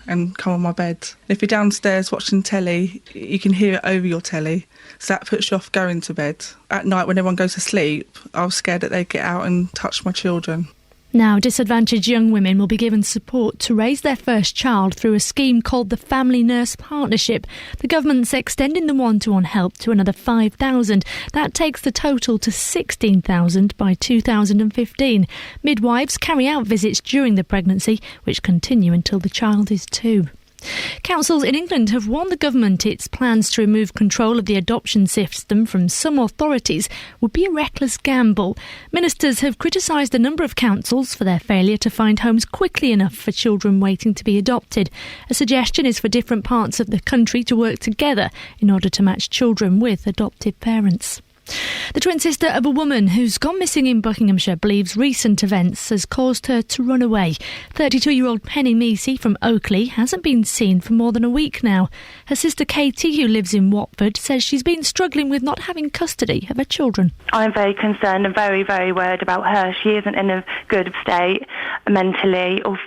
and come on my bed. If you're downstairs watching telly, you can hear it over your telly, so that puts you off going to bed. At night, when everyone goes to sleep, I was scared that they'd get out and touch my children. Now, disadvantaged young women will be given support to raise their first child through a scheme called the Family Nurse Partnership. The government's extending the one-to-one help to another 5,000. That takes the total to 16,000 by 2015. Midwives carry out visits during the pregnancy, which continue until the child is 2. Councils in England have warned the government its plans to remove control of the adoption system from some authorities would be a reckless gamble. Ministers have criticised a number of councils for their failure to find homes quickly enough for children waiting to be adopted. A suggestion is for different parts of the country to work together in order to match children with adoptive parents. The twin sister of a woman who's gone missing in Buckinghamshire believes recent events has caused her to run away. 32-year-old Penny Meesey from Oakley hasn't been seen for more than a week now. Her sister Katie, who lives in Watford, says she's been struggling with not having custody of her children. I'm very concerned and very, very worried about her. She isn't in a good state mentally or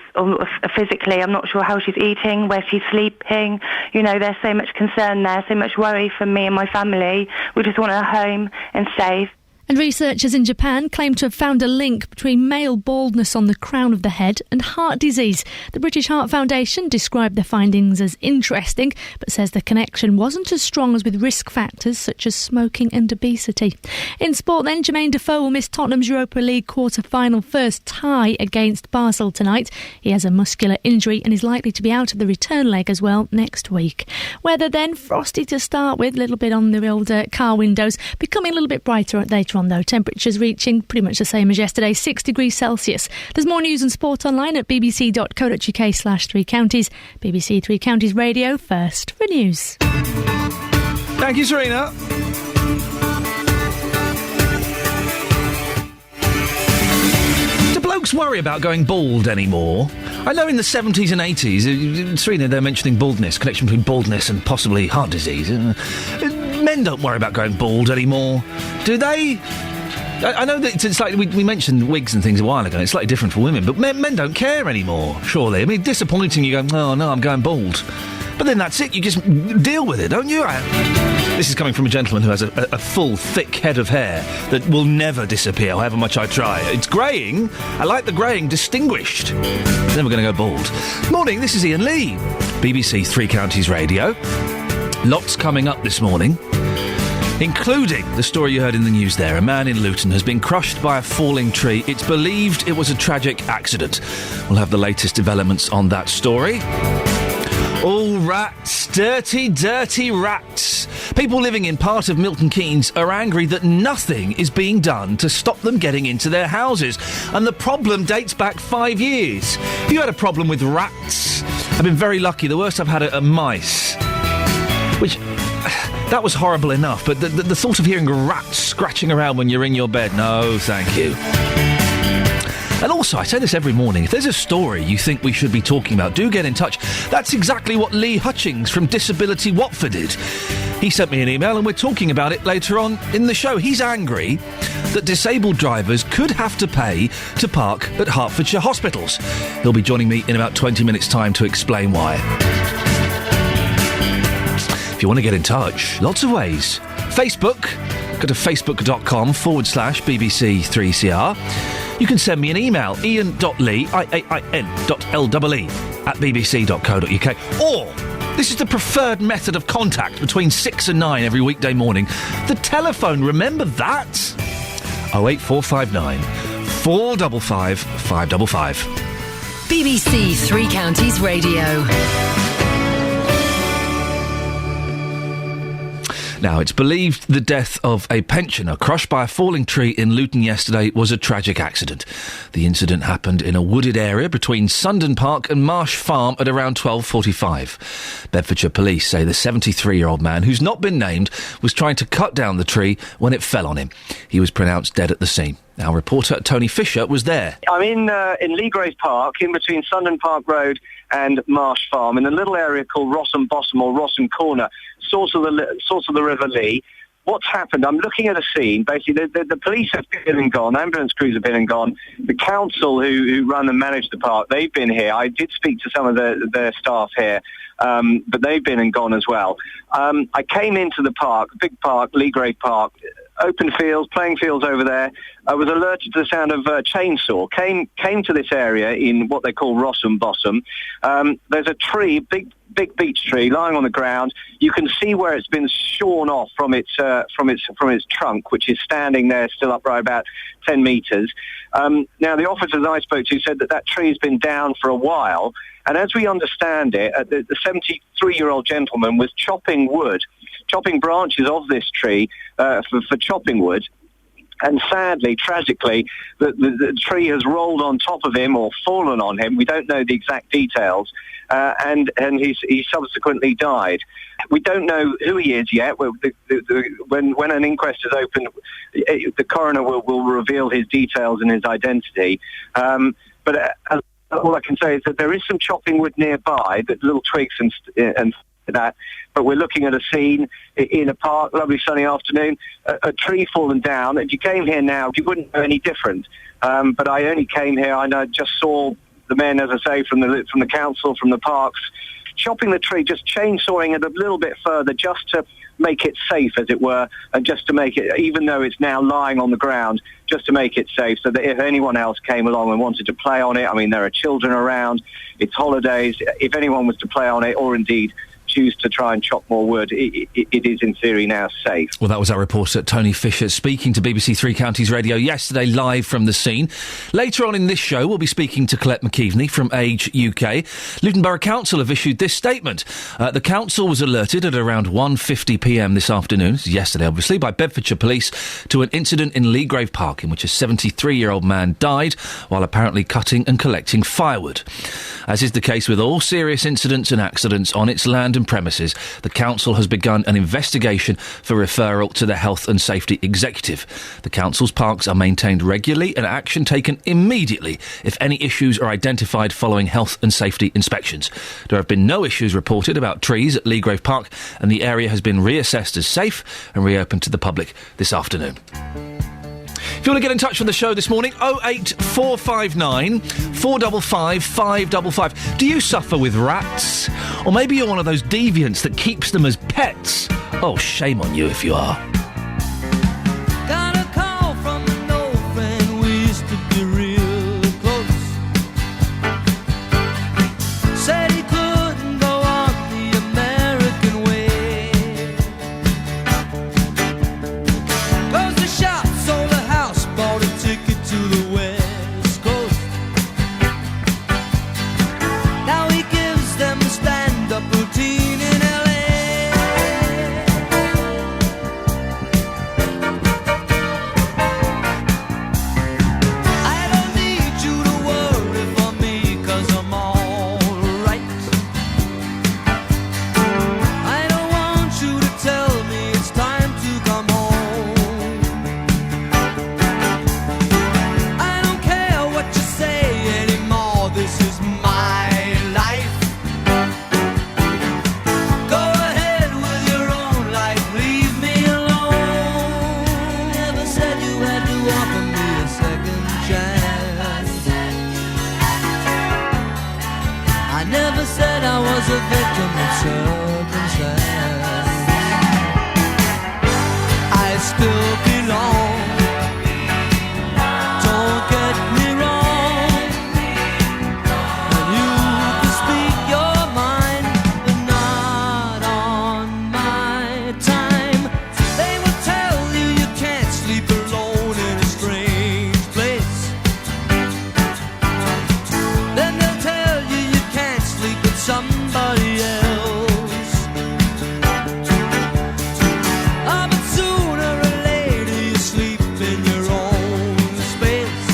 physically. I'm not sure how she's eating, where she's sleeping. You know, there's so much concern there, so much worry from me and my family. We just want her home and safe. And researchers in Japan claim to have found a link between male baldness on the crown of the head and heart disease. The British Heart Foundation described the findings as interesting, but says the connection wasn't as strong as with risk factors such as smoking and obesity. In sport then, Jermaine Defoe will miss Tottenham's Europa League quarter-final first tie against Basel tonight. He has a muscular injury and is likely to be out of the return leg as well next week. Weather then, frosty to start with, a little bit on the old car windows, becoming a little bit brighter later on though. Temperatures reaching pretty much the same as yesterday, 6 degrees Celsius. There's more news and sport online at bbc.co.uk/3 counties. BBC Three Counties Radio, first for news. Thank you, Serena. Do blokes worry about going bald anymore? I know in the 70s and 80s, Serena, they're mentioning baldness, connection between baldness and possibly heart disease. Men don't worry about going bald anymore, do they? I know that it's like we mentioned wigs and things a while ago. It's slightly different for women, but men don't care anymore, surely. I mean, disappointing you go, oh, no, I'm going bald. But then that's it. You just deal with it, don't you? This is coming from a gentleman who has a full, thick head of hair that will never disappear, however much I try. It's greying. I like the greying. Distinguished. Never going to go bald. Morning, this is Iain Lee. BBC Three Counties Radio. Lots coming up this morning, including the story you heard in the news there. A man in Luton has been crushed by a falling tree. It's believed it was a tragic accident. We'll have the latest developments on that story. Oh, rats. Dirty, dirty rats. People living in part of Milton Keynes are angry that nothing is being done to stop them getting into their houses. And the problem dates back 5 years. You had a problem with rats. I've been very lucky. The worst I've had are mice. Which, that was horrible enough, but the thought of hearing rats scratching around when you're in your bed, no, thank you. And also, I say this every morning, if there's a story you think we should be talking about, do get in touch. That's exactly what Lee Hutchings from Disability Watford did. He sent me an email and we're talking about it later on in the show. He's angry that disabled drivers could have to pay to park at Hertfordshire hospitals. He'll be joining me in about 20 minutes' time to explain why. If you want to get in touch, lots of ways. Facebook, go to facebook.com/BBC3CR. You can send me an email, ian.lee, IAIN.LEE, @bbc.co.uk. Or, this is the preferred method of contact between 6 and 9 every weekday morning. The telephone, remember that? 08459 455 555. BBC Three Counties Radio. Now, it's believed the death of a pensioner crushed by a falling tree in Luton yesterday was a tragic accident. The incident happened in a wooded area between Sundon Park and Marsh Farm at around 12:45. Bedfordshire police say the 73-year-old man, who's not been named, was trying to cut down the tree when it fell on him. He was pronounced dead at the scene. Our reporter Tony Fisher was there. I'm in Leagrave Park, in between Sundon Park Road and Marsh Farm, in a little area called Rossum Bossum or Rossum Corner, source of the River Lee. what's happened, I'm looking at a scene. Basically, the police have been and gone, ambulance crews have been and gone. The council who run and manage the park, they've been here. I did speak to some of their staff here, but they've been and gone as well. I came into the park, big park, Leagrave Park, open fields, playing fields over there. I was alerted to the sound of a chainsaw. Came to this area in what they call Rossum Bossum. There's a tree, big beech tree, lying on the ground. You can see where it's been shorn off from its trunk, which is standing there still upright about 10 metres. Now, the officers I spoke to said that tree has been down for a while, and as we understand it, the 73-year-old gentleman was chopping branches of this tree for chopping wood. And sadly, tragically, the tree has rolled on top of him or fallen on him. We don't know the exact details. And he subsequently died. We don't know who he is yet. When an inquest is opened, the coroner will reveal his details and his identity. But all I can say is that there is some chopping wood nearby, that little twigs and that. But we're looking at a scene in a park, lovely sunny afternoon, a tree fallen down. If you came here now, you wouldn't know any different. But I only came here, and I just saw the men, as I say, from the council, from the parks, chopping the tree, just chainsawing it a little bit further, just to make it safe, as it were, and just to make it, even though it's now lying on the ground, just to make it safe, so that if anyone else came along and wanted to play on it, I mean, there are children around, it's holidays, if anyone was to play on it, or indeed choose to try and chop more wood, it is in theory now safe. Well, that was our reporter Tony Fisher speaking to BBC Three Counties Radio yesterday, live from the scene. Later on in this show, we'll be speaking to Colette McKeveney from Age UK. Luton Borough Council have issued this statement. The council was alerted at around 1:50pm this afternoon, yesterday obviously, by Bedfordshire Police to an incident in Leagrave Park in which a 73-year-old man died while apparently cutting and collecting firewood. As is the case with all serious incidents and accidents on its land and premises, the council has begun an investigation for referral to the Health and Safety Executive. The council's parks are maintained regularly and action taken immediately if any issues are identified following health and safety inspections. There have been no issues reported about trees at Leagrave Park, and the area has been reassessed as safe and reopened to the public this afternoon. If you want to get in touch with the show this morning, 08459 455 555. Do you suffer with rats? Or maybe you're one of those deviants that keeps them as pets? Oh, shame on you if you are. Got a call from an old friend, we used to be real close. Said he couldn't go on the American way. Closed the shop, sold the house, bought a ticket to the West Coast. Now he gives them a stand-up routine in LA. I don't need you to worry for me, 'cause I'm all right. I don't want you to tell me it's time to come home. I don't care what you say anymore, this is my life. Go ahead with your own life, leave me alone. Never said you had to offer me a second chance. I never said I was a victim of circumstance. I still belong. Don't get me wrong. And you can speak your mind, but not on my time. They will tell you you can't sleep alone in a strange place. Then they'll tell you you can't sleep with somebody else. Ah, but sooner or later you sleep in your own space.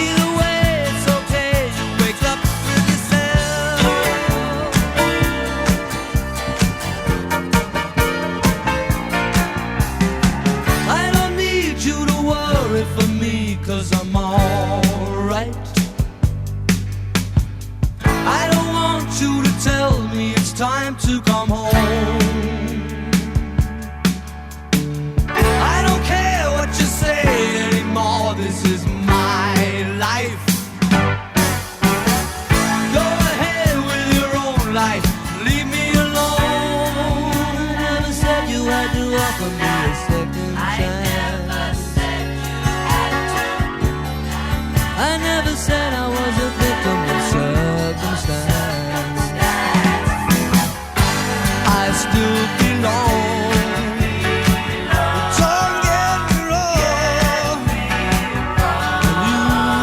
Either way, it's okay, you wake up with yourself. I don't need you to worry for me, 'cause I'm alright. I don't want you to tell me it's time to come home. life, leave me alone. You never said you had to offer me a second chance. I never said I was a victim of circumstance. I still belong. Don't get me wrong. You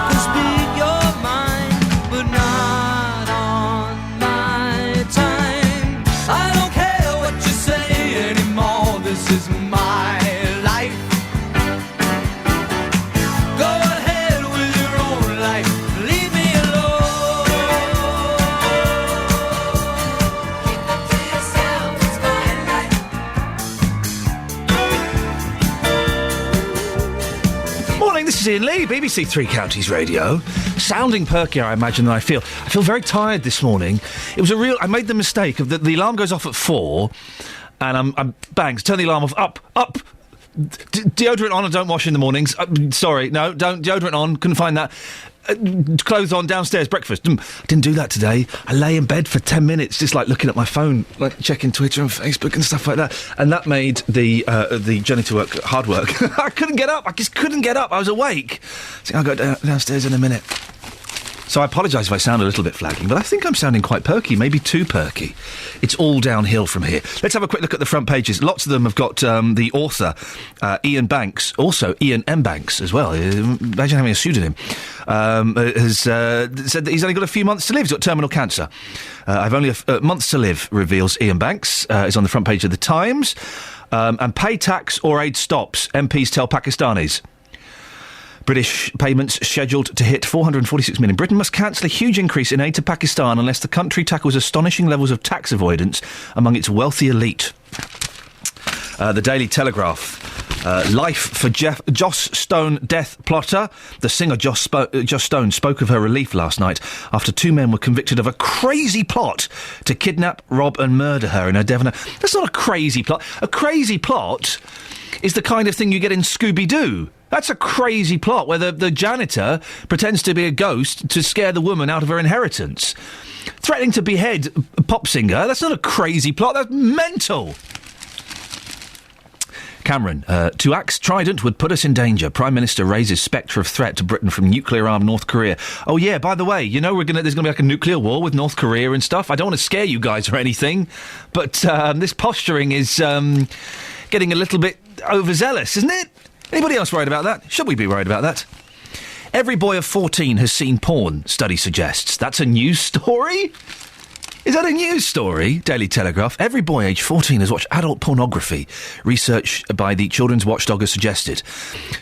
can speak your mind, but not on my time. I don't care what you say anymore. This is my life. Go ahead with your own life. Leave me alone. Keep it to yourself. It's my life. Morning, this is Iain Lee, BBC Three Counties Radio. Sounding perkier, I imagine, than I feel. I feel very tired this morning. It was I made the mistake of the alarm goes off at 4, and I'm bangs, turn the alarm off, up. Deodorant on, I don't wash in the mornings. Sorry, no, don't. Deodorant on, couldn't find that. Clothes on, downstairs, breakfast. Didn't do that today. I lay in bed for 10 minutes, just like looking at my phone, like checking Twitter and Facebook and stuff like that. And that made the journey to work hard work. I couldn't get up. I just couldn't get up. I was awake. So I'll go downstairs in a minute. So I apologise if I sound a little bit flagging, but I think I'm sounding quite perky, maybe too perky. It's all downhill from here. Let's have a quick look at the front pages. Lots of them have got the author, Iain Banks, also Iain M. Banks as well. Imagine having a pseudonym. Has said that he's only got a few months to live. He's got terminal cancer. I've only months to live, reveals Iain Banks. Is on the front page of The Times. And pay tax or aid stops, MPs tell Pakistanis. British payments scheduled to hit 446 million. Britain must cancel a huge increase in aid to Pakistan unless the country tackles astonishing levels of tax avoidance among its wealthy elite. The Daily Telegraph. Life for Joss Stone death plotter. The singer Joss Stone spoke of her relief last night after two men were convicted of a crazy plot to kidnap, rob and murder her in her Devon. That's not a crazy plot. A crazy plot is the kind of thing you get in Scooby-Doo. That's a crazy plot where the janitor pretends to be a ghost to scare the woman out of her inheritance. Threatening to behead a pop singer, that's not a crazy plot, that's mental. Cameron, to axe Trident would put us in danger. Prime Minister raises spectre of threat to Britain from nuclear-armed North Korea. Oh yeah, by the way, you know there's going to be like a nuclear war with North Korea and stuff. I don't want to scare you guys or anything, but this posturing is getting a little bit overzealous, isn't it? Anybody else worried about that? Should we be worried about that? Every boy of 14 has seen porn, study suggests. That's a news story? Is that a news story? Daily Telegraph. Every boy aged 14 has watched adult pornography. Research by the Children's Watchdog has suggested.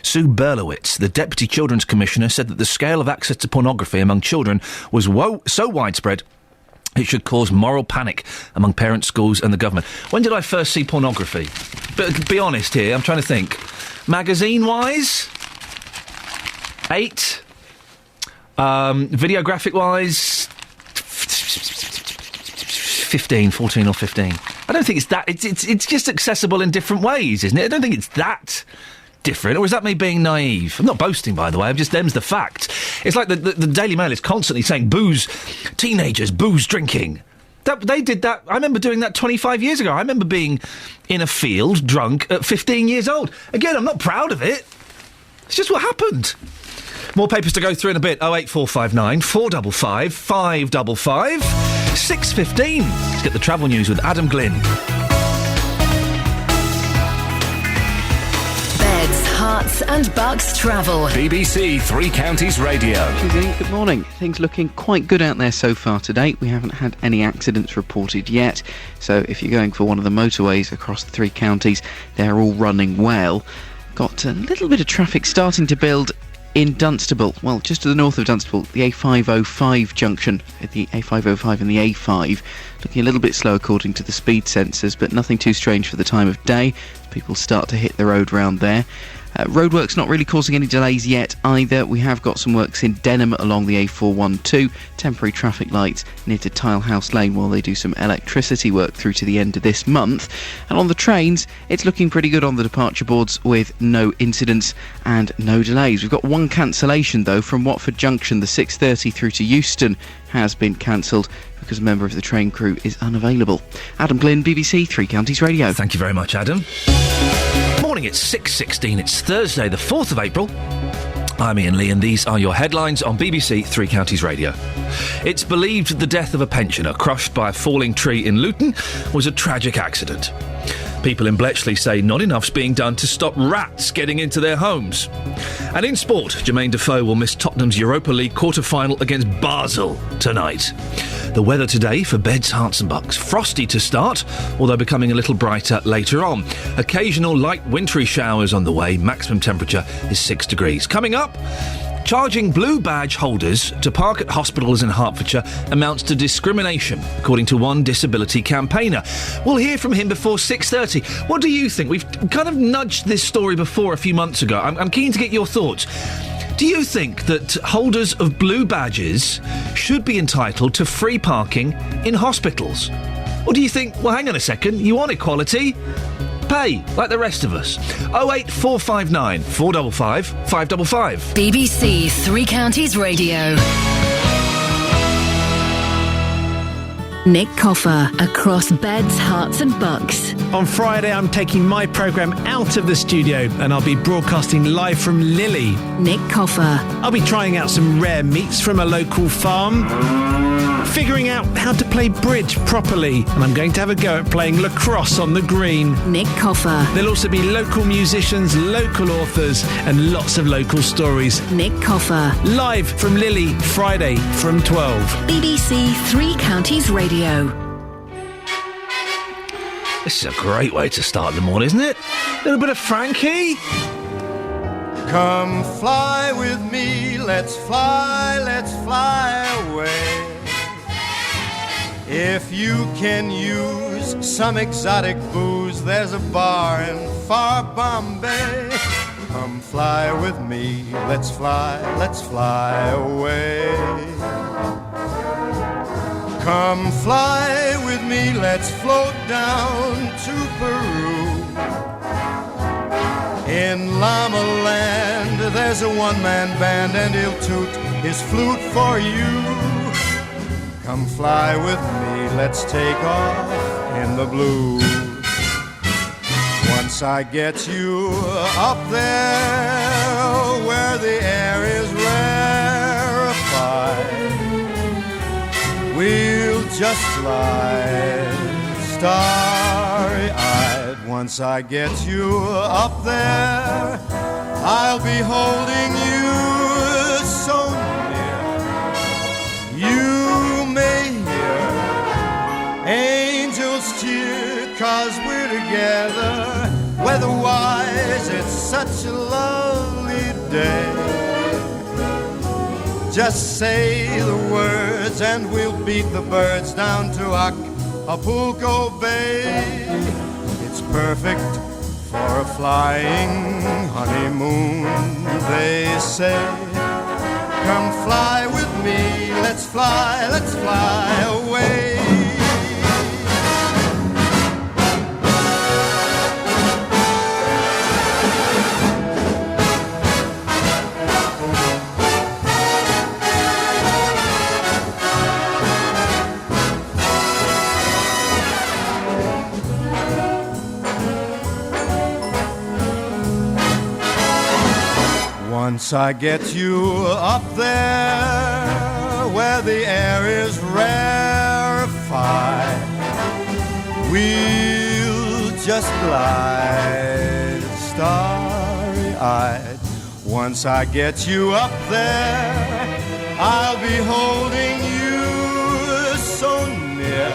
Sue Berlowitz, the Deputy Children's Commissioner, said that the scale of access to pornography among children was so widespread it should cause moral panic among parents, schools and the government. When did I first see pornography? But be honest here, I'm trying to think. Magazine-wise? 8. Videographic-wise? 15, 14 or 15. I don't think it's that... It's just accessible in different ways, isn't it? I don't think it's that different. Or is that me being naive? I'm not boasting, by the way. Them's the fact. It's like the Daily Mail is constantly saying booze, teenagers, booze drinking. They did that. I remember doing that 25 years ago. I remember being in a field drunk at 15 years old. Again, I'm not proud of it. It's just what happened. More papers to go through in a bit. 08459 455 555 6:15. Let's get the travel news with Adam Glynn. Beds, Herts and Bucks travel. BBC Three Counties Radio. Good morning. Things looking quite good out there so far today. We haven't had any accidents reported yet. So if you're going for one of the motorways across the three counties, they're all running well. Got a little bit of traffic starting to build in Dunstable, well, just to the north of Dunstable, the A505 junction, the A505 and the A5, looking a little bit slow according to the speed sensors, but nothing too strange for the time of day. People start to hit the road round there. Roadworks not really causing any delays yet either. We have got some works in Denham along the A412, temporary traffic lights near to Tilehouse Lane while they do some electricity work through to the end of this month. And on the trains, it's looking pretty good on the departure boards with no incidents and no delays. We've got one cancellation though from Watford Junction, the 6:30 through to Euston has been cancelled because a member of the train crew is unavailable. Adam Glynn, BBC Three Counties Radio. Thank you very much, Adam. Morning, it's 6:16. It's Thursday, the 4th of April. I'm Iain Lee, and these are your headlines on BBC Three Counties Radio. It's believed the death of a pensioner crushed by a falling tree in Luton was a tragic accident. People in Bletchley say not enough's being done to stop rats getting into their homes. And in sport, Jermaine Defoe will miss Tottenham's Europa League quarter-final against Basel tonight. The weather today for Beds, Hearts and Bucks. Frosty to start, although becoming a little brighter later on. Occasional light wintry showers on the way. Maximum temperature is 6 degrees. Coming up, charging blue badge holders to park at hospitals in Hertfordshire amounts to discrimination, according to one disability campaigner. We'll hear from him before 6:30. What do you think? We've kind of nudged this story before a few months ago. I'm keen to get your thoughts. Do you think that holders of blue badges should be entitled to free parking in hospitals? Or do you think, well, hang on a second, you want equality? Pay, like the rest of us. 08459 455 555. BBC Three Counties Radio. Nick Coffer, across Beds, Hearts and Bucks. On Friday, I'm taking my programme out of the studio and I'll be broadcasting live from Lily. Nick Coffer. I'll be trying out some rare meats from a local farm, figuring out how to play bridge properly, and I'm going to have a go at playing lacrosse on the green. Nick Coffer. There'll also be local musicians, local authors and lots of local stories. Nick Coffer. Live from Lily, Friday from 12. BBC Three Counties Radio. This is a great way to start the morning, isn't it? A little bit of Frankie. Come fly with me, let's fly away. If you can use some exotic booze, there's a bar in far Bombay. Come fly with me, let's fly away. Come fly with me, let's float down to Peru. In Llama Land, there's a one-man band and he'll toot his flute for you. Come fly with me, let's take off in the blue. Once I get you up there where the air is rarefied, we'll just glide starry-eyed. Once I get you up there, I'll be holding you so near. You may hear angels cheer, 'cause we're together. Weather-wise, it's such a lovely day. Just say the words and we'll beat the birds down to Acapulco Bay. It's perfect for a flying honeymoon, they say. Come fly with me, let's fly away. Once I get you up there where the air is rarefied, we'll just glide starry-eyed. Once I get you up there, I'll be holding you so near.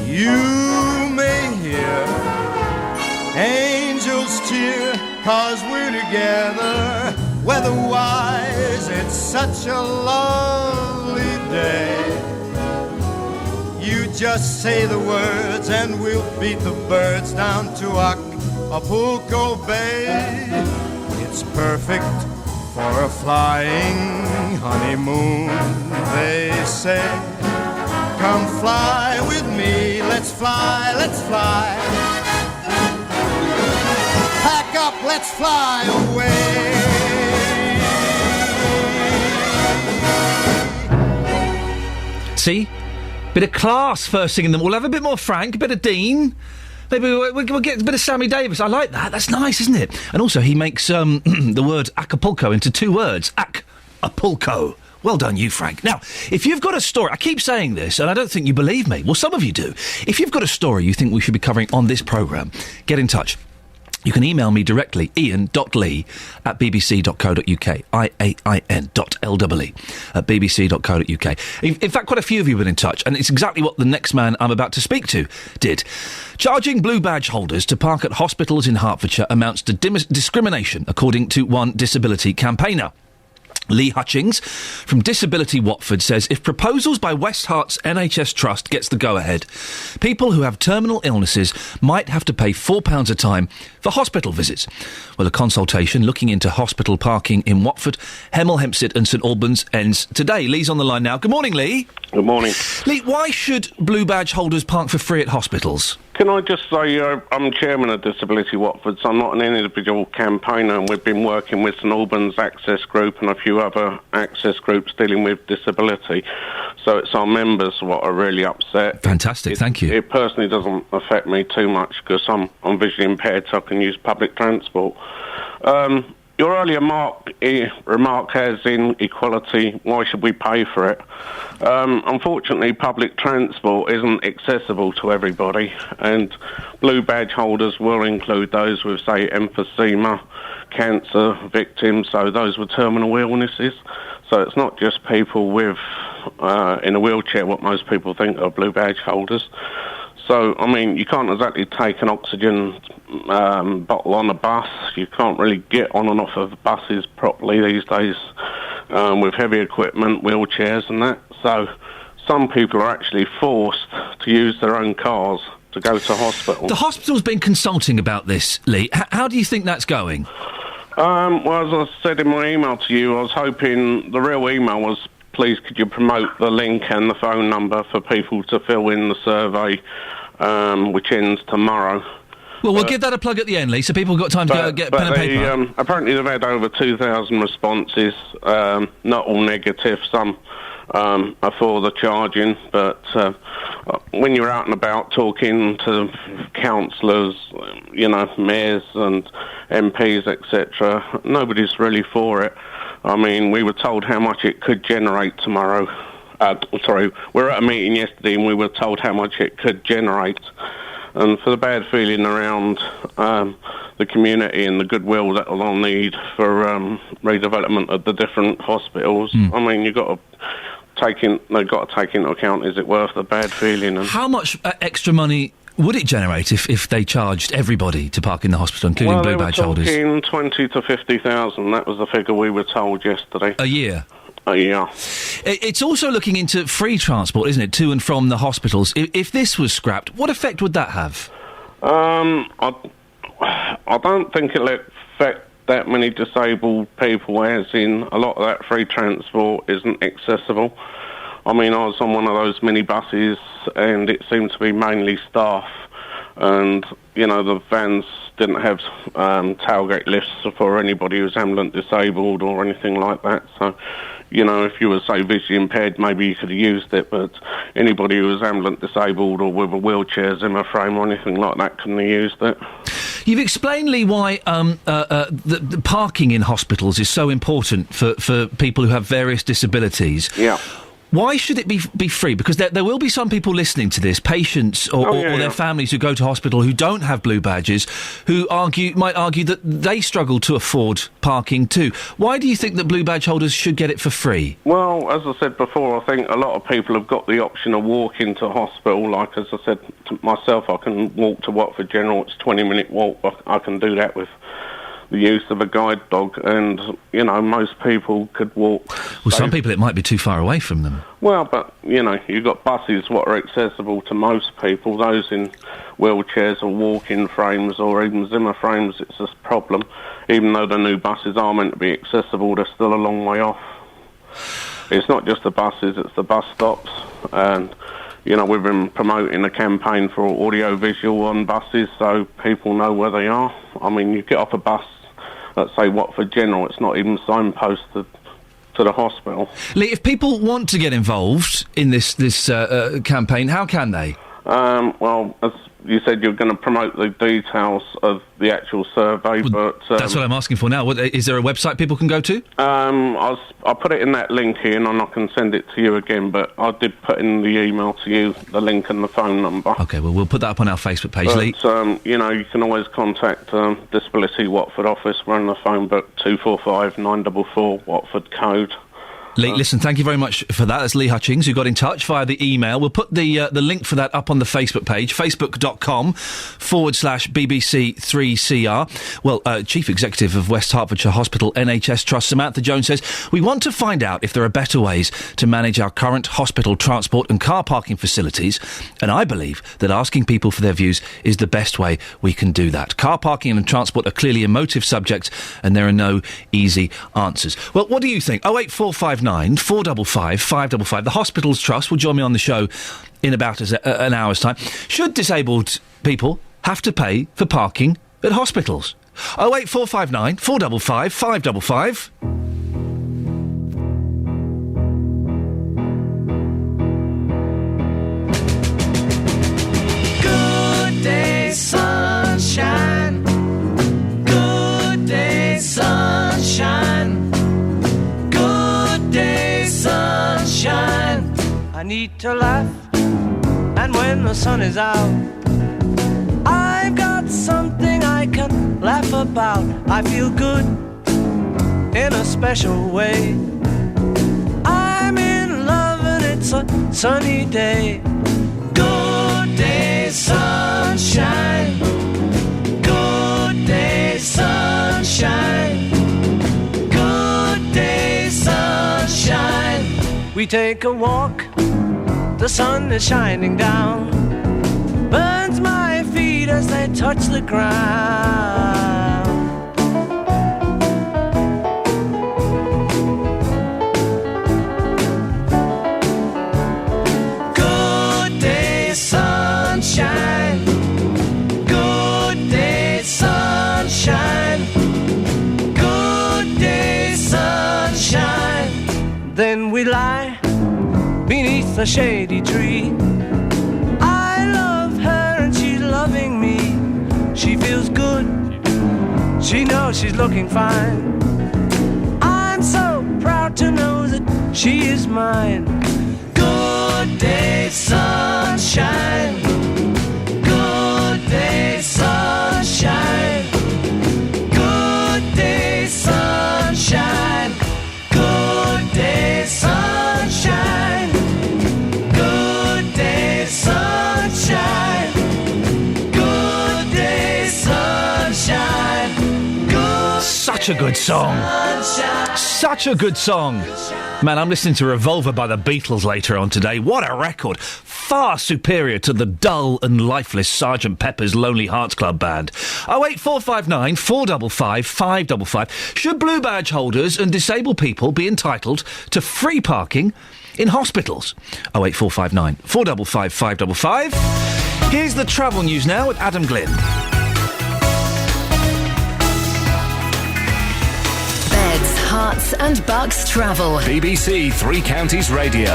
You may hear angels cheer, 'cause we're together. Weather-wise, it's such a lovely day. You just say the words and we'll beat the birds down to Acapulco Bay. It's perfect for a flying honeymoon, they say. Come fly with me, let's fly, let's fly. Pack up, let's fly away. See? Bit of class first thing in the... We'll have a bit more Frank, a bit of Dean. Maybe we'll get a bit of Sammy Davis. I like that. That's nice, isn't it? And also, he makes the word Acapulco into two words. Acapulco. Well done, you, Frank. Now, if you've got a story... I keep saying this, and I don't think you believe me. Well, some of you do. If you've got a story you think we should be covering on this programme, get in touch. You can email me directly, ian.lee@bbc.co.uk, IAIN.LEE @bbc.co.uk. In fact, quite a few of you have been in touch, and it's exactly what the next man I'm about to speak to did. Charging blue badge holders to park at hospitals in Hertfordshire amounts to discrimination, according to one disability campaigner. Lee Hutchings from Disability Watford says if proposals by West Herts NHS Trust gets the go-ahead, people who have terminal illnesses might have to pay £4 a time for hospital visits. Well, a consultation looking into hospital parking in Watford, Hemel Hempstead and St Albans ends today. Lee's on the line now. Good morning, Lee. Good morning. Lee, why should blue badge holders park for free at hospitals? Can I just say I'm chairman of Disability Watford, so I'm not an individual campaigner, and we've been working with St Albans Access Group and a few other access groups dealing with disability. So it's our members what are really upset. Fantastic, thank you. It personally doesn't affect me too much because I'm visually impaired, so I can use public transport. Your earlier remark has in equality, why should we pay for it? Unfortunately, public transport isn't accessible to everybody, and blue badge holders will include those with, say, emphysema, cancer victims, so those with terminal illnesses. So it's not just people with in a wheelchair, what most people think are blue badge holders. So, I mean, you can't exactly take an oxygen bottle on a bus. You can't really get on and off of buses properly these days with heavy equipment, wheelchairs and that. So some people are actually forced to use their own cars to go to hospital. The hospital's been consulting about this, Lee. How do you think that's going? Well, as I said in my email to you, I was hoping the real email was, please could you promote the link and the phone number for people to fill in the survey, which ends tomorrow. Well, we'll give that a plug at the end, Lee, so people have got time to go get pen and paper. Apparently they've had over 2,000 responses, not all negative, some are for the charging, but when you're out and about talking to councillors, mayors and MPs, etc., nobody's really for it. I mean, we were told how much it could generate tomorrow. We were at a meeting yesterday and we were told how much it could generate. And for the bad feeling around the community and the goodwill that they'll need for redevelopment of the different hospitals, I mean, they've got to take into account, is it worth the bad feeling? And how much extra money would it generate if they charged everybody to park in the hospital, including blue badge holders? Well, they were talking 20 to 50,000. That was the figure we were told yesterday. A year? Yeah. It's also looking into free transport, isn't it, to and from the hospitals. If this was scrapped, what effect would that have? I don't think it'll affect that many disabled people, as in a lot of that free transport isn't accessible. I mean, I was on one of those minibuses and it seemed to be mainly staff, and, the vans didn't have tailgate lifts for anybody who's ambulance disabled or anything like that. So, if you were, say, visually impaired, maybe you could have used it, but anybody who was ambulance disabled or with a wheelchair, Zimmer frame or anything like that couldn't have used it. You've explained, Lee, why the parking in hospitals is so important for people who have various disabilities. Yeah. Why should it be free? Because there will be some people listening to this, patients or their families who go to hospital who don't have blue badges, who might argue that they struggle to afford parking too. Why do you think that blue badge holders should get it for free? Well, as I said before, I think a lot of people have got the option of walking to hospital. Like, as I said to myself, I can walk to Watford General. It's a 20-minute walk. I can do that with the use of a guide dog, and, you know, most people could walk. Well, some people, it might be too far away from them. Well, but, you know, you've got buses what are accessible to most people. Those in wheelchairs or walking frames or even Zimmer frames, it's a problem. Even though the new buses are meant to be accessible, they're still a long way off. It's not just the buses, it's the bus stops. And, you know, we've been promoting a campaign for audio-visual on buses so people know where they are. I mean, you get off a bus, let's say Watford General, it's not even signposted to the hospital. Lee, if people want to get involved in this campaign, how can they? Well, as you said, you're going to promote the details of the actual survey, but... that's what I'm asking for now. Is there a website people can go to? I'll put it in that link here, and I can send it to you again, but I did put in the email to you, the link and the phone number. OK, well, we'll put that up on our Facebook page, Lee. You know, you can always contact Disability Watford office. We're on the phone book 245 944 Watford code. Lee, listen, thank you very much for that. That's Lee Hutchings who got in touch via the email. We'll put the link for that up on the Facebook page, facebook.com/BBC3CR. Well, Chief Executive of West Hertfordshire Hospital NHS Trust, Samantha Jones, says, we want to find out if there are better ways to manage our current hospital transport and car parking facilities, and I believe that asking people for their views is the best way we can do that. Car parking and transport are clearly emotive subjects, and there are no easy answers. Well, what do you think? 08459 455 555. The Hospitals Trust will join me on the show in about an hour's time. Should disabled people have to pay for parking at hospitals? 08459 455 555. Good day, sunshine. Good day, sunshine. Good day, sunshine. I need to laugh, and when the sun is out, I've got something I can laugh about. I feel good in a special way. I'm in love and it's a sunny day. Good day, sunshine. Good day, sunshine. Good day, sunshine. We take a walk, the sun is shining down, burns my feet as they touch the ground. Good day, sunshine. Good day, sunshine. Good day, sunshine. Then we lie beneath a shady tree. I love her and she's loving me. She feels good, she knows she's looking fine. I'm so proud to know that she is mine. Good day, sunshine. Good day, sunshine. Good day, sunshine. Good day, sunshine. Good day, sunshine. Good day, sunshine. Good Such a good song. Such a good song. Man, I'm listening to Revolver by the Beatles later on today. What a record. Far superior to the dull and lifeless Sgt. Pepper's Lonely Hearts Club Band. 08459 455 555. Should blue badge holders and disabled people be entitled to free parking in hospitals? 08459 455 555. Here's the travel news now with Adam Glynn. Beds, Hearts and Bucks travel. BBC Three Counties Radio.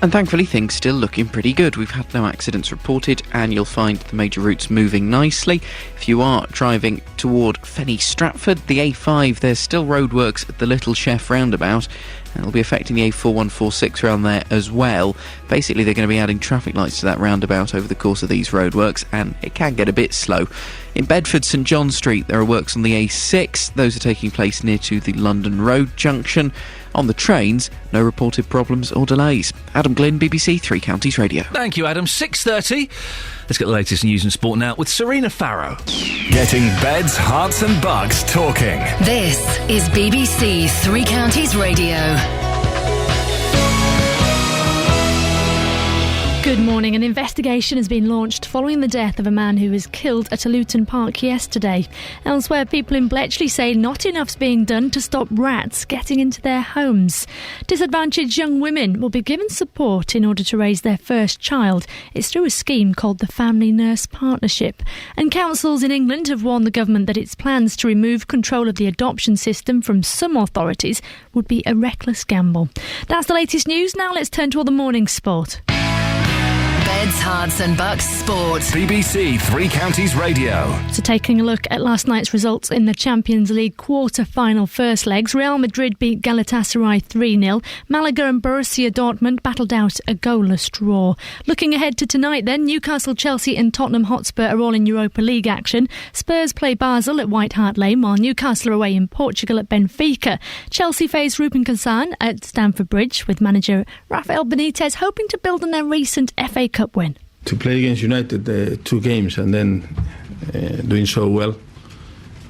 And thankfully things still looking pretty good. We've had no accidents reported and you'll find the major routes moving nicely. If you are driving toward Fenny Stratford, the A5, there's still roadworks at the Little Chef roundabout. and it'll be affecting the A4146 around there as well. Basically, they're going to be adding traffic lights to that roundabout over the course of these roadworks, and it can get a bit slow. In Bedford, St John Street, there are works on the A6. Those are taking place near to the London Road junction. On the trains, no reported problems or delays. Adam Glynn, BBC Three Counties Radio. Thank you, Adam. 6:30. Let's get the latest news and sport now with Serena Farrow. Getting beds, hearts and bugs talking. This is BBC Three Counties Radio. Good morning. An investigation has been launched following the death of a man who was killed at a Luton Park yesterday. Elsewhere, people in Bletchley say not enough's being done to stop rats getting into their homes. Disadvantaged young women will be given support in order to raise their first child. It's through a scheme called the Family Nurse Partnership. And councils in England have warned the government that its plans to remove control of the adoption system from some authorities would be a reckless gamble. That's the latest news. Now let's turn to all the morning sport. Beds, Hearts and Bucks Sport. BBC Three Counties Radio. So taking a look at last night's results in the Champions League quarter-final first legs, Real Madrid beat Galatasaray 3-0. Malaga and Borussia Dortmund battled out a goalless draw. Looking ahead to tonight then, Newcastle, Chelsea and Tottenham Hotspur are all in Europa League action. Spurs play Basel at White Hart Lane, while Newcastle are away in Portugal at Benfica. Chelsea face Rubin Kazan at Stamford Bridge, with manager Rafael Benitez hoping to build on their recent FA Cup win. To play against United 2 games and then doing so well,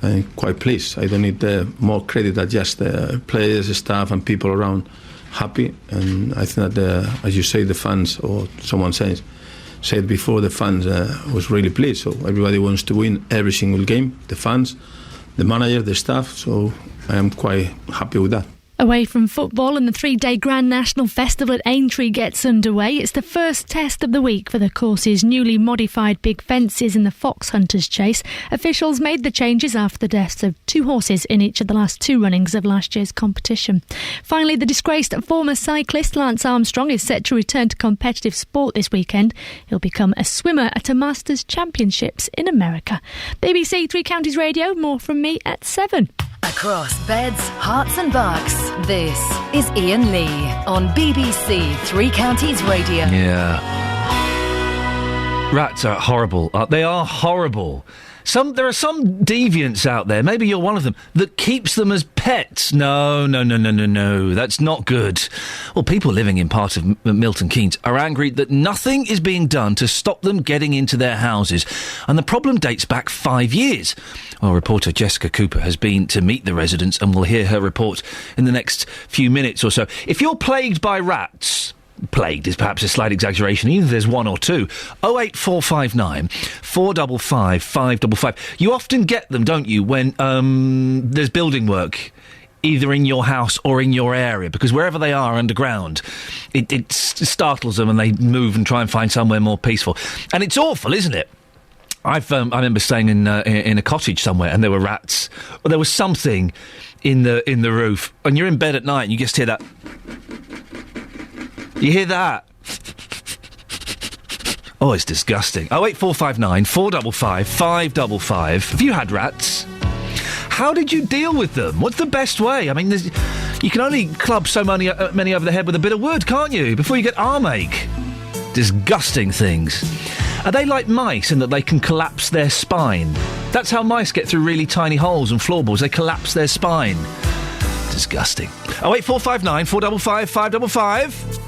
I'm quite pleased. I don't need more credit than just players, staff and people around happy. And I think that, as you say, the fans, or someone said before, the fans was really pleased. So everybody wants to win every single game, the fans, the manager, the staff. So I am quite happy with that. Away from football, and the 3-day Grand National Festival at Aintree gets underway. It's the first test of the week for the course's newly modified big fences in the Fox Hunters Chase. Officials made the changes after the deaths of 2 horses in each of the last 2 runnings of last year's competition. Finally, the disgraced former cyclist Lance Armstrong is set to return to competitive sport this weekend. He'll become a swimmer at a Masters Championships in America. BBC Three Counties Radio, more from me at 7. Across beds, hearts and bucks, this is Iain Lee on BBC Three Counties Radio. Yeah. Rats are horrible. They are horrible. There are some deviants out there, maybe you're one of them, that keeps them as pets. No, that's not good. Well, people living in part of Milton Keynes are angry that nothing is being done to stop them getting into their houses, and the problem dates back 5 years. Well, reporter Jessica Cooper has been to meet the residents, and we'll hear her report in the next few minutes or so. If you're plagued by rats... Plagued is perhaps a slight exaggeration, even if there's 1 or 2. 08459 455 555. You often get them, don't you, when there's building work, either in your house or in your area, because wherever they are underground, it startles them and they move and try and find somewhere more peaceful. And it's awful, isn't it? I remember staying in a cottage somewhere, and there were rats. Or there was something in the roof, and you're in bed at night and you just hear that. You hear that? Oh, it's disgusting. 08459 455 555. Have you had rats? How did you deal with them? What's the best way? I mean, you can only club so many over the head with a bit of wood, can't you? Before you get arm ache. Disgusting things. Are they like mice in that they can collapse their spine? That's how mice get through really tiny holes and floorboards. They collapse their spine. Disgusting. 08459 455 555.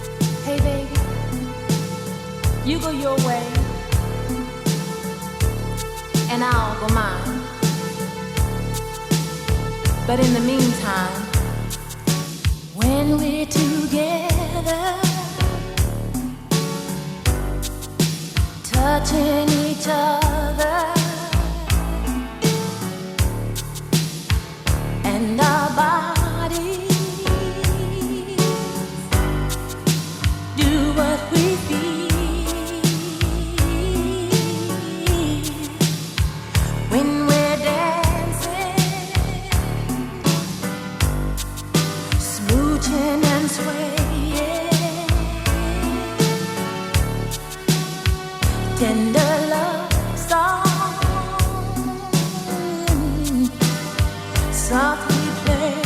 Hey baby, you go your way, and I'll go mine. But in the meantime, when we're together, touching each other, and our bodies do what we feel when we're dancing, smooching and swaying, tender love song, softly playing.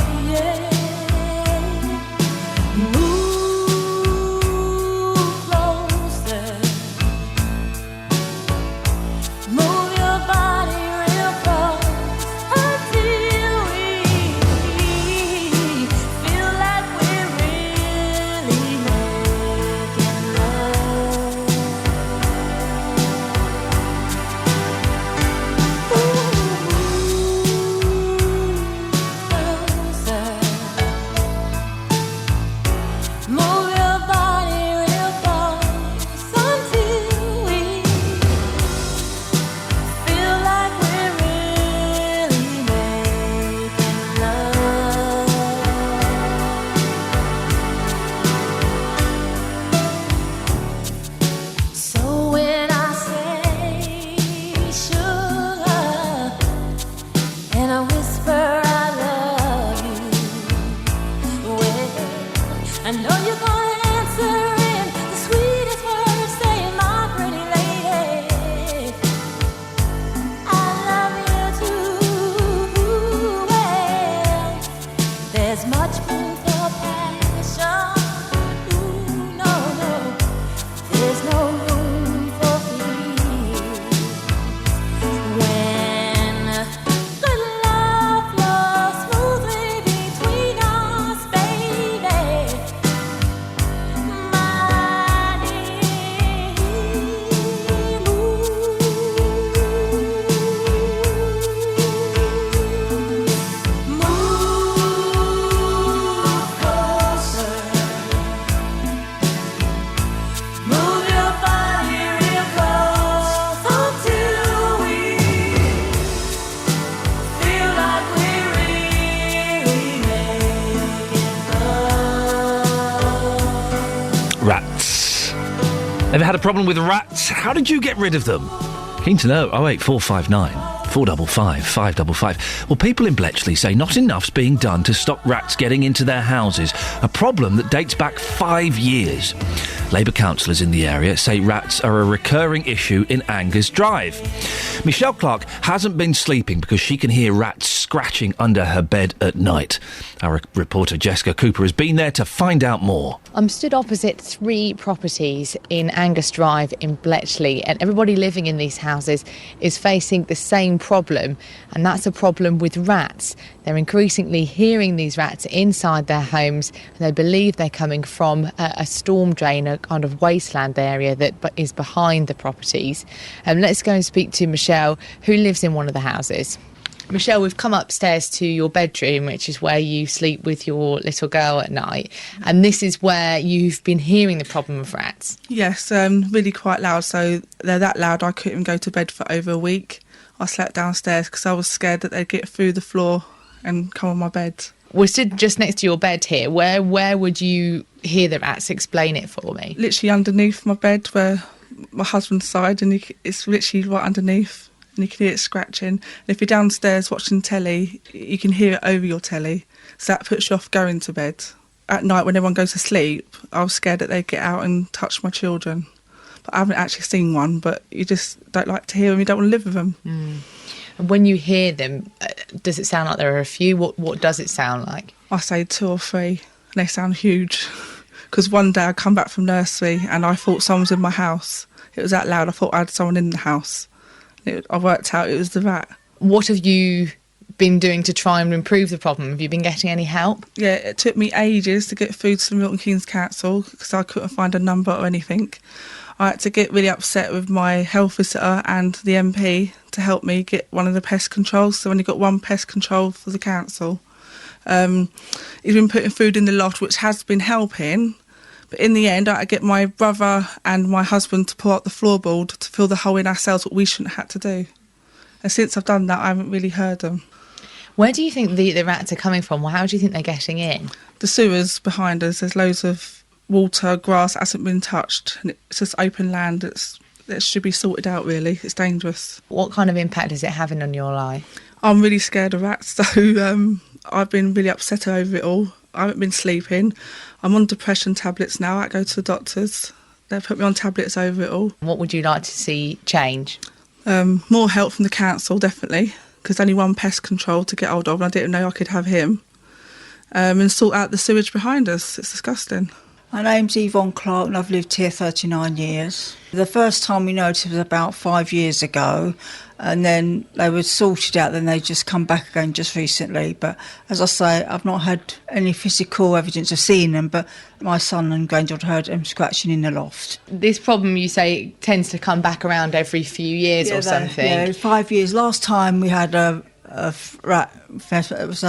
Ever had a problem with rats? How did you get rid of them? Keen to know. 08459 455 555. Well, people in Bletchley say not enough's being done to stop rats getting into their houses, a problem that dates back 5 years. Labour councillors in the area say rats are a recurring issue in Angus Drive. Michelle Clark hasn't been sleeping because she can hear rats scratching under her bed at night. Our reporter Jessica Cooper has been there to find out more. I'm stood opposite 3 properties in Angus Drive in Bletchley, and everybody living in these houses is facing the same problem, and that's a problem with rats. They're increasingly hearing these rats inside their homes, and they believe they're coming from a storm drain, a kind of wasteland area that is behind the properties. Let's go and speak to Michelle, who lives in one of the houses. Michelle, we've come upstairs to your bedroom, which is where you sleep with your little girl at night, and this is where you've been hearing the problem of rats. Yes, really quite loud, so they're that loud I couldn't go to bed for over a week. I slept downstairs because I was scared that they'd get through the floor and come on my bed. We're stood just next to your bed here. Where would you hear the rats? Explain it for me. Literally underneath my bed, where my husband's side, and it's literally right underneath. And you can hear it scratching. And if you're downstairs watching telly, you can hear it over your telly. So that puts you off going to bed. At night when everyone goes to sleep, I was scared that they'd get out and touch my children. But I haven't actually seen one, but you just don't like to hear them, you don't want to live with them. And when you hear them, does it sound like there are a few? What does it sound like? I say 2 or 3, and they sound huge. Because one day I come back from nursery and I thought someone was in my house. It was that loud, I thought I had someone in the house. I worked out it was the rat. What have you been doing to try and improve the problem? Have you been getting any help? Yeah, it took me ages to get through to the Milton Keynes Council because I couldn't find a number or anything. I had to get really upset with my health visitor and the MP to help me get one of the pest controls. So I've only got one pest control for the council. He's been putting food in the loft, which has been helping. But in the end, I had to get my brother and my husband to pull out the floorboard to fill the hole in ourselves, what we shouldn't have had to do. And since I've done that, I haven't really heard them. Where do you think the rats are coming from? How do you think they're getting in? The sewers behind us, there's loads of water, grass that hasn't been touched. And it's just open land that should be sorted out, really. It's dangerous. What kind of impact is it having on your life? I'm really scared of rats, so I've been really upset over it all. I haven't been sleeping. I'm on depression tablets now. I go to the doctors. They put me on tablets over it all. What would you like to see change? More help from the council, definitely, because only one pest control to get hold of, and I didn't know I could have him. And sort out the sewage behind us. It's disgusting. My name's Yvonne Clark and I've lived here 39 years. The first time we noticed was about 5 years ago, and then they were sorted out, then they just come back again just recently. But as I say, I've not had any physical evidence of seeing them, but my son and granddaughter heard them scratching in the loft. This problem, you say, tends to come back around every few years or something? Yeah, 5 years. Last time we had a rat festival, it was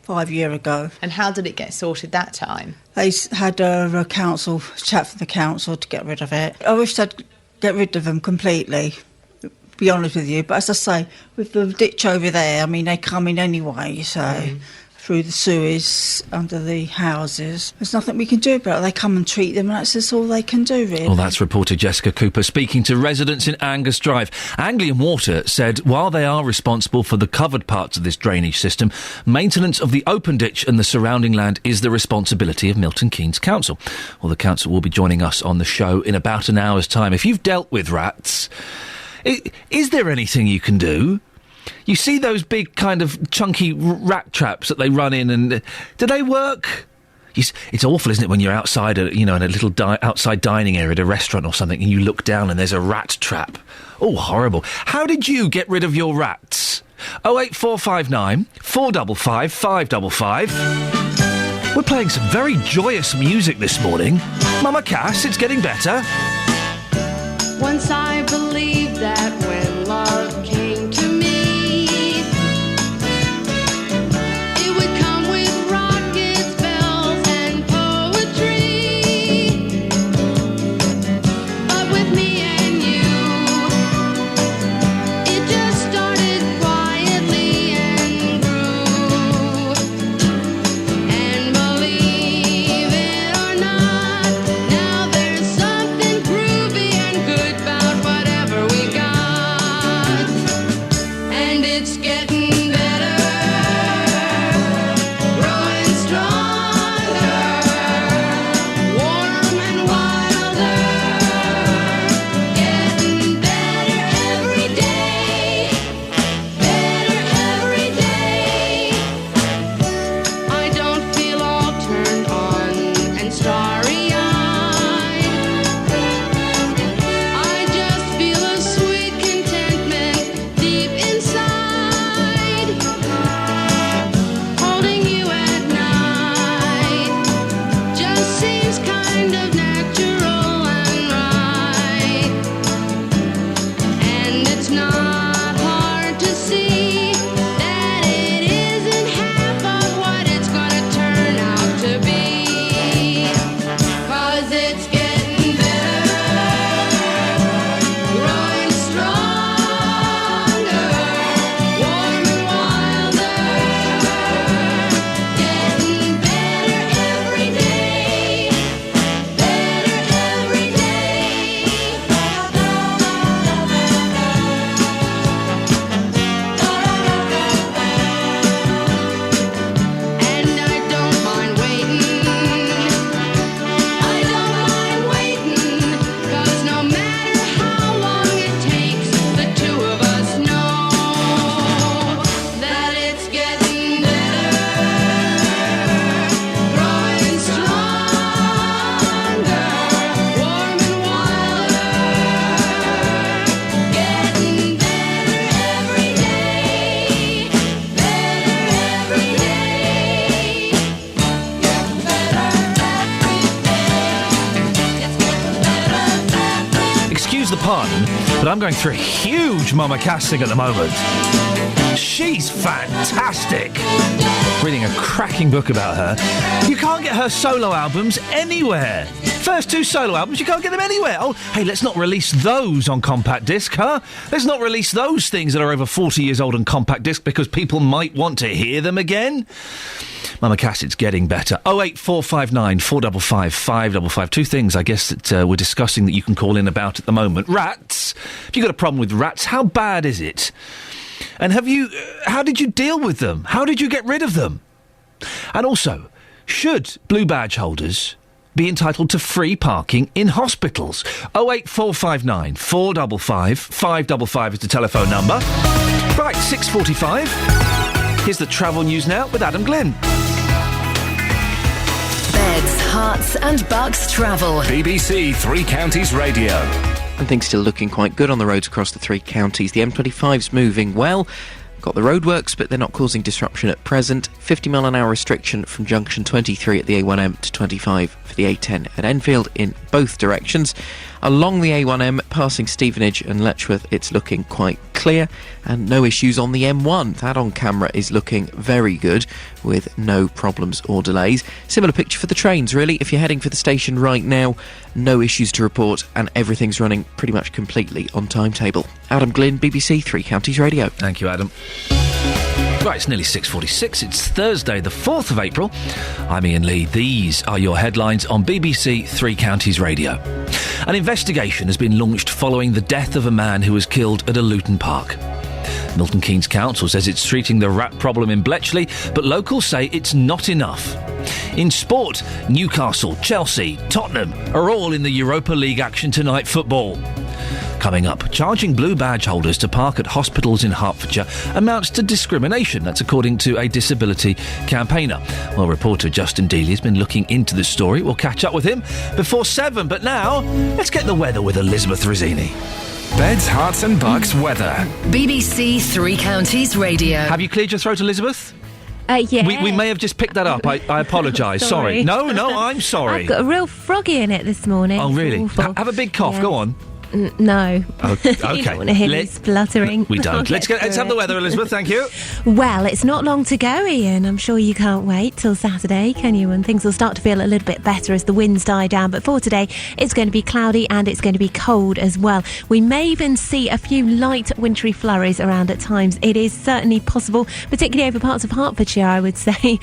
5 years ago. And how did it get sorted that time? They had a council chat for the council to get rid of it. I wish they'd get rid of them completely, to be honest with you. But as I say, with the ditch over there, I mean, they come in anyway, so through the sewers, under the houses. There's nothing we can do about it. They come and treat them, and that's just all they can do, really. Well, that's reporter Jessica Cooper speaking to residents in Angus Drive. Anglian Water said while they are responsible for the covered parts of this drainage system, maintenance of the open ditch and the surrounding land is the responsibility of Milton Keynes Council. Well, the council will be joining us on the show in about an hour's time. If you've dealt with rats, is there anything you can do? You see those big kind of chunky rat traps that they run in, and do they work? It's awful, isn't it, when you're outside, in a little outside dining area at a restaurant or something, and you look down and there's a rat trap. Oh, horrible. How did you get rid of your rats? 08459 455 555. We're playing some very joyous music this morning. Mama Cass, it's getting better. Once I believed that when love came to me, it would come with rockets, bells, and poetry. But with me and you, it just started quietly and grew. And believe it or not, now there's something proving. excuse the pun, but I'm going through a huge Mama casting at the moment. She's fantastic. Reading a cracking book about her. You can't get her solo albums anywhere. First 2 solo albums, you can't get them anywhere. Oh, hey, let's not release those on compact disc, huh? Let's not release those things that are over 40 years old on compact disc because people might want to hear them again. Mama Cass, it's getting better. 08459 455 555. 2 things, I guess, that we're discussing that you can call in about at the moment. Rats. If you've got a problem with rats, how bad is it? And how did you deal with them? How did you get rid of them? And also, should blue badge holders be entitled to free parking in hospitals? 08459 455 555 is the telephone number. Right, 6:45. Here's the travel news now with Adam Glenn. Beds, Hearts and Bucks travel. BBC Three Counties Radio. And things still looking quite good on the roads across the 3 counties. The M25's moving well. Got the roadworks, but they're not causing disruption at present. 50 mile an hour restriction from junction 23 at the A1M to 25 for the A10 at Enfield in both directions. Along the A1M, passing Stevenage and Letchworth, it's looking quite clear, and no issues on the M1. That on camera is looking very good, with no problems or delays. Similar picture for the trains, really. If you're heading for the station right now, no issues to report, and everything's running pretty much completely on timetable. Adam Glynn, BBC Three Counties Radio. Thank you, Adam. Right, it's nearly 6:46. It's Thursday, the 4th of April. I'm Iain Lee. These are your headlines on BBC Three Counties Radio. An investigation has been launched following the death of a man who was killed at a Luton park. Milton Keynes Council says it's treating the rat problem in Bletchley, but locals say it's not enough. In sport, Newcastle, Chelsea, Tottenham are all in the Europa League action tonight football. Coming up, charging blue badge holders to park at hospitals in Hertfordshire amounts to discrimination. That's according to a disability campaigner. Well, reporter Justin Dealey has been looking into the story. We'll catch up with him before 7. But now, let's get the weather with Elizabeth Rizzini. Beds, Hearts and Bucks weather. BBC Three Counties Radio. Have you cleared your throat, Elizabeth? Yeah. We may have just picked that up. I apologise. Sorry. No, I'm sorry. I've got a real froggy in it this morning. Oh, really? Have a big cough. Yeah. Go on. No. Okay. You don't want to hear me spluttering. We don't. Let's have the weather, Elizabeth. Thank you. Well, it's not long to go, Ian. I'm sure you can't wait till Saturday, can you? And things will start to feel a little bit better as the winds die down. But for today, it's going to be cloudy and it's going to be cold as well. We may even see a few light wintry flurries around at times. It is certainly possible, particularly over parts of Hertfordshire, I would say,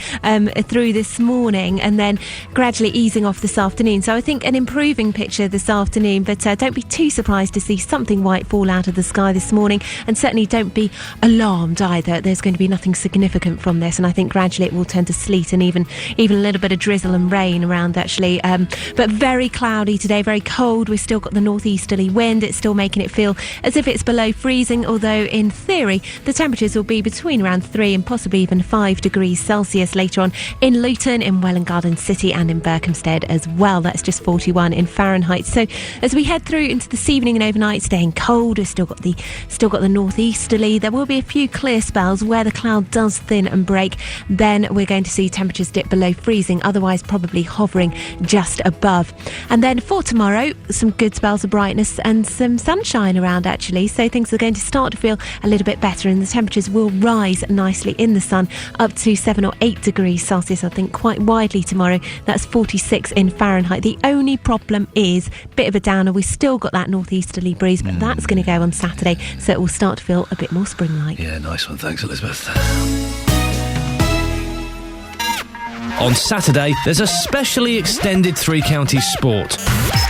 through this morning, and then gradually easing off this afternoon. So I think an improving picture this afternoon, but don't be too surprised to see something white fall out of the sky this morning, and certainly don't be alarmed either. There's going to be nothing significant from this, and I think gradually it will turn to sleet and even a little bit of drizzle and rain around actually, but very cloudy today, very cold. We've still got the northeasterly wind. It's still making it feel as if it's below freezing, although in theory the temperatures will be between around 3 and possibly even 5 degrees Celsius later on in Luton, in Welwyn Garden City and in Berkhamsted as well. That's just 41 in Fahrenheit. So as we head through into this evening and overnight, staying cold. We've still got the northeasterly. There will be a few clear spells where the cloud does thin and break. Then we're going to see temperatures dip below freezing, otherwise probably hovering just above. And then for tomorrow, some good spells of brightness and some sunshine around actually. So things are going to start to feel a little bit better, and the temperatures will rise nicely in the sun up to 7 or 8 degrees Celsius, I think, quite widely tomorrow. That's 46 in Fahrenheit. The only problem is a bit of a downer. We've still got that northeasterly breeze, but that's going to go on Saturday, so it will start to feel a bit more spring-like. Yeah, nice one. Thanks, Elizabeth. On Saturday, there's a specially extended Three Counties sport.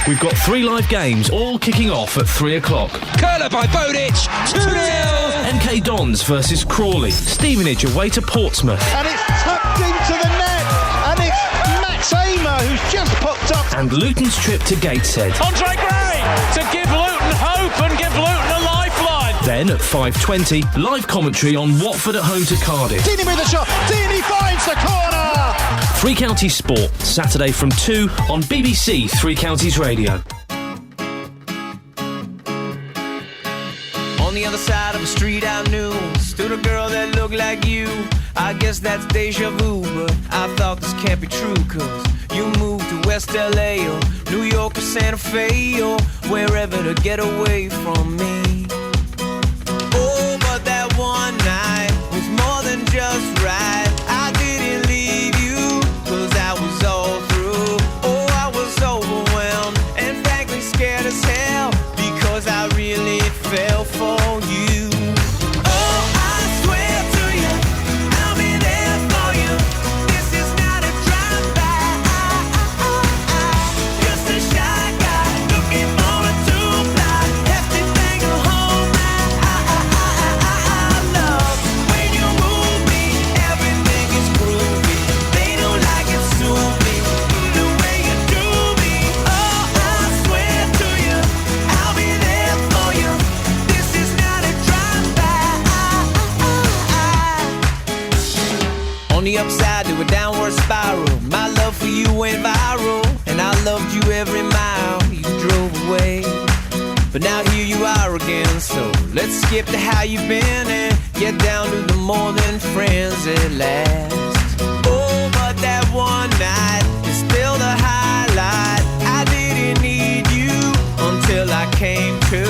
We've got 3 live games, all kicking off at 3 o'clock. Curler by Bowditch, 2-0! MK Dons versus Crawley. Stevenage away to Portsmouth. And it's tucked into the net, and it's Max Amer who's just popped up. And Luton's trip to Gateshead. Andre Gray to give Luton hope and give Luton a lifeline. Then at 5:20, live commentary on Watford at home to Cardiff. Deeney with a shot, Deeney finds the corner! Three Counties Sport, Saturday from 2 on BBC Three Counties Radio. On the other side of the street I knew stood a girl that looked like you. I guess that's deja vu, but I thought this can't be true, cause you moved to West LA or New York or Santa Fe or wherever to get away from me. Oh, but that one night was more than just right. I didn't leave you, cause I was all through. Oh, I was overwhelmed and frankly scared as hell, because I really fell for you. Oh, I swear to you, I'll be there for you. This is not a drive-by. Just a shy guy looking for a two-ply, hefty thing to hold my love. When you move me, everything is groovy. They don't like it, sue me the way you do me. Oh, I swear to you, I'll be there for you. This is not a drive-by. On the upside to a downward spiral, my love for you went viral, and I loved you every mile you drove away. But now here you are again, so let's skip to how you've been and get down to the more than friends at last. Oh, but that one night is still the highlight. I didn't need you until I came to,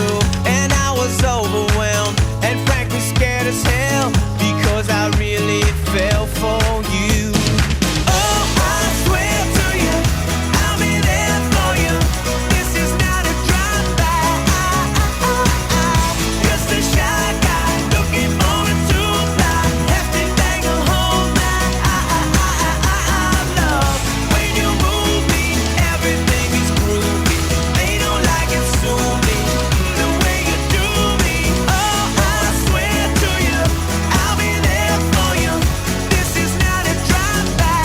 and I was overwhelmed and frankly scared as hell, because I really fell for you. Oh, I swear to you, I'll be there for you. This is not a drive-by. Just a shy guy looking for a two-ply, hefty thing to hold my love. When you move me, everything is groovy. They don't like it, sue me the way you do me. Oh, I swear to you, I'll be there for you. This is not a drive-by.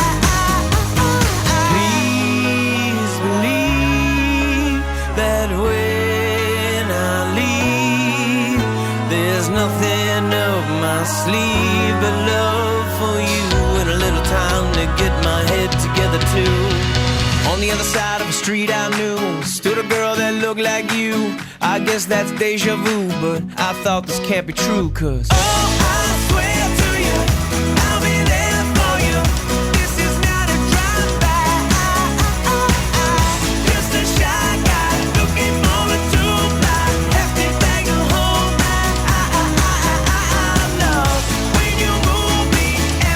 Please believe that when I leave, there's nothing up my sleeve but love for you and a little time to get my head together too. On the other side of the street I knew stood a girl that looked like you. I guess that's deja vu, but I thought this can't be true, cause oh, I swear to you, I'll be there for you. This is not a drive-by. Just a shy guy looking for a two-ply, hefty thing to hold my love. When you move me,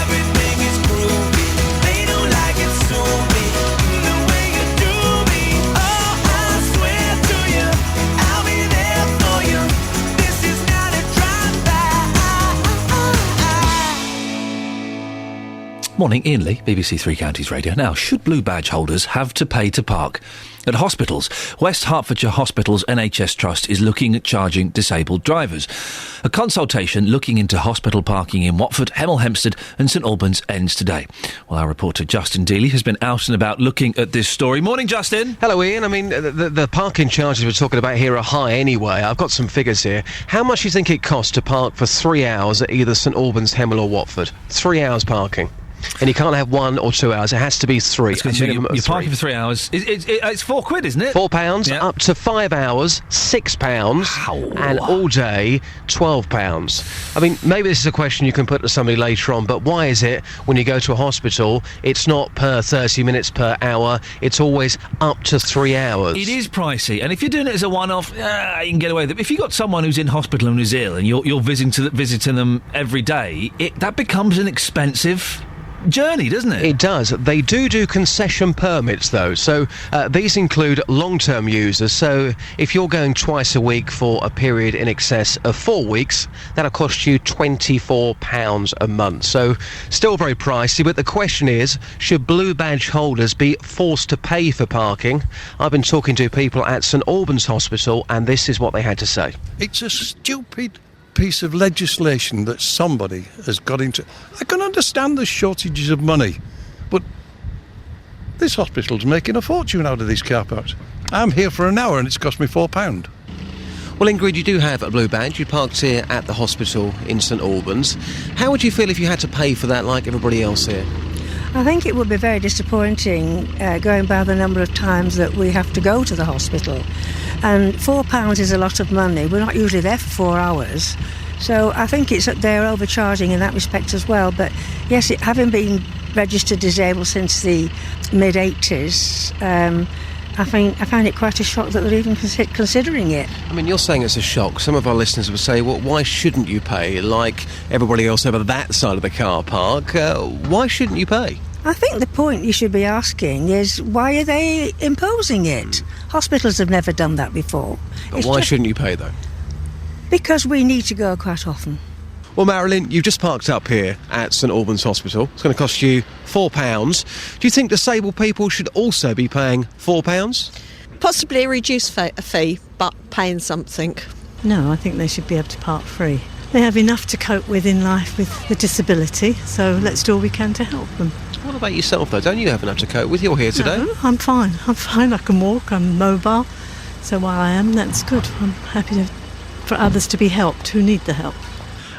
everything is groovy. They don't like it, sue me the way you do me. Oh, I swear to you, I'll be there for you. This is not a drive-by. Morning, Iain Lee, BBC Three Counties Radio. Now, should blue badge holders have to pay to park at hospitals? West Hertfordshire Hospitals NHS Trust is looking at charging disabled drivers. A consultation looking into hospital parking in Watford, Hemel Hempstead and St Albans ends today. Well, our reporter Justin Dealey has been out and about looking at this story. Morning, Justin. Hello, Ian. I mean, the parking charges we're talking about here are high anyway. I've got some figures here. How much do you think it costs to park for 3 hours at either St Albans, Hemel or Watford? 3 hours parking. And you can't have 1 or 2 hours. It has to be 3. You're parking for 3 hours. It's £4, isn't it? £4, yeah. Up to 5 hours, £6, and all day, £12. I mean, maybe this is a question you can put to somebody later on, but why is it when you go to a hospital, it's not per 30 minutes per hour, it's always up to 3 hours? It is pricey, and if you're doing it as a one-off, you can get away with it. If you've got someone who's in hospital and who's ill, and you're visiting them every day, that becomes an expensive journey, doesn't it? It does. They do concession permits, though. So these include long-term users. So if you're going twice a week for a period in excess of 4 weeks, that'll cost you £24 a month. So still very pricey, but the question is, should blue badge holders be forced to pay for parking? I've been talking to people at St Albans Hospital, and this is what they had to say. It's a stupid piece of legislation that somebody has got into. I can understand the shortages of money, but this hospital's making a fortune out of these car parks. I'm here for an hour and it's cost me £4. Well, Ingrid, you do have a blue badge. You parked here at the hospital in St Albans. How would you feel if you had to pay for that like everybody else here? I think it would be very disappointing going by the number of times that we have to go to the hospital. And £4 is a lot of money. We're not usually there for 4 hours. So I think they're overcharging in that respect as well. But yes, having been registered disabled since the mid-80s, I find it quite a shock that they're even considering it. I mean, you're saying it's a shock. Some of our listeners would say, well, why shouldn't you pay? Like everybody else over that side of the car park, why shouldn't you pay? I think the point you should be asking is, why are they imposing it? Hospitals have never done that before. But why shouldn't you pay, though? Because we need to go quite often. Well, Marilyn, you've just parked up here at St Albans Hospital. It's going to cost you £4. Do you think disabled people should also be paying £4? Possibly a reduced fee, but paying something. No, I think they should be able to park free. They have enough to cope with in life with the disability, so let's do all we can to help them. What about yourself, though? Don't you have enough to cope with? You're here today. No, I'm fine. I can walk, I'm mobile. So while I am, that's good. I'm happy for others to be helped who need the help.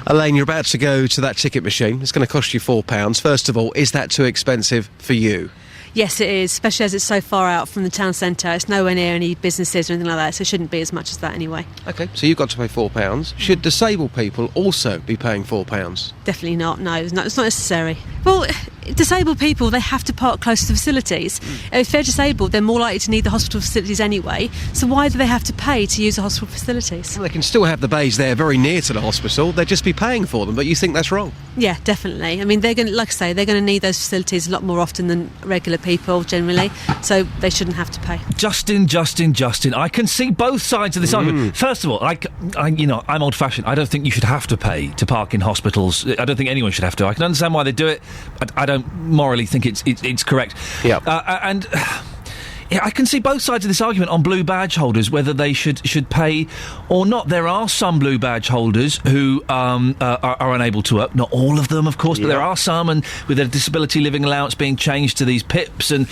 Elaine, you're about to go to that ticket machine. It's going to cost you £4. First of all, is that too expensive for you? Yes, it is, especially as it's so far out from the town centre. It's nowhere near any businesses or anything like that, so it shouldn't be as much as that anyway. OK, so you've got to pay £4. Should disabled people also be paying £4? Definitely not, no, it's not necessary. Well, disabled people, they have to park close to the facilities. If they're disabled, they're more likely to need the hospital facilities anyway, so why do they have to pay to use the hospital facilities? Well, they can still have the bays there very near to the hospital. They'd just be paying for them, but you think that's wrong? Yeah, definitely. I mean, they're going to, like I say, they're going to need those facilities a lot more often than regular people generally, so they shouldn't have to pay. Justin, I can see both sides of this argument. First of all, I'm old-fashioned. I don't think you should have to pay to park in hospitals. I don't think anyone should have to. I can understand why they do it, but I don't morally think it's correct. Yeah. I can see both sides of this argument on blue badge holders, whether they should pay or not. There are some blue badge holders who are unable to work. Not all of them, of course, but there are some, and with their disability living allowance being changed to these PIPs, and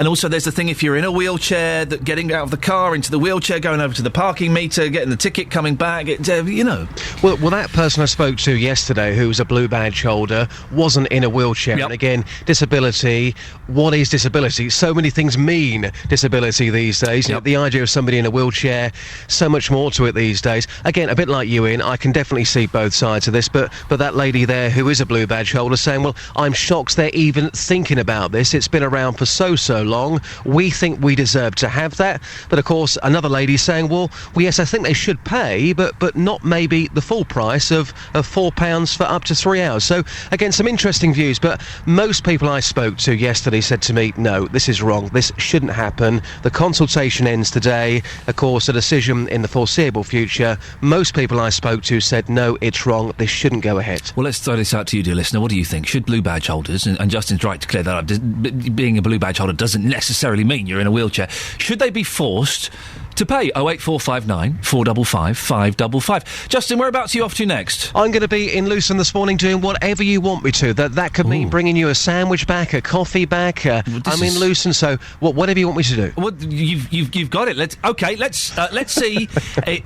also there's the thing, if you're in a wheelchair, that getting out of the car into the wheelchair, going over to the parking meter, getting the ticket, coming back, Well, that person I spoke to yesterday, who was a blue badge holder, wasn't in a wheelchair. And again, disability. What is disability? So many things mean disability these days. You know, the idea of somebody in a wheelchair, so much more to it these days. Again, a bit like you, Iain, I can definitely see both sides of this, but that lady there who is a blue badge holder saying, well, I'm shocked they're even thinking about this. It's been around for so long. We think we deserve to have that. But of course, another lady saying, well, yes, I think they should pay, but not maybe the full price of £4 for up to 3 hours. So, again, some interesting views, but most people I spoke to yesterday said to me, no, this is wrong. This shouldn't happen. The consultation ends today. Of course, a decision in the foreseeable future. Most people I spoke to said, no, it's wrong. This shouldn't go ahead. Well, let's throw this out to you, dear listener. What do you think? Should blue badge holders, and Justin's right to clear that up, being a blue badge holder doesn't necessarily mean you're in a wheelchair. Should they be forced to pay? 08459 455 555. Justin, whereabouts are you off to next? I'm going to be in Luton this morning doing whatever you want me to. That could mean bringing you a sandwich back, a coffee back. I'm in Luton, so whatever you want me to do. Well, you've got it. Let's see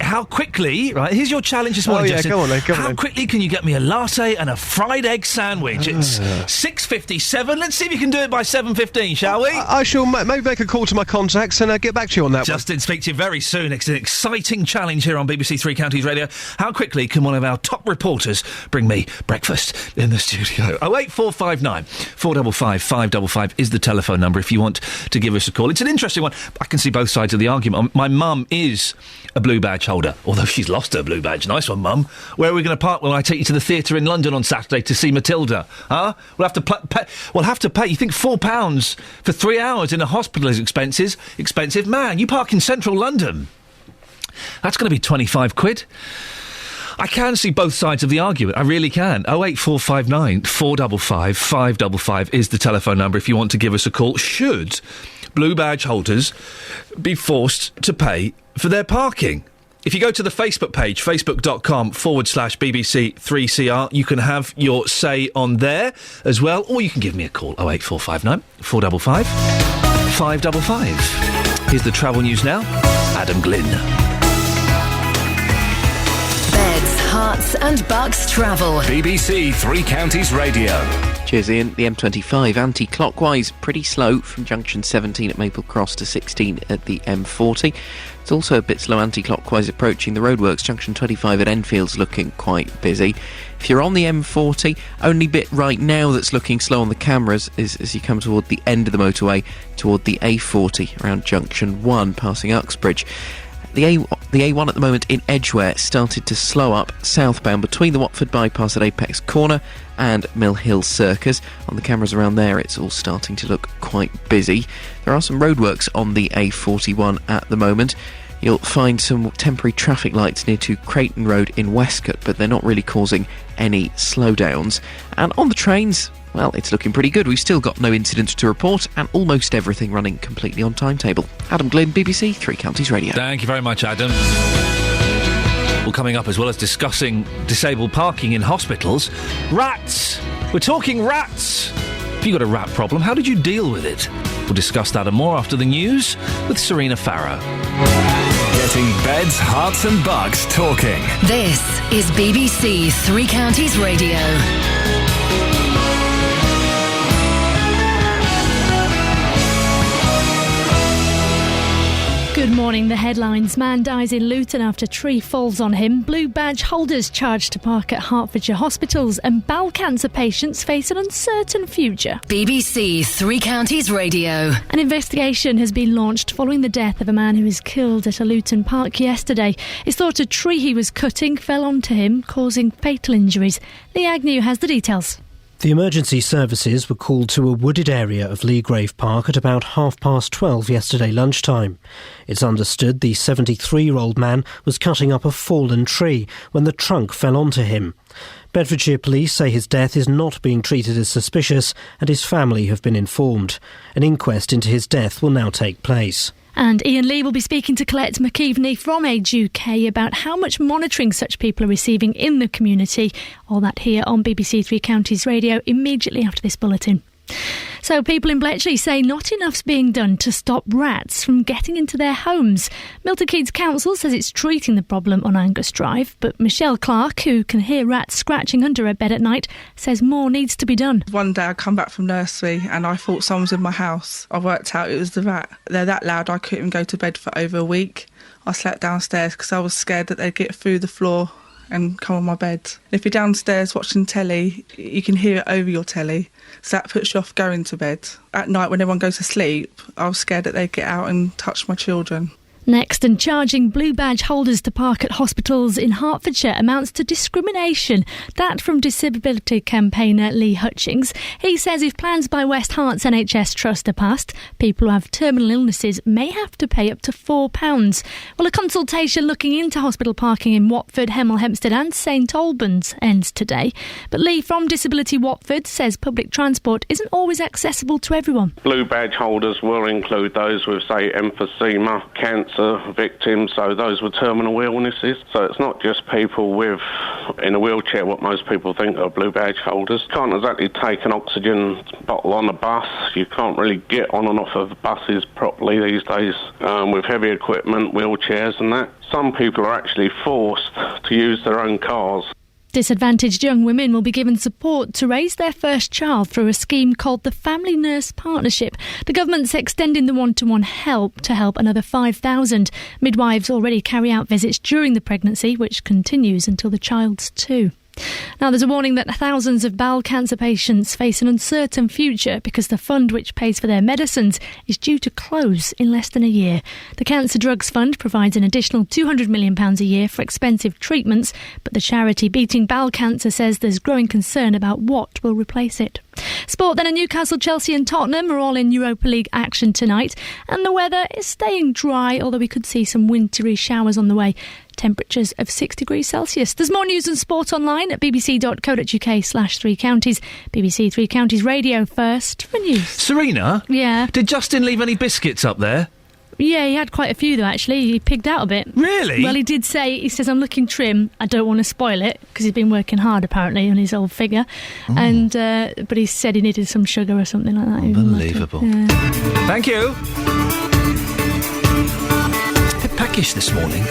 how quickly. Right, here's your challenge this morning, Justin. Go on then. How quickly can you get me a latte and a fried egg sandwich? It's 6:57. Let's see if you can do it by 7:15, shall we? I shall maybe make a call to my contacts and get back to you on that. Justin, speak to you very soon. It's an exciting challenge here on BBC Three Counties Radio. How quickly can one of our top reporters bring me breakfast in the studio? 08459 455 555 is the telephone number if you want to give us a call. It's an interesting one. I can see both sides of the argument. My mum is a blue badge holder, although she's lost her blue badge. Nice one, Mum. Where are we going to park when I take you to the theatre in London on Saturday to see Matilda? Huh? We'll have to pay. You think £4 for 3 hours in a hospital is expensive? Man, you park in central London. That's going to be 25 quid. I can see both sides of the argument. I really can. 08459 455 555 is the telephone number if you want to give us a call. Should blue badge holders be forced to pay for their parking? If you go to the Facebook page, facebook.com/BBC3CR, you can have your say on there as well, or you can give me a call, 08459 455 555. Here's the travel news now. Adam Glynn. Beds, Herts and Bucks travel. BBC Three Counties Radio. Cheers, Iain. The M25 anti-clockwise, pretty slow from junction 17 at Maple Cross to 16 at the M40. It's also a bit slow anti-clockwise approaching the roadworks. Junction 25 at Enfield's looking quite busy. If you're on the M40, only bit right now that's looking slow on the cameras is as you come toward the end of the motorway, toward the A40 around Junction 1, passing Uxbridge. The A1 at the moment in Edgware started to slow up southbound between the Watford bypass at Apex Corner and Mill Hill Circus. On the cameras around there, it's all starting to look quite busy. There are some roadworks on the A41 at the moment. You'll find some temporary traffic lights near to Creighton Road in Westcott, but they're not really causing any slowdowns. And on the trains, well, it's looking pretty good. We've still got no incidents to report and almost everything running completely on timetable. Adam Glynn, BBC Three Counties Radio. Thank you very much, Adam. Well, coming up, as well as discussing disabled parking in hospitals, rats! We're talking rats! If you got a rat problem, how did you deal with it? We'll discuss that and more after the news with Serena Farrow. Getting beds, hearts and bucks talking. This is BBC Three Counties Radio. Good morning. The headlines. Man dies in Luton after tree falls on him. Blue badge holders charged to park at Hertfordshire hospitals. And bowel cancer patients face an uncertain future. BBC Three Counties Radio. An investigation has been launched following the death of a man who was killed at a Luton park yesterday. It's thought a tree he was cutting fell onto him, causing fatal injuries. Lee Agnew has the details. The emergency services were called to a wooded area of Leagrave Park at about 12:30 yesterday lunchtime. It's understood the 73-year-old man was cutting up a fallen tree when the trunk fell onto him. Bedfordshire police say his death is not being treated as suspicious and his family have been informed. An inquest into his death will now take place. And Iain Lee will be speaking to Colette McKeveney from Age UK about how much monitoring such people are receiving in the community. All that here on BBC Three Counties Radio immediately after this bulletin. So people in Bletchley say not enough's being done to stop rats from getting into their homes. Milton Keynes Council says it's treating the problem on Angus Drive, but Michelle Clark, who can hear rats scratching under her bed at night, says more needs to be done. One day I come back from nursery and I thought someone was in my house. I worked out it was the rat. They're that loud I couldn't even go to bed for over a week. I slept downstairs because I was scared that they'd get through the floor and come on my bed. If you're downstairs watching telly, you can hear it over your telly, so that puts you off going to bed. At night when everyone goes to sleep, I was scared that they'd get out and touch my children. Next, and charging blue badge holders to park at hospitals in Hertfordshire amounts to discrimination. That from disability campaigner Lee Hutchings. He says if plans by West Herts NHS Trust are passed, people who have terminal illnesses may have to pay up to £4. Well, a consultation looking into hospital parking in Watford, Hemel Hempstead and St Albans ends today. But Lee from Disability Watford says public transport isn't always accessible to everyone. Blue badge holders will include those with, say, emphysema, cancer victims, so those with terminal illnesses. So it's not just people with in a wheelchair, what most people think are blue badge holders. Can't exactly take an oxygen bottle on a bus. You can't really get on and off of buses properly these days with heavy equipment, wheelchairs and that. Some people are actually forced to use their own cars. Disadvantaged young women will be given support to raise their first child through a scheme called the Family Nurse Partnership. The government's extending the one-to-one help to help another 5,000. Midwives already carry out visits during the pregnancy, which continues until the child's 2. Now, there's a warning that thousands of bowel cancer patients face an uncertain future because the fund which pays for their medicines is due to close in less than a year. The Cancer Drugs Fund provides an additional £200 million a year for expensive treatments, but the charity Beating Bowel Cancer says there's growing concern about what will replace it. Sport then, and Newcastle, Chelsea and Tottenham are all in Europa League action tonight, and the weather is staying dry, although we could see some wintry showers on the way. Temperatures of 6 degrees Celsius. There's more news and sport online at bbc.co.uk/3 counties. BBC Three Counties Radio first for news. Serena? Yeah? Did Justin leave any biscuits up there? Yeah, he had quite a few though, actually. He pigged out a bit. Really? Well, he says, I'm looking trim. I don't want to spoil it, because he's been working hard, apparently, on his old figure. And but he said he needed some sugar or something like that. Unbelievable. Yeah. Thank you. It's a bit peckish this morning.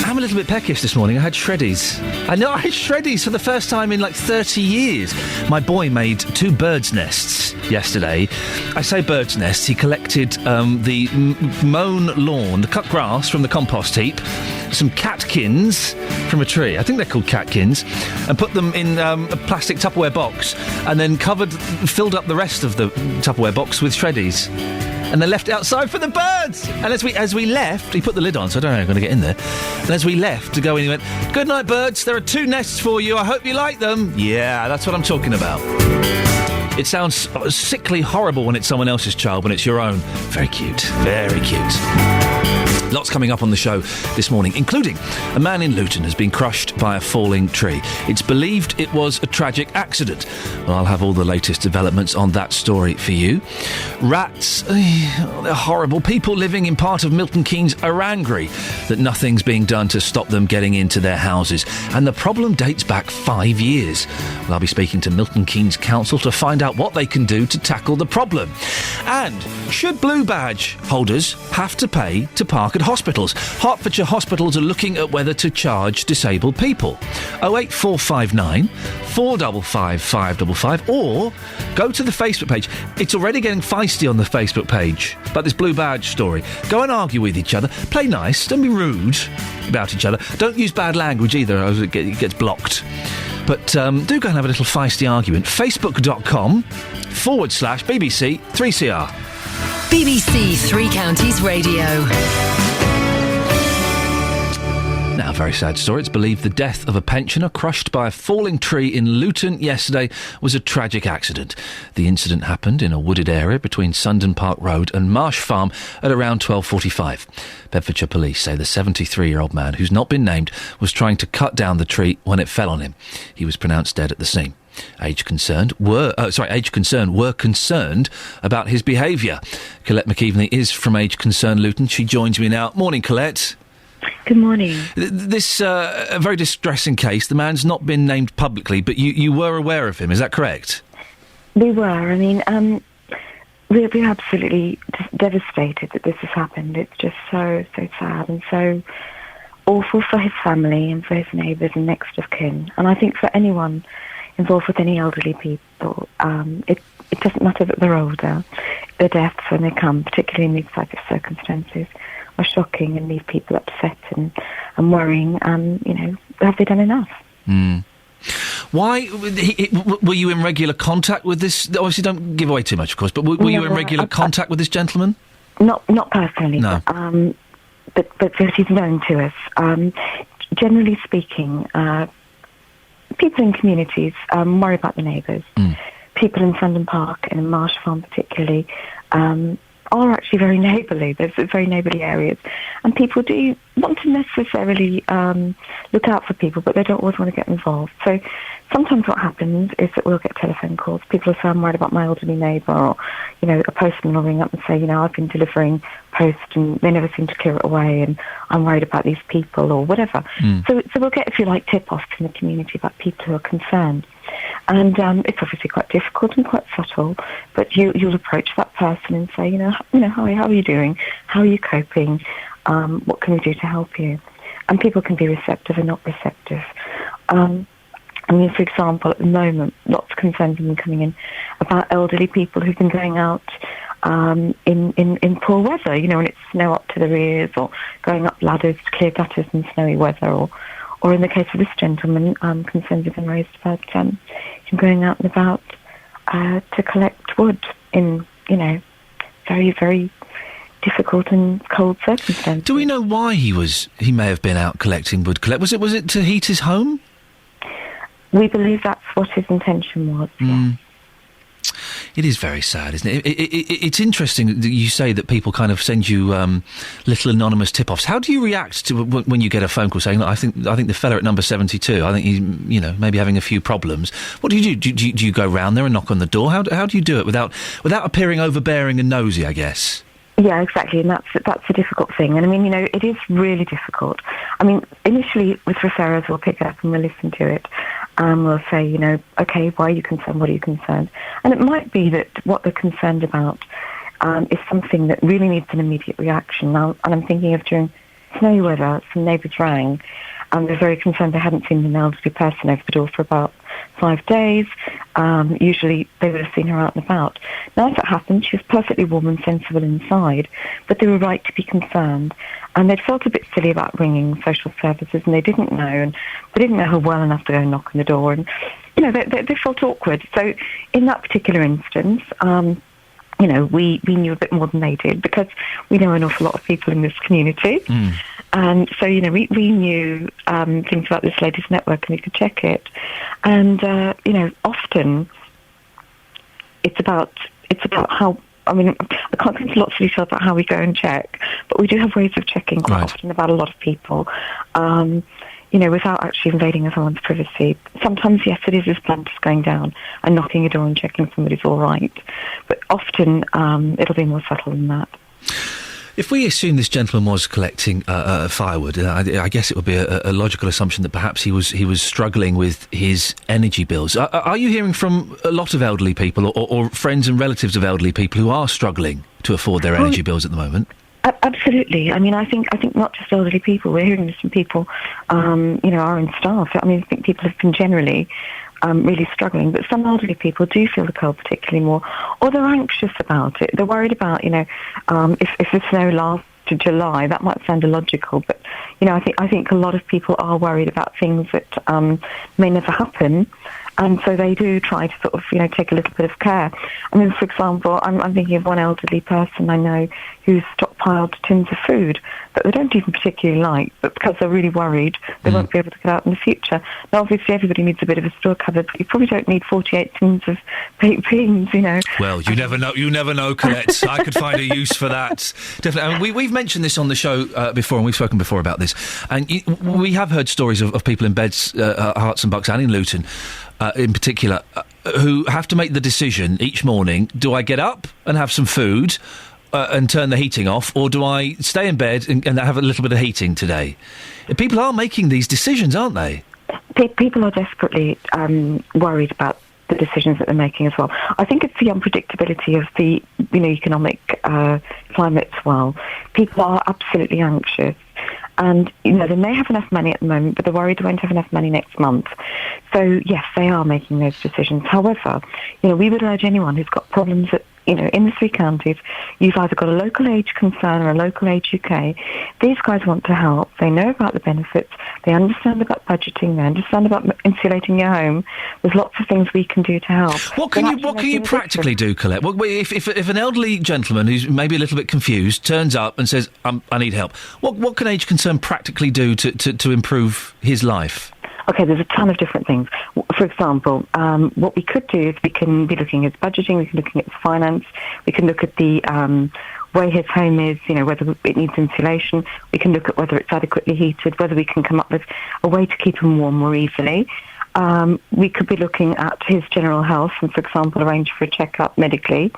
I'm a little bit peckish this morning. I had shreddies. I know, I had shreddies for the first time in like 30 years. My boy made 2 bird's nests yesterday. I say bird's nests. He collected the mown lawn, the cut grass from the compost heap, some catkins from a tree. I think they're called catkins, and put them in a plastic Tupperware box, and then filled up the rest of the Tupperware box with shreddies. And then left it outside for the birds. And as we left, he put the lid on, so I don't know how I'm going to get in there. And as we left to go in, he went, "Good night, birds. There are 2 nests for you. I hope you like them." Yeah, that's what I'm talking about. It sounds sickly horrible when it's someone else's child, when it's your own. Very cute. Very cute. Lots coming up on the show this morning, including a man in Luton has been crushed by a falling tree. It's believed it was a tragic accident. Well, I'll have all the latest developments on that story for you. Rats, they're horrible. People living in part of Milton Keynes are angry that nothing's being done to stop them getting into their houses. And the problem dates back 5 years. Well, I'll be speaking to Milton Keynes Council to find out what they can do to tackle the problem. And should Blue Badge holders have to pay to park at hospitals? Hertfordshire hospitals are looking at whether to charge disabled people. 08459 455 555, or go to the Facebook page. It's already getting feisty on the Facebook page about this Blue Badge story. Go and argue with each other. Play nice. Don't be rude about each other. Don't use bad language either, or it gets blocked. But do go and have a little feisty argument. Facebook.com/BBC 3CR. BBC Three Counties Radio. Now, a very sad story. It's believed the death of a pensioner crushed by a falling tree in Luton yesterday was a tragic accident. The incident happened in a wooded area between Sundon Park Road and Marsh Farm at around 12:45. Bedfordshire police say the 73-year-old man, who's not been named, was trying to cut down the tree when it fell on him. He was pronounced dead at the scene. Age Concerned were concerned about his behaviour. Colette McKeveney is from Age Concerned Luton. She joins me now. Morning, Colette. Good morning. This a very distressing case. The man's not been named publicly, but you were aware of him. Is that correct? We were. I mean, we're absolutely devastated that this has happened. It's just so sad and so awful for his family and for his neighbours and next of kin. And I think for anyone involved with any elderly people, it doesn't matter that they're older. The deaths, when they come, particularly in these type of circumstances, are shocking and leave people upset and worrying. Have they done enough? Mm. Why were you in regular contact with this? Obviously, don't give away too much, of course. But were you in regular contact with this gentleman? Not personally. No. But he's known to us. Generally speaking, people in communities worry about the neighbours. Mm. People in Sundon Park and in Marsh Farm particularly are actually very neighbourly. There's very neighbourly areas. And people do want to necessarily look out for people, but they don't always want to get involved. So sometimes what happens is that we'll get telephone calls. People will say, "I'm worried about my elderly neighbour," or, a postman will ring up and say, "I've been delivering post and they never seem to clear it away and I'm worried about these people," or whatever. Mm. So we'll get, if you like, tip-offs in the community about people who are concerned. And it's obviously quite difficult and quite subtle, but you'll approach that person and say, "Hi, how are you doing? How are you coping? What can we do to help you?" And people can be receptive and not receptive. For example, at the moment, lots of concerns have been coming in about elderly people who've been going out in poor weather, when it's snow up to their ears, or going up ladders to clear gutters in snowy weather, or in the case of this gentleman, concerns have been raised about him going out and about to collect wood in, very, very difficult and cold circumstances. Do we know why he may have been out collecting wood? Was it to heat his home? We believe that's what his intention was. Mm. It is very sad, isn't it? It's interesting that you say that people kind of send you little anonymous tip-offs. How do you react to when you get a phone call saying, "Look, I think the fella at number 72, I think he's maybe having a few problems"? What do you do? Do you go round there and knock on the door? How do you do it without appearing overbearing and nosy, I guess? Yeah, exactly, and that's a difficult thing. And it is really difficult. Initially with referrers, we'll pick it up and we'll listen to it. We'll say, "Okay, why are you concerned? What are you concerned?" And it might be that what they're concerned about is something that really needs an immediate reaction. Now, and I'm thinking of during snowy weather, some neighbours rang, and they were very concerned they hadn't seen an elderly person over the door for about 5 days. Usually they would have seen her out and about. Now, as it happened, she was perfectly warm and sensible inside, but they were right to be concerned. And they'd felt a bit silly about ringing social services, and they didn't know, and they didn't know her well enough to go and knock on the door. And, you know, they felt awkward. So in that particular instance, you know, we knew a bit more than they did, because we know an awful lot of people in this community. And so, you know, we knew things about this ladies' network, and we could check it. And, you know, often it's about how, I mean, I can't go into lots of detail about how we go and check, but we do have ways of checking quite often about a lot of people, you know, without actually invading everyone's privacy. Sometimes, yes, it is as blunt as going down and knocking a door and checking somebody's all right, but often it'll be more subtle than that. If we assume this gentleman was collecting firewood, I guess it would be a logical assumption that perhaps he was struggling with his energy bills. Are you hearing from a lot of elderly people or friends and relatives of elderly people who are struggling to afford their energy bills at the moment? Absolutely. I mean, I think not just elderly people. We're hearing this from people, you know, our own staff. I mean, I think people have been generally really struggling, but some elderly people do feel the cold particularly more, or they're anxious about it. They're worried about, you know, if the snow lasts to July, that might sound illogical, but, you know, I think a lot of people are worried about things that may never happen, and so they do try to sort of, you know, take a little bit of care. I mean, for example, I'm thinking of one elderly person I know who's stockpiled tins of food that they don't even particularly like, but because they're really worried they won't be able to get out in the future. Now, obviously, everybody needs a bit of a store cupboard, but you probably don't need 48 tins of baked beans, you know. Well, you never know, Colette. I could find a use for that. Definitely. I mean, we've mentioned this on the show before, and we've spoken before about this, and we have heard stories of people in Beds, Hearts and Bucks, and in Luton, in particular, who have to make the decision each morning: do I get up and have some food and turn the heating off, or do I stay in bed and have a little bit of heating today? People are making these decisions, aren't they? People are desperately worried about the decisions that they're making as well. I think it's the unpredictability of the, you know, economic climate as well. People are absolutely anxious. And, you know, they may have enough money at the moment, but they're worried they won't have enough money next month. So, yes, they are making those decisions. However, you know, we would urge anyone who's got problems that, you know, in the 3 counties, you've either got a local age concern or a local age UK. These guys want to help. They know about the benefits. They understand about budgeting. They understand about insulating your home. There's lots of things we can do to help. What can you practically do, Colette? If an elderly gentleman who's maybe a little bit confused turns up and says, I need help, what can age concern practically do to improve his life? Okay, there's a ton of different things. For example, what we could do is we can be looking at budgeting, we can be looking at finance, we can look at the way his home is, you know, whether it needs insulation, we can look at whether it's adequately heated, whether we can come up with a way to keep him warm more easily. We could be looking at his general health and, for example, arrange for a checkup medically.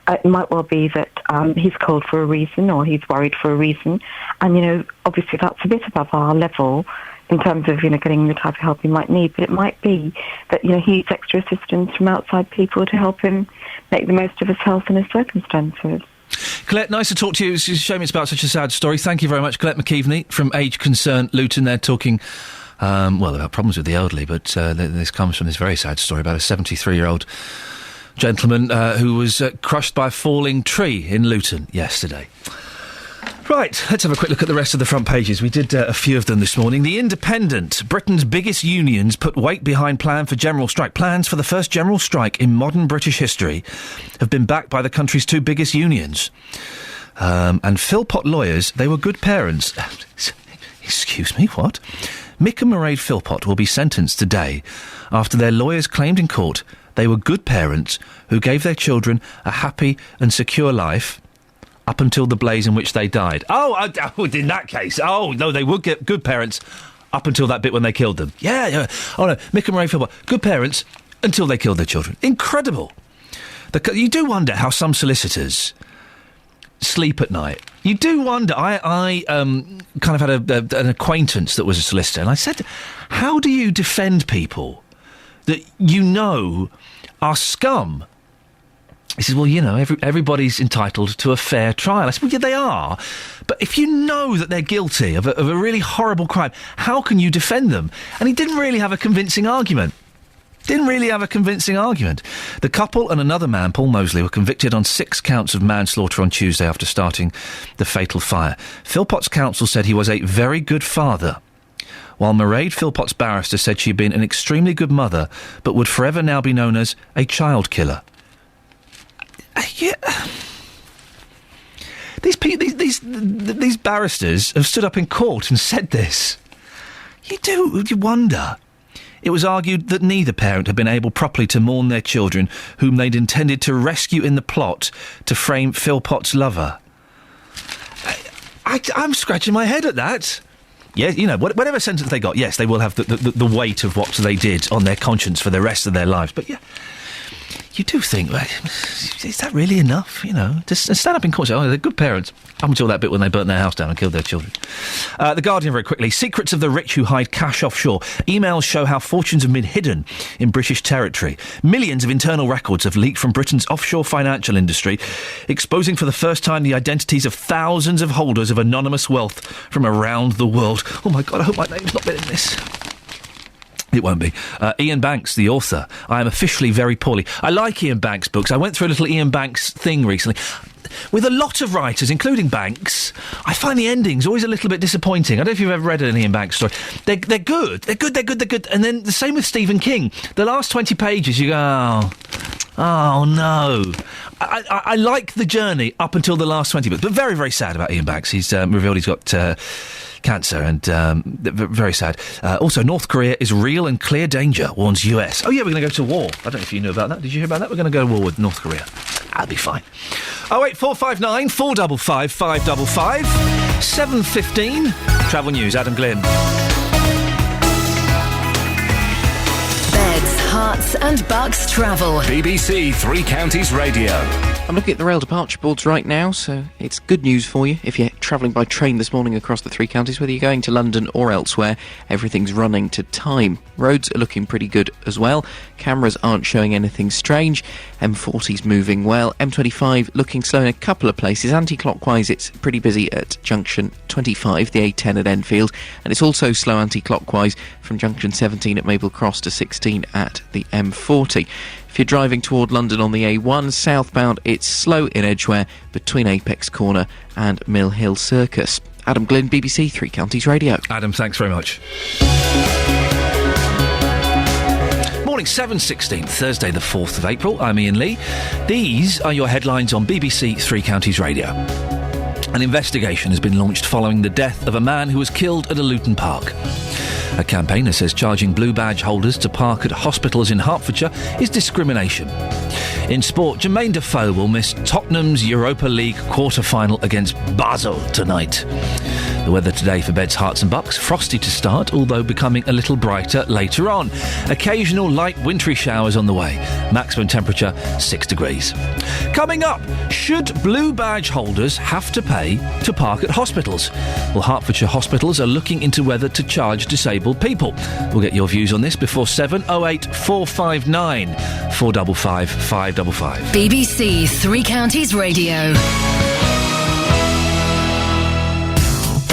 It might well be that he's cold for a reason or he's worried for a reason. And, you know, obviously that's a bit above our level in terms of, you know, getting the type of help he might need. But it might be that, you know, he needs extra assistance from outside people to help him make the most of his health and his circumstances. Colette, nice to talk to you. It's a shame it's about such a sad story. Thank you very much. Colette McKeveney from Age Concern Luton. They're talking, about problems with the elderly, but this comes from this very sad story about a 73-year-old gentleman who was crushed by a falling tree in Luton yesterday. Right, let's have a quick look at the rest of the front pages. We did a few of them this morning. The Independent. Britain's biggest unions put weight behind plan for general strike. Plans for the first general strike in modern British history have been backed by the country's 2 biggest unions. And Philpott lawyers, they were good parents. Excuse me, what? Mick and Mairead Philpott will be sentenced today after their lawyers claimed in court they were good parents who gave their children a happy and secure life up until the blaze in which they died. In that case. Oh, no, they would get good parents up until that bit when they killed them. Yeah. Oh, no, Mick and Mairead Philpott, good parents until they killed their children. Incredible. You do wonder how some solicitors sleep at night. You do wonder. I kind of had an acquaintance that was a solicitor, and I said, how do you defend people that you know are scum? He says, well, you know, everybody's entitled to a fair trial. I said, well, yeah, they are. But if you know that they're guilty of a really horrible crime, how can you defend them? And he didn't really have a convincing argument. The couple and another man, Paul Mosley, were convicted on 6 counts of manslaughter on Tuesday after starting the fatal fire. Philpott's counsel said he was a very good father, while Mairead Philpott's barrister said she'd been an extremely good mother, but would forever now be known as a child killer. Yeah. These barristers have stood up in court and said this. You wonder. It was argued that neither parent had been able properly to mourn their children, whom they'd intended to rescue in the plot to frame Philpott's lover. I'm scratching my head at that. Yeah, you know, whatever sentence they got, yes, they will have the weight of what they did on their conscience for the rest of their lives. But yeah, you do think, is that really enough? You know, to stand up in court and say, oh, they're good parents. Up until that bit when they burnt their house down and killed their children. The Guardian, very quickly. Secrets of the rich who hide cash offshore. Emails show how fortunes have been hidden in British territory. Millions of internal records have leaked from Britain's offshore financial industry, exposing for the first time the identities of thousands of holders of anonymous wealth from around the world. Oh my God, I hope my name's not been in this. It won't be. Iain Banks, the author. I am officially very poorly. I like Iain Banks' books. I went through a little Iain Banks thing recently. With a lot of writers, including Banks, I find the endings always a little bit disappointing. I don't know if you've ever read an Iain Banks story. They're good. They're good. And then the same with Stephen King. The last 20 pages, you go, oh no. I like the journey up until the last 20 books, but very, very sad about Iain Banks. He's revealed he's got cancer, and very sad. Also, North Korea is real and clear danger, warns US. Oh yeah, we're going to go to war. I don't know if you knew about that. Did you hear about that? We're going to go to war with North Korea. That'll be fine. 08459 455 555 7:15. Travel news, Adam Glynn. Beds, hearts and bucks travel. BBC Three Counties Radio. I'm looking at the rail departure boards right now, so it's good news for you. If you're travelling by train this morning across the 3 counties, whether you're going to London or elsewhere, everything's running to time. Roads are looking pretty good as well. Cameras aren't showing anything strange. M40's moving well. M25 looking slow in a couple of places. Anti-clockwise, it's pretty busy at junction 25, the A10 at Enfield, and it's also slow anti-clockwise from junction 17 at Maple Cross to 16 at the M40. If you're driving toward London on the A1 southbound, it's slow in Edgware between Apex Corner and Mill Hill Circus. Adam Glynn, BBC Three Counties Radio. Adam, thanks very much. Morning, 7:16, Thursday the 4th of April. I'm Iain Lee. These are your headlines on BBC Three Counties Radio. An investigation has been launched following the death of a man who was killed at a Luton park. A campaigner says charging blue badge holders to park at hospitals in Hertfordshire is discrimination. In sport, Jermaine Defoe will miss Tottenham's Europa League quarter-final against Basel tonight. The weather today for Beds, Herts and Bucks, frosty to start, although becoming a little brighter later on. Occasional light wintry showers on the way. Maximum temperature 6 degrees. Coming up, should blue badge holders have to pay to park at hospitals? Well, Hertfordshire hospitals are looking into whether to charge disabled people. We'll get your views on this before 7. 08459 455 555. BBC Three Counties Radio.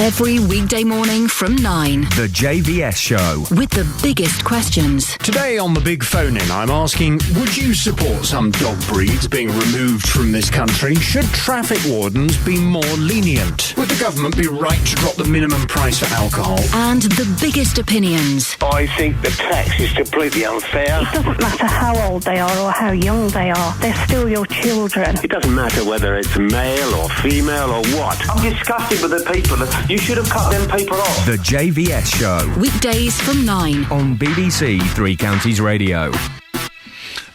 Every weekday morning from 9. The JVS Show. With the biggest questions. Today on the Big Phone-In, I'm asking, would you support some dog breeds being removed from this country? Should traffic wardens be more lenient? Would the government be right to drop the minimum price for alcohol? And the biggest opinions. I think the tax is completely unfair. It doesn't matter how old they are or how young they are. They're still your children. It doesn't matter whether it's male or female or what. I'm disgusted with the people that... You should have cut them people off. The JVS Show. Weekdays from 9. On BBC Three Counties Radio.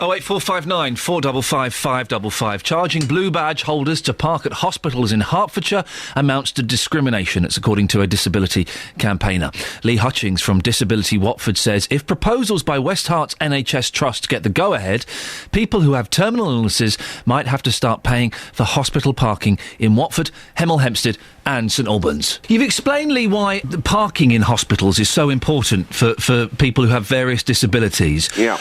08459 455 555. Charging blue badge holders to park at hospitals in Hertfordshire amounts to discrimination. It's according to a disability campaigner. Lee Hutchings from Disability Watford says if proposals by West Herts NHS Trust get the go-ahead, people who have terminal illnesses might have to start paying for hospital parking in Watford, Hemel Hempstead and St Albans. You've explained, Lee, why the parking in hospitals is so important for people who have various disabilities. Yeah.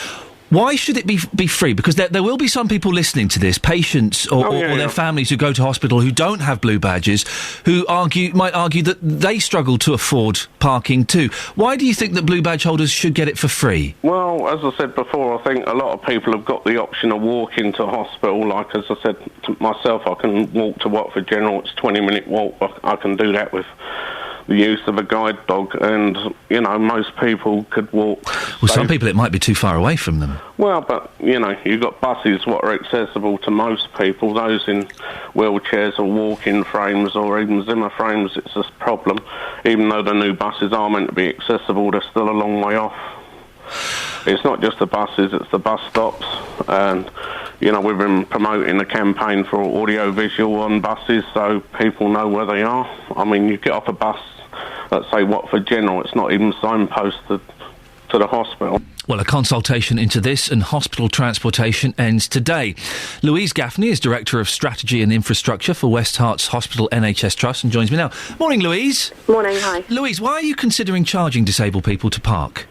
Why should it be free? Because there will be some people listening to this, patients or their families who go to hospital who don't have blue badges, who might argue that they struggle to afford parking too. Why do you think that blue badge holders should get it for free? Well, as I said before, I think a lot of people have got the option of walking to hospital. Like, as I said to myself, I can walk to Watford General. It's a 20-minute walk. I can do that with the use of a guide dog, and, most people could walk. Well, some people, it might be too far away from them. Well, but, you've got buses what are accessible to most people. Those in wheelchairs or walking frames or even Zimmer frames, it's a problem. Even though the new buses are meant to be accessible, they're still a long way off. It's not just the buses, it's the bus stops. And, we've been promoting a campaign for audio-visual on buses so people know where they are. I mean, you get off a bus, let's say Watford General, it's not even signposted to the hospital. Well, a consultation into this and hospital transportation ends today. Louise Gaffney is Director of Strategy and Infrastructure for West Herts Hospital NHS Trust and joins me now. Morning, Louise. Morning, hi. Louise, why are you considering charging disabled people to park?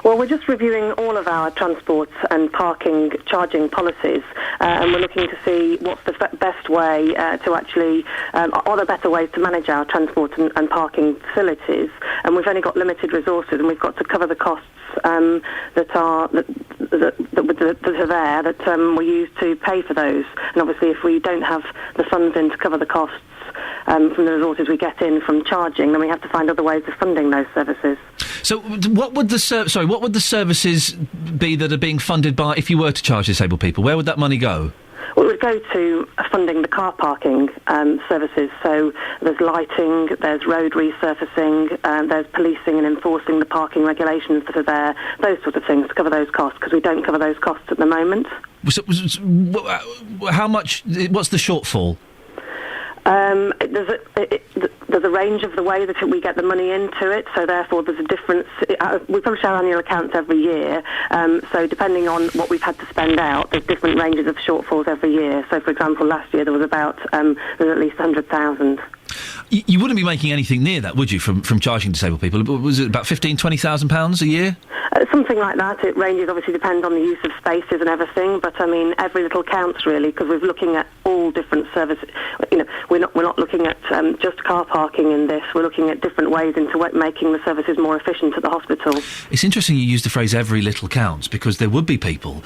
Well, we're just reviewing all of our transport and parking charging policies, and we're looking to see what's the best way to actually, are there better ways to manage our transport and parking facilities. And we've only got limited resources, and we've got to cover the costs that are there that we use to pay for those. And obviously, if we don't have the funds in to cover the costs from the resources we get in from charging, then we have to find other ways of funding those services. So, what would the services be that are being funded by if you were to charge disabled people? Where would that money go? Well, it would go to funding the car parking services. So there's lighting, there's road resurfacing, there's policing and enforcing the parking regulations that are there, those sort of things to cover those costs, because we don't cover those costs at the moment. So, how much? What's the shortfall? There's a range of the way that we get the money into it, so therefore there's a difference. We publish our annual accounts every year, so depending on what we've had to spend out, there's different ranges of shortfalls every year. So, for example, last year there was there's at least 100,000. You wouldn't be making anything near that, would you, from charging disabled people? Was it about £15,000-20,000 a year? Something like that. It ranges, obviously, depends on the use of spaces and everything. But I mean, every little counts really, because we're looking at all different services. We're not looking at just car parking in this. We're looking at different ways into making the services more efficient at the hospital. It's interesting you use the phrase "every little counts" because there would be people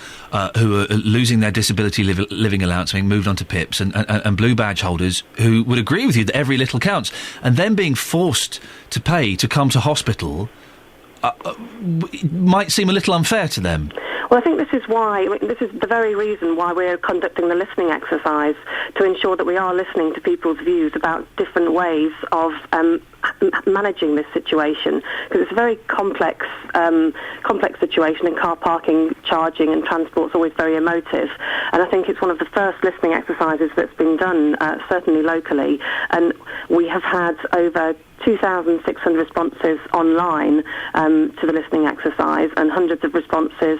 who are losing their disability living allowance, being moved onto PIPs, and blue badge holders who would agree with you that every little counts, and then being forced to pay to come to hospital might seem a little unfair to them. Well, I think this is the very reason why we're conducting the listening exercise, to ensure that we are listening to people's views about different ways of managing this situation, because it's a very complex situation, and car parking, charging and transport's always very emotive. And I think it's one of the first listening exercises that's been done, certainly locally, and we have had over 2,600 responses online to the listening exercise, and hundreds of responses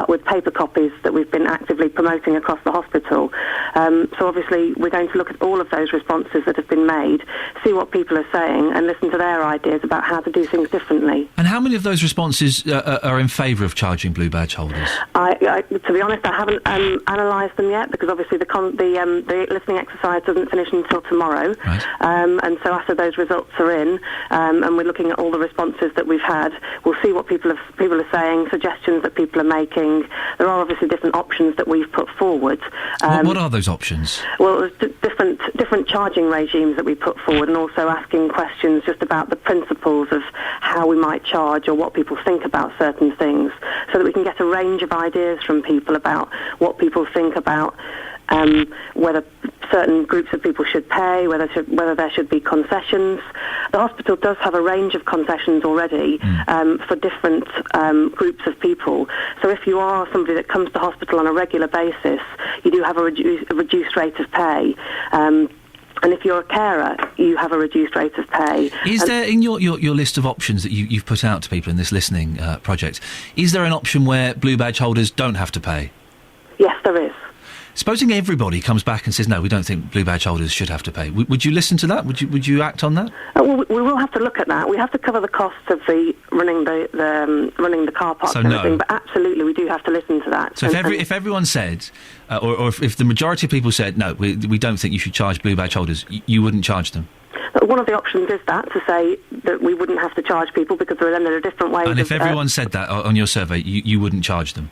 with paper copies that we've been actively promoting across the hospital. So obviously we're going to look at all of those responses that have been made, see what people are saying, and listen to their ideas about how to do things differently. And how many of those responses are in favour of charging blue badge holders? To be honest, I haven't analysed them yet, because obviously the listening exercise doesn't finish until tomorrow. Right. And so after those results are in, and we're looking at all the responses that we've had, we'll see what people are saying, suggestions that people are making. There are obviously different options that we've put forward. What are those options? Well, there's different charging regimes that we put forward, and also asking questions just about the principles of how we might charge or what people think about certain things, so that we can get a range of ideas from people about what people think about whether certain groups of people should pay, whether there should be concessions. The hospital does have a range of concessions already for different groups of people. So if you are somebody that comes to hospital on a regular basis, you do have a reduced rate of pay. And if you're a carer, you have a reduced rate of pay. Is there, in your list of options that you've put out to people in this listening project, is there an option where blue badge holders don't have to pay? Yes, there is. Supposing everybody comes back and says, no, we don't think blue badge holders should have to pay. Would you listen to that? Would you act on that? Well, we will have to look at that. We have to cover the costs of running the car parks and everything, but absolutely we do have to listen to that. So if everyone said, or if the majority of people said, no, we don't think you should charge blue badge holders, you wouldn't charge them? One of the options is to say that we wouldn't have to charge people because there are different ways. And if everyone said that on your survey, you wouldn't charge them?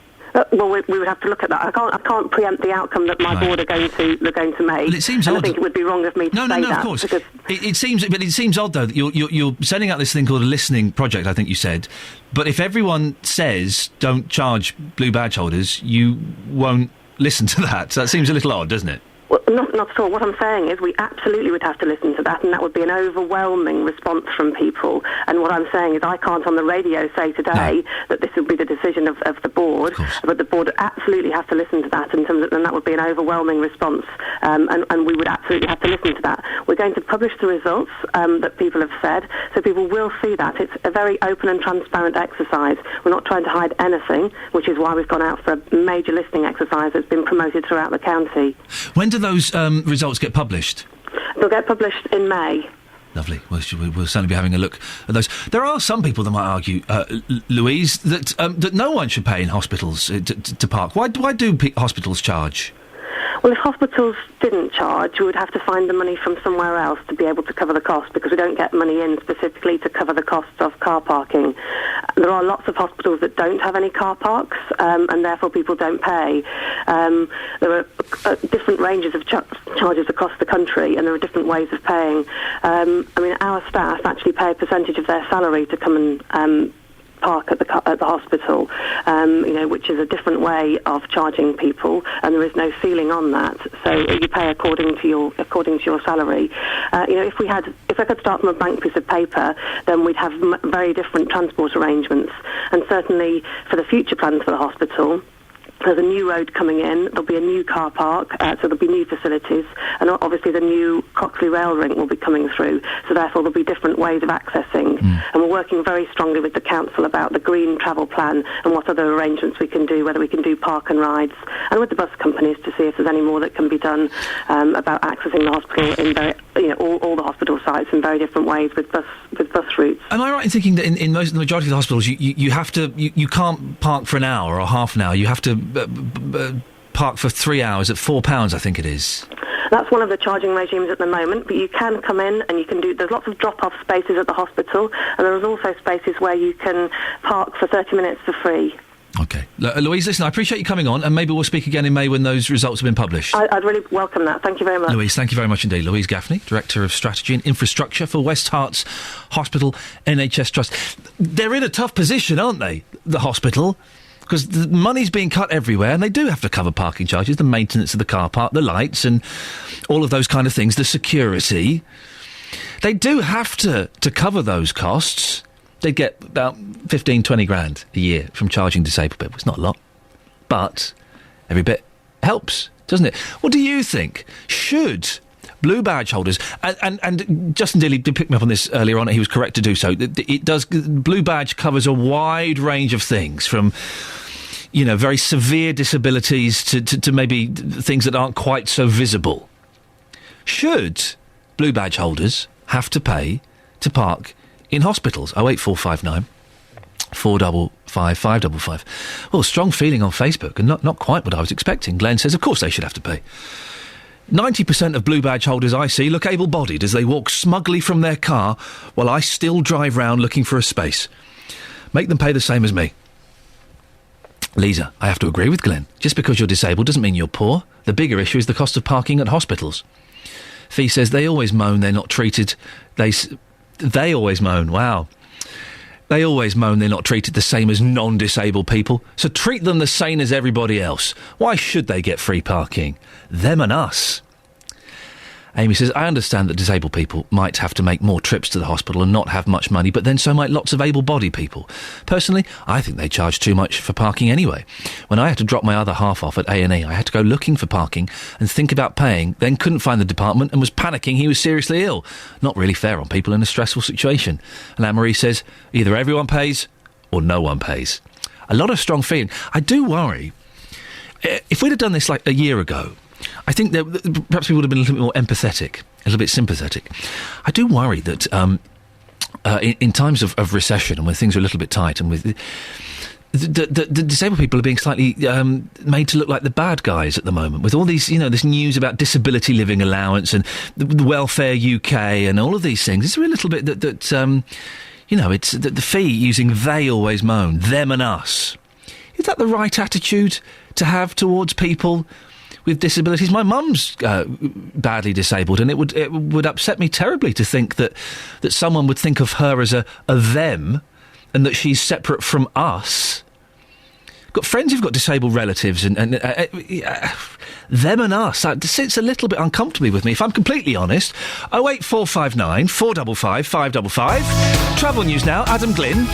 Well, we would have to look at that. I can't preempt the outcome that my board are going to make. Well, it seems odd. I think it would be wrong of me to say that. No, of course. It seems odd though that you're sending out this thing called a listening project. I think you said, but if everyone says don't charge blue badge holders, you won't listen to that. So that seems a little odd, doesn't it? Well, not at all. What I'm saying is we absolutely would have to listen to that, and that would be an overwhelming response from people. And what I'm saying is I can't on the radio say today that this would be the decision of the board, but the board absolutely have to listen to that, and that would be an overwhelming response, and we would absolutely have to listen to that. We're going to publish the results that people have said, so people will see that. It's a very open and transparent exercise. We're not trying to hide anything, which is why we've gone out for a major listening exercise that's been promoted throughout the county. When do those results get published? They'll get published in May. Lovely. We'll certainly be having a look at those. There are some people that might argue, Louise, that no one should pay in hospitals to park. Why do hospitals charge? Well, if hospitals didn't charge, we would have to find the money from somewhere else to be able to cover the cost, because we don't get money in specifically to cover the costs of car parking. There are lots of hospitals that don't have any car parks, and therefore people don't pay. There are different ranges of charges across the country, and there are different ways of paying. Our staff actually pay a percentage of their salary to come and park at the hospital, which is a different way of charging people, and there is no ceiling on that. So you pay according to your salary. If I could start from a blank piece of paper, then we'd have very different transport arrangements, and certainly for the future plans for the hospital. There's a new road coming in, there'll be a new car park, so there'll be new facilities, and obviously the new Croxley rail rink will be coming through, so therefore there'll be different ways of accessing. And we're working very strongly with the council about the green travel plan and what other arrangements we can do, whether we can do park and rides, and with the bus companies to see if there's any more that can be done about accessing the hospital in all the hospital sites in very different ways with bus routes. Am I right in thinking that in the majority of the hospitals you can't park for an hour or half an hour, you have to park for 3 hours at £4, I think it is? That's one of the charging regimes at the moment, but you can come in and you can there's lots of drop-off spaces at the hospital, and there's also spaces where you can park for 30 minutes for free. OK. Louise, listen, I appreciate you coming on, and maybe we'll speak again in May when those results have been published. I'd really welcome that. Thank you very much. Louise, thank you very much indeed. Louise Gaffney, Director of Strategy and Infrastructure for West Herts Hospital NHS Trust. They're in a tough position, aren't they, the hospital? Because the money's being cut everywhere, and they do have to cover parking charges, the maintenance of the car park, the lights, and all of those kind of things, the security. They do have to cover those costs. They get about 15, 20 grand a year from charging disabled people. It's not a lot, but every bit helps, doesn't it? What do you think? Should blue badge holders, and Justin Dealey did pick me up on this earlier on, he was correct to do so. It does. Blue badge covers a wide range of things, from very severe disabilities to maybe things that aren't quite so visible. Should blue badge holders have to pay to park in hospitals? 08459 455 555. Well, strong feeling on Facebook, and not quite what I was expecting. Glenn says, of course they should have to pay. 90% of blue badge holders I see look able-bodied as they walk smugly from their car while I still drive round looking for a space. Make them pay the same as me. Lisa, I have to agree with Glenn. Just because you're disabled doesn't mean you're poor. The bigger issue is the cost of parking at hospitals. Fee says they always moan they're not treated. They always moan, wow. They always moan they're not treated the same as non-disabled people. So treat them the same as everybody else. Why should they get free parking? Them and us. Amy says, I understand that disabled people might have to make more trips to the hospital and not have much money, but then so might lots of able-bodied people. Personally, I think they charge too much for parking anyway. When I had to drop my other half off at A&E, I had to go looking for parking and think about paying, then couldn't find the department and was panicking he was seriously ill. Not really fair on people in a stressful situation. And Anne-Marie says, either everyone pays or no one pays. A lot of strong feeling. I do worry. If we'd have done this like a year ago, I think that perhaps we would have been a little bit more empathetic, a little bit sympathetic. I do worry that in times of recession and when things are a little bit tight and with... The disabled people are being slightly made to look like the bad guys at the moment, with all these, this news about disability living allowance and the Welfare UK and all of these things. It's a little bit that it's the fee using they always moan, them and us. Is that the right attitude to have towards people with disabilities? My mum's badly disabled, and it would upset me terribly to think that someone would think of her as a them, and that she's separate from us. Got friends who've got disabled relatives, and them and us. That sits a little bit uncomfortably with me, if I'm completely honest. 08459 455 555. Travel news now. Adam Glynn.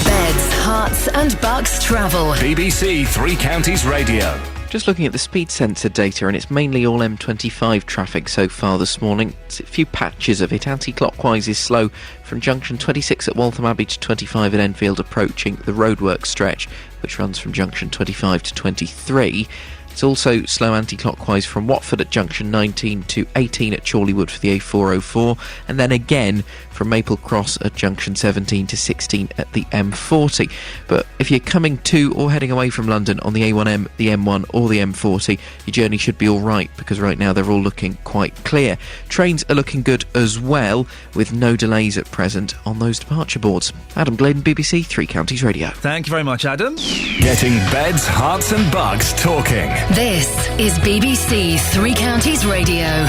Beds, Hearts and Bucks travel. BBC Three Counties Radio. Just looking at the speed sensor data, and it's mainly all M25 traffic so far this morning. It's a few patches of it. Anti-clockwise is slow from junction 26 at Waltham Abbey to 25 at Enfield, approaching the roadworks stretch, which runs from junction 25 to 23. It's also slow anti-clockwise from Watford at junction 19 to 18 at Chorleywood for the A404, and then again from Maple Cross at junction 17 to 16 at the M40. But if you're coming to or heading away from London on the A1M, the M1 or the M40, your journey should be all right, because right now they're all looking quite clear. Trains are looking good as well, with no delays at present on those departure boards. Adam Glynn, BBC Three Counties Radio. Thank you very much, Adam. Getting beds, hearts and bugs talking. This is BBC Three Counties Radio.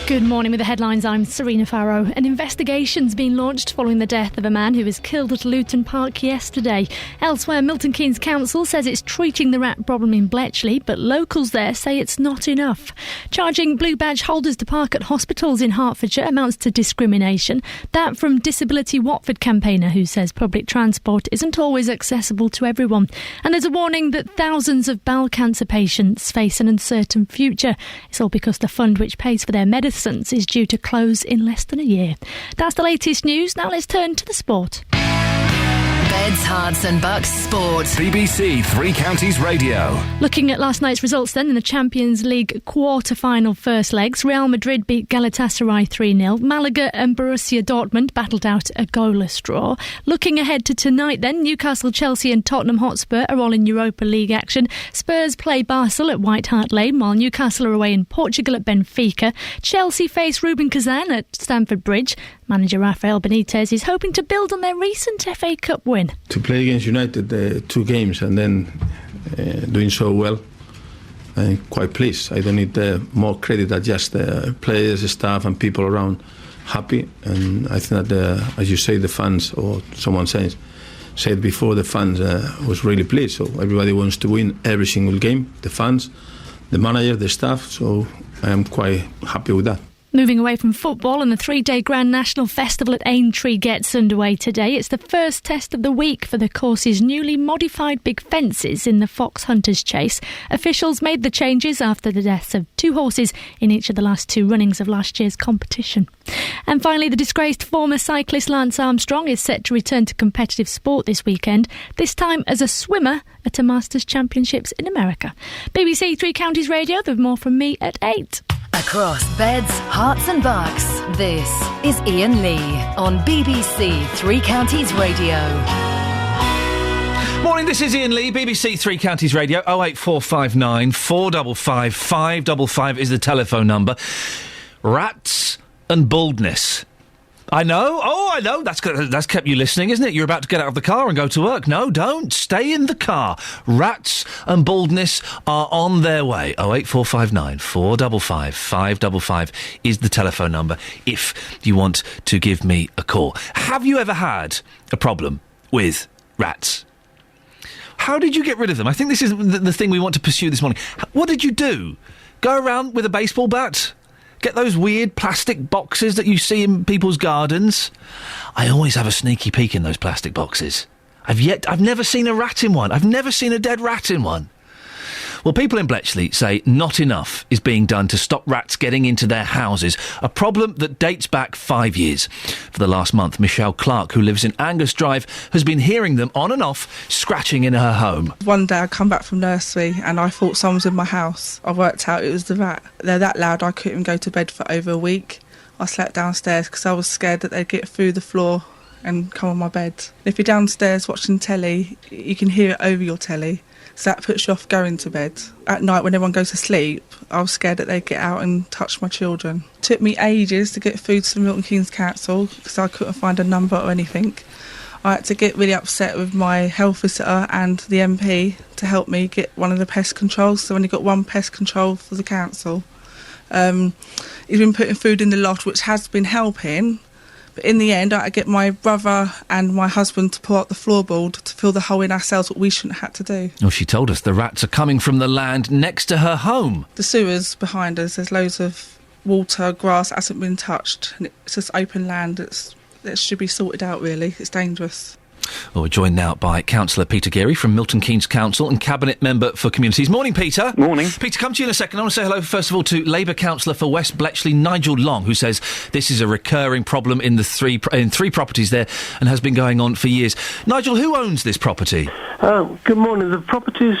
Good morning with the headlines. I'm Serena Farrow. An investigation's been launched following the death of a man who was killed at Luton Park yesterday. Elsewhere, Milton Keynes Council says it's treating the rat problem in Bletchley, but locals there say it's not enough. Charging blue badge holders to park at hospitals in Hertfordshire amounts to discrimination. That from Disability Watford campaigner who says public transport isn't always accessible to everyone. And there's a warning that thousands of bowel cancer patients face an uncertain future. It's all because the fund which pays for their medicine is due to close in less than a year. That's the latest news. Now let's turn to the sport. Beds, Hearts and Bucks Sport. BBC Three Counties Radio. Looking at last night's results then in the Champions League quarter-final first legs, Real Madrid beat Galatasaray 3-0. Malaga and Borussia Dortmund battled out a goalless draw. Looking ahead to tonight then, Newcastle, Chelsea and Tottenham Hotspur are all in Europa League action. Spurs play Barca at White Hart Lane, while Newcastle are away in Portugal at Benfica. Chelsea face Rubin Kazan at Stamford Bridge. Manager Rafael Benitez is hoping to build on their recent FA Cup win. To play against United 2 games and then doing so well, I'm quite pleased. I don't need more credit than just players, staff and people around happy. And I think that, as you say, the fans, or someone said before, the fans was really pleased. So everybody wants to win every single game, the fans, the manager, the staff. So I am quite happy with that. Moving away from football, and the 3-day Grand National Festival at Aintree gets underway today. It's the first test of the week for the course's newly modified big fences in the Fox Hunters Chase. Officials made the changes after the deaths of 2 horses in each of the last 2 runnings of last year's competition. And finally, the disgraced former cyclist Lance Armstrong is set to return to competitive sport this weekend, this time as a swimmer at a Masters Championships in America. BBC Three Counties Radio, there's more from me at 8. Across beds, hearts and bucks, this is Iain Lee on BBC Three Counties Radio. Morning, this is Iain Lee, BBC Three Counties Radio. 08459 455 555 is the telephone number. Rats and baldness. I know. Oh, I know. That's kept you listening, isn't it? You're about to get out of the car and go to work. No, don't. Stay in the car. Rats and baldness are on their way. 08459 455 555 is the telephone number if you want to give me a call. Have you ever had a problem with rats? How did you get rid of them? I think this is the thing we want to pursue this morning. What did you do? Go around with a baseball bat? Get those weird plastic boxes that you see in people's gardens? I always have a sneaky peek in those plastic boxes. I've never seen a rat in one. I've never seen a dead rat in one. Well, people in Bletchley say not enough is being done to stop rats getting into their houses, a problem that dates back 5 years. For the last month, Michelle Clark, who lives in Angus Drive, has been hearing them on and off scratching in her home. One day I come back from nursery and I thought someone was in my house. I worked out it was the rat. They're that loud I couldn't even go to bed for over a week. I slept downstairs because I was scared that they'd get through the floor and come on my bed. If you're downstairs watching telly, you can hear it over your telly, so that puts you off going to bed. At night when everyone goes to sleep, I was scared that they'd get out and touch my children. It took me ages to get food to Milton Keynes Council because I couldn't find a number or anything. I had to get really upset with my health visitor and the MP to help me get one of the pest controls, so I've only got one pest control for the council. He's been putting food in the loft, which has been helping. But in the end, I had to get my brother and my husband to pull out the floorboard to fill the hole in ourselves, what we shouldn't have had to do. Well, she told us the rats are coming from the land next to her home. The sewers behind us, there's loads of water, grass that hasn't been touched. And it's just open land that should be sorted out, really. It's dangerous. Well, we're joined now by Councillor Peter Geary from Milton Keynes Council and Cabinet Member for Communities. Morning, Peter. Morning. Peter, come to you in a second. I want to say hello, first of all, to Labour Councillor for West Bletchley, Nigel Long, who says this is a recurring problem in three properties there and has been going on for years. Nigel, who owns this property? Good morning. The properties,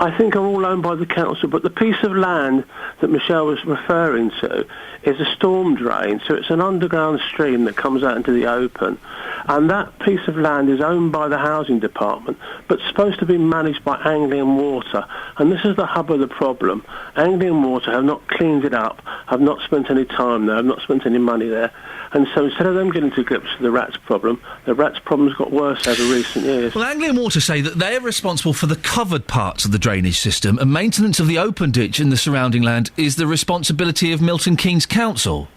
I think, are all owned by the council, but the piece of land that Michelle was referring to is a storm drain, so it's an underground stream that comes out into the open, and that piece of land is owned by the housing department, but supposed to be managed by Anglian Water, and this is the hub of the problem. Anglian Water have not cleaned it up, have not spent any time there, have not spent any money there, and so instead of them getting to grips with the rats problem's got worse over recent years. Well, Anglian Water say that they're responsible for the covered parts of the drainage system, and maintenance of the open ditch in the surrounding land is the responsibility of Milton Keynes Council.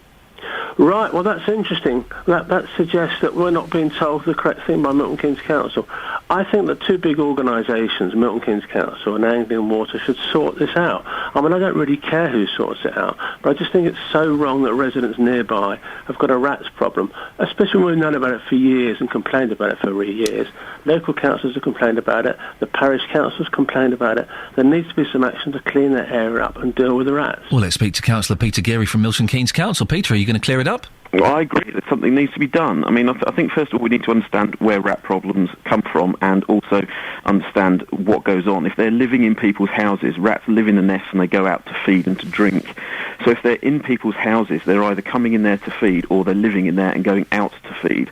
Right, well that's interesting. That suggests that we're not being told the correct thing by Milton Keynes Council. I think that two big organisations, Milton Keynes Council and Anglian Water, should sort this out. I mean, I don't really care who sorts it out, but I just think it's so wrong that residents nearby have got a rats problem, especially when we've known about it for years and complained about it for years. Local councils have complained about it, the parish councils complained about it. There needs to be some action to clean that area up and deal with the rats. Well, let's speak to Councillor Peter Geary from Milton Keynes Council. Peter, are you going to clear it up? Well, I agree that something needs to be done. I mean, I think first of all we need to understand where rat problems come from and also understand what goes on. If they're living in people's houses, rats live in the nests and they go out to feed and to drink. So if they're in people's houses, they're either coming in there to feed or they're living in there and going out to feed.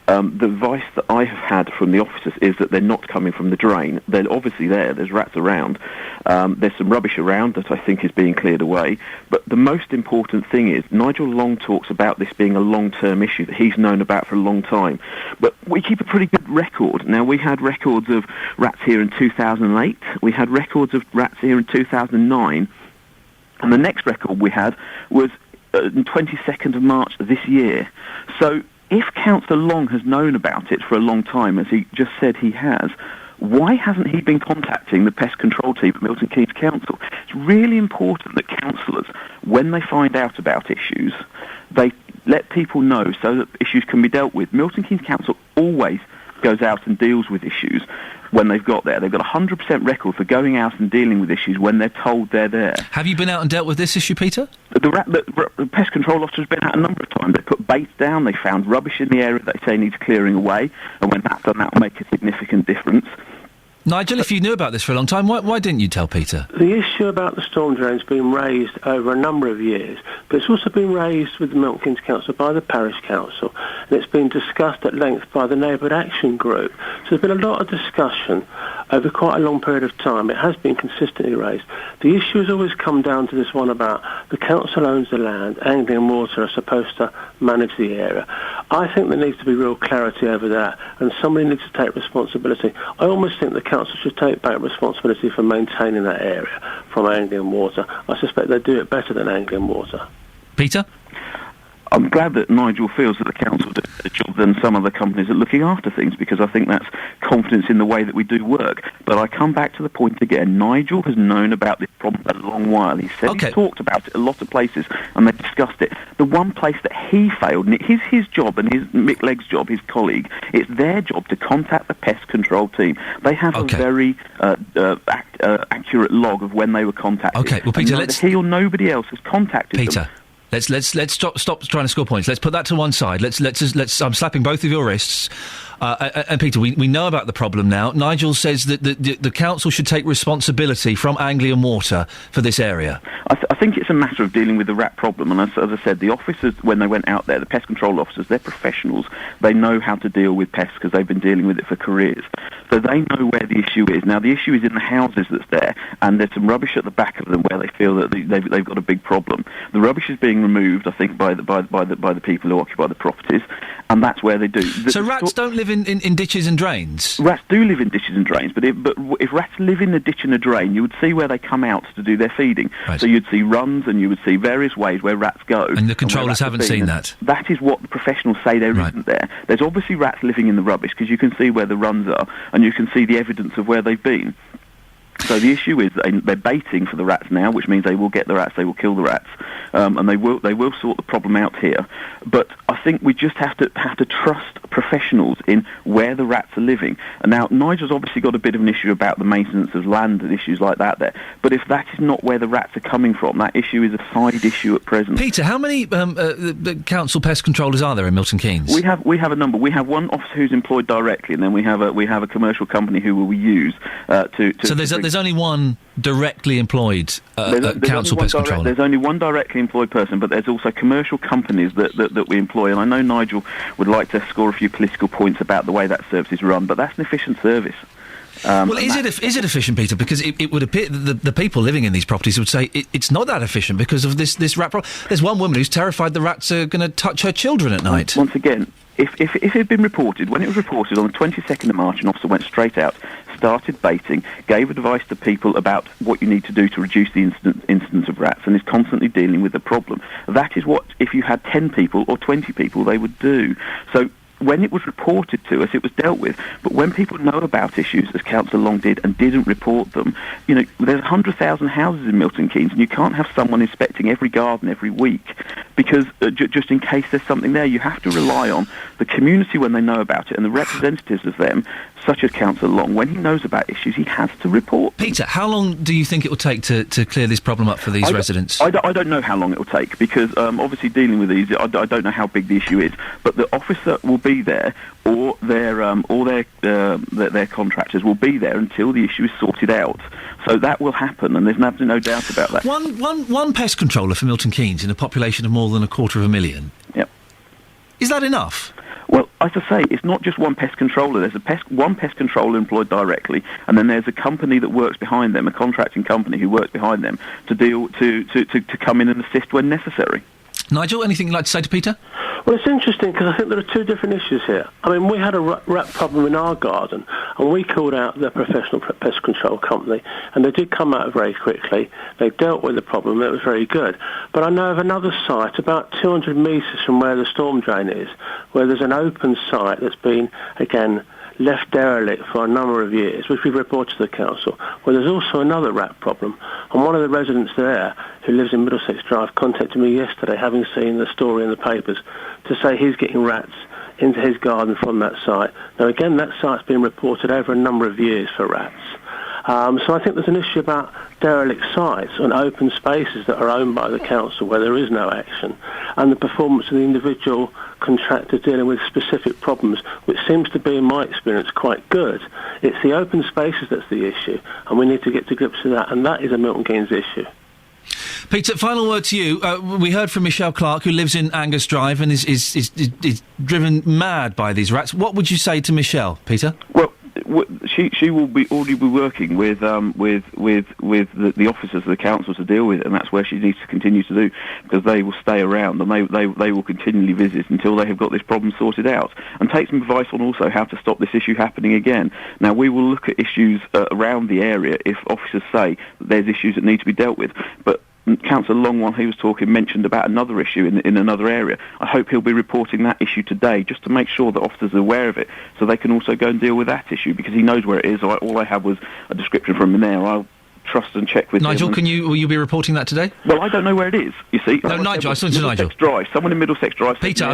The advice that I have had from the officers is that they're not coming from the drain. They're obviously there. There's rats around. There's some rubbish around that I think is being cleared away. But the most important thing is Nigel Long talks about this being a long-term issue that he's known about for a long time. But we keep a pretty good record. Now, we had records of rats here in 2008. We had records of rats here in 2009. And the next record we had was on 22nd of March this year. So if Councillor Long has known about it for a long time, as he just said he has, why hasn't he been contacting the pest control team at Milton Keynes Council? It's really important that councillors, when they find out about issues, they let people know so that issues can be dealt with. Milton Keynes Council always goes out and deals with issues when they've got there. They've got a 100% record for going out and dealing with issues when they're told they're there. Have you been out and dealt with this issue, Peter? The pest control officer has been out a number of times. They put baits down, they found rubbish in the area that they say needs clearing away, and when that's done, that will make a significant difference. Nigel, if you knew about this for a long time, why didn't you tell Peter? The issue about the storm drain's been raised over a number of years, but it's also been raised with the Milton Keynes Council by the Parish Council, and it's been discussed at length by the Neighbourhood Action Group. So there's been a lot of discussion over quite a long period of time. It has been consistently raised. The issue has always come down to this one about the council owns the land, Anglian Water are supposed to manage the area. I think there needs to be real clarity over that, and somebody needs to take responsibility. I almost think the council should take back responsibility for maintaining that area from Anglian Water. I suspect they do it better than Anglian Water. Peter? I'm glad that Nigel feels that the council did a better job than some other companies at looking after things, because I think that's confidence in the way that we do work. But I come back to the point again. Nigel has known about this problem a long while. He said he's talked about it a lot of places, and they've discussed it. The one place that he failed, and it is his job and Mick Legg's job, his colleague, it's their job to contact the pest control team. They have a very accurate log of when they were contacted. Okay, well, Peter, neither he or nobody else has contacted them. Let's stop trying to score points. Let's put that to one side. Let's. I'm slapping both of your wrists. And Peter, we know about the problem now. Nigel says that the council should take responsibility from Anglian Water for this area. I think it's a matter of dealing with the rat problem. And as I said, the officers, when they went out there, the pest control officers, they're professionals. They know how to deal with pests because they've been dealing with it for careers. So they know where the issue is. Now, the issue is in the houses that's there, and there's some rubbish at the back of them where they feel that they've got a big problem. The rubbish is being removed, I think, by the people who occupy the properties, and that's where they do. So rats don't live in ditches and drains? Rats do live in ditches and drains, but if rats live in a ditch and a drain, you would see where they come out to do their feeding. Right. So you'd see runs, and you would see various ways where rats go. And the controllers haven't seen that? That is what the professionals say there isn't there. There's obviously rats living in the rubbish, because you can see where the runs are, and you can see the evidence of where they've been. So the issue is they're baiting for the rats now, which means they will get the rats, they will kill the rats, and they will sort the problem out here. But I think we just have to trust professionals in where the rats are living. And now Nigel's obviously got a bit of an issue about the maintenance of land and issues like that there. But if that is not where the rats are coming from, that issue is a side issue at present. Peter, how many council pest controllers are there in Milton Keynes? We have a number. We have one officer who's employed directly, and then we have a commercial company who we use to. So there's only one directly employed council pest controller. There's only one directly employed person, but there's also commercial companies that we employ. And I know Nigel would like to score a few political points about the way that service is run, but that's an efficient service. Well, is it efficient, Peter? Because it would appear that the people living in these properties would say it's not that efficient because of this rat problem. There's one woman who's terrified the rats are going to touch her children at night. Once again, if it had been reported, when it was reported on the 22nd of March, an officer went straight out, started baiting, gave advice to people about what you need to do to reduce the incidence of rats, and is constantly dealing with the problem. That is what, if you had 10 people or 20 people, they would do. So when it was reported to us, it was dealt with. But when people know about issues, as Councillor Long did, and didn't report them, there's 100,000 houses in Milton Keynes, and you can't have someone inspecting every garden every week, because just in case there's something there, you have to rely on the community when they know about it, and the representatives of them, such as Councillor Long, when he knows about issues, he has to report. Peter, how long do you think it will take to clear this problem up for these residents? I don't know how long it will take, because obviously dealing with these, I don't know how big the issue is, but the officer will be there, or their contractors will be there until the issue is sorted out. So that will happen, and there's no doubt about that. One pest controller for Milton Keynes in a population of more than 250,000. Yep. Is that enough? Well, as I say, it's not just one pest controller. There's one pest controller employed directly, and then there's a company that works behind them, a contracting company who works behind them to deal to come in and assist when necessary. Nigel, anything you'd like to say to Peter? Well, it's interesting because I think there are two different issues here. I mean, we had a rat problem in our garden, and we called out the professional pest control company, and they did come out very quickly. They dealt with the problem, and it was very good. But I know of another site about 200 metres from where the storm drain is, where there's an open site that's been, again, left derelict for a number of years, which we've reported to the council, where there's also another rat problem. And one of the residents there, who lives in Middlesex Drive, contacted me yesterday, having seen the story in the papers, to say he's getting rats into his garden from that site. Now, again, that site's been reported over a number of years for rats. So I think there's an issue about derelict sites and open spaces that are owned by the council where there is no action, and the performance of the individual contractor dealing with specific problems, which seems to be, in my experience, quite good. It's the open spaces that's the issue, and we need to get to grips with that, and that is a Milton Keynes issue. Peter, final word to you. We heard from Michelle Clark, who lives in Angus Drive and is driven mad by these rats. What would you say to Michelle, Peter? Well, she will already be working with the officers of the council to deal with it, and that's where she needs to continue to do, because they will stay around and they will continually visit until they have got this problem sorted out, and take some advice on also how to stop this issue happening again. Now, we will look at issues around the area if officers say that there's issues that need to be dealt with, but Councillor Long, while he was talking, mentioned about another issue in another area. I hope he'll be reporting that issue today, just to make sure that officers are aware of it, so they can also go and deal with that issue, because he knows where it is. All I had was a description from him there. I'll trust and check with Nigel, him. will you be reporting that today? Well, I don't know where it is, you see. No, Nigel, I was talking to Nigel. Drive, someone in Middlesex Drive. Peter, I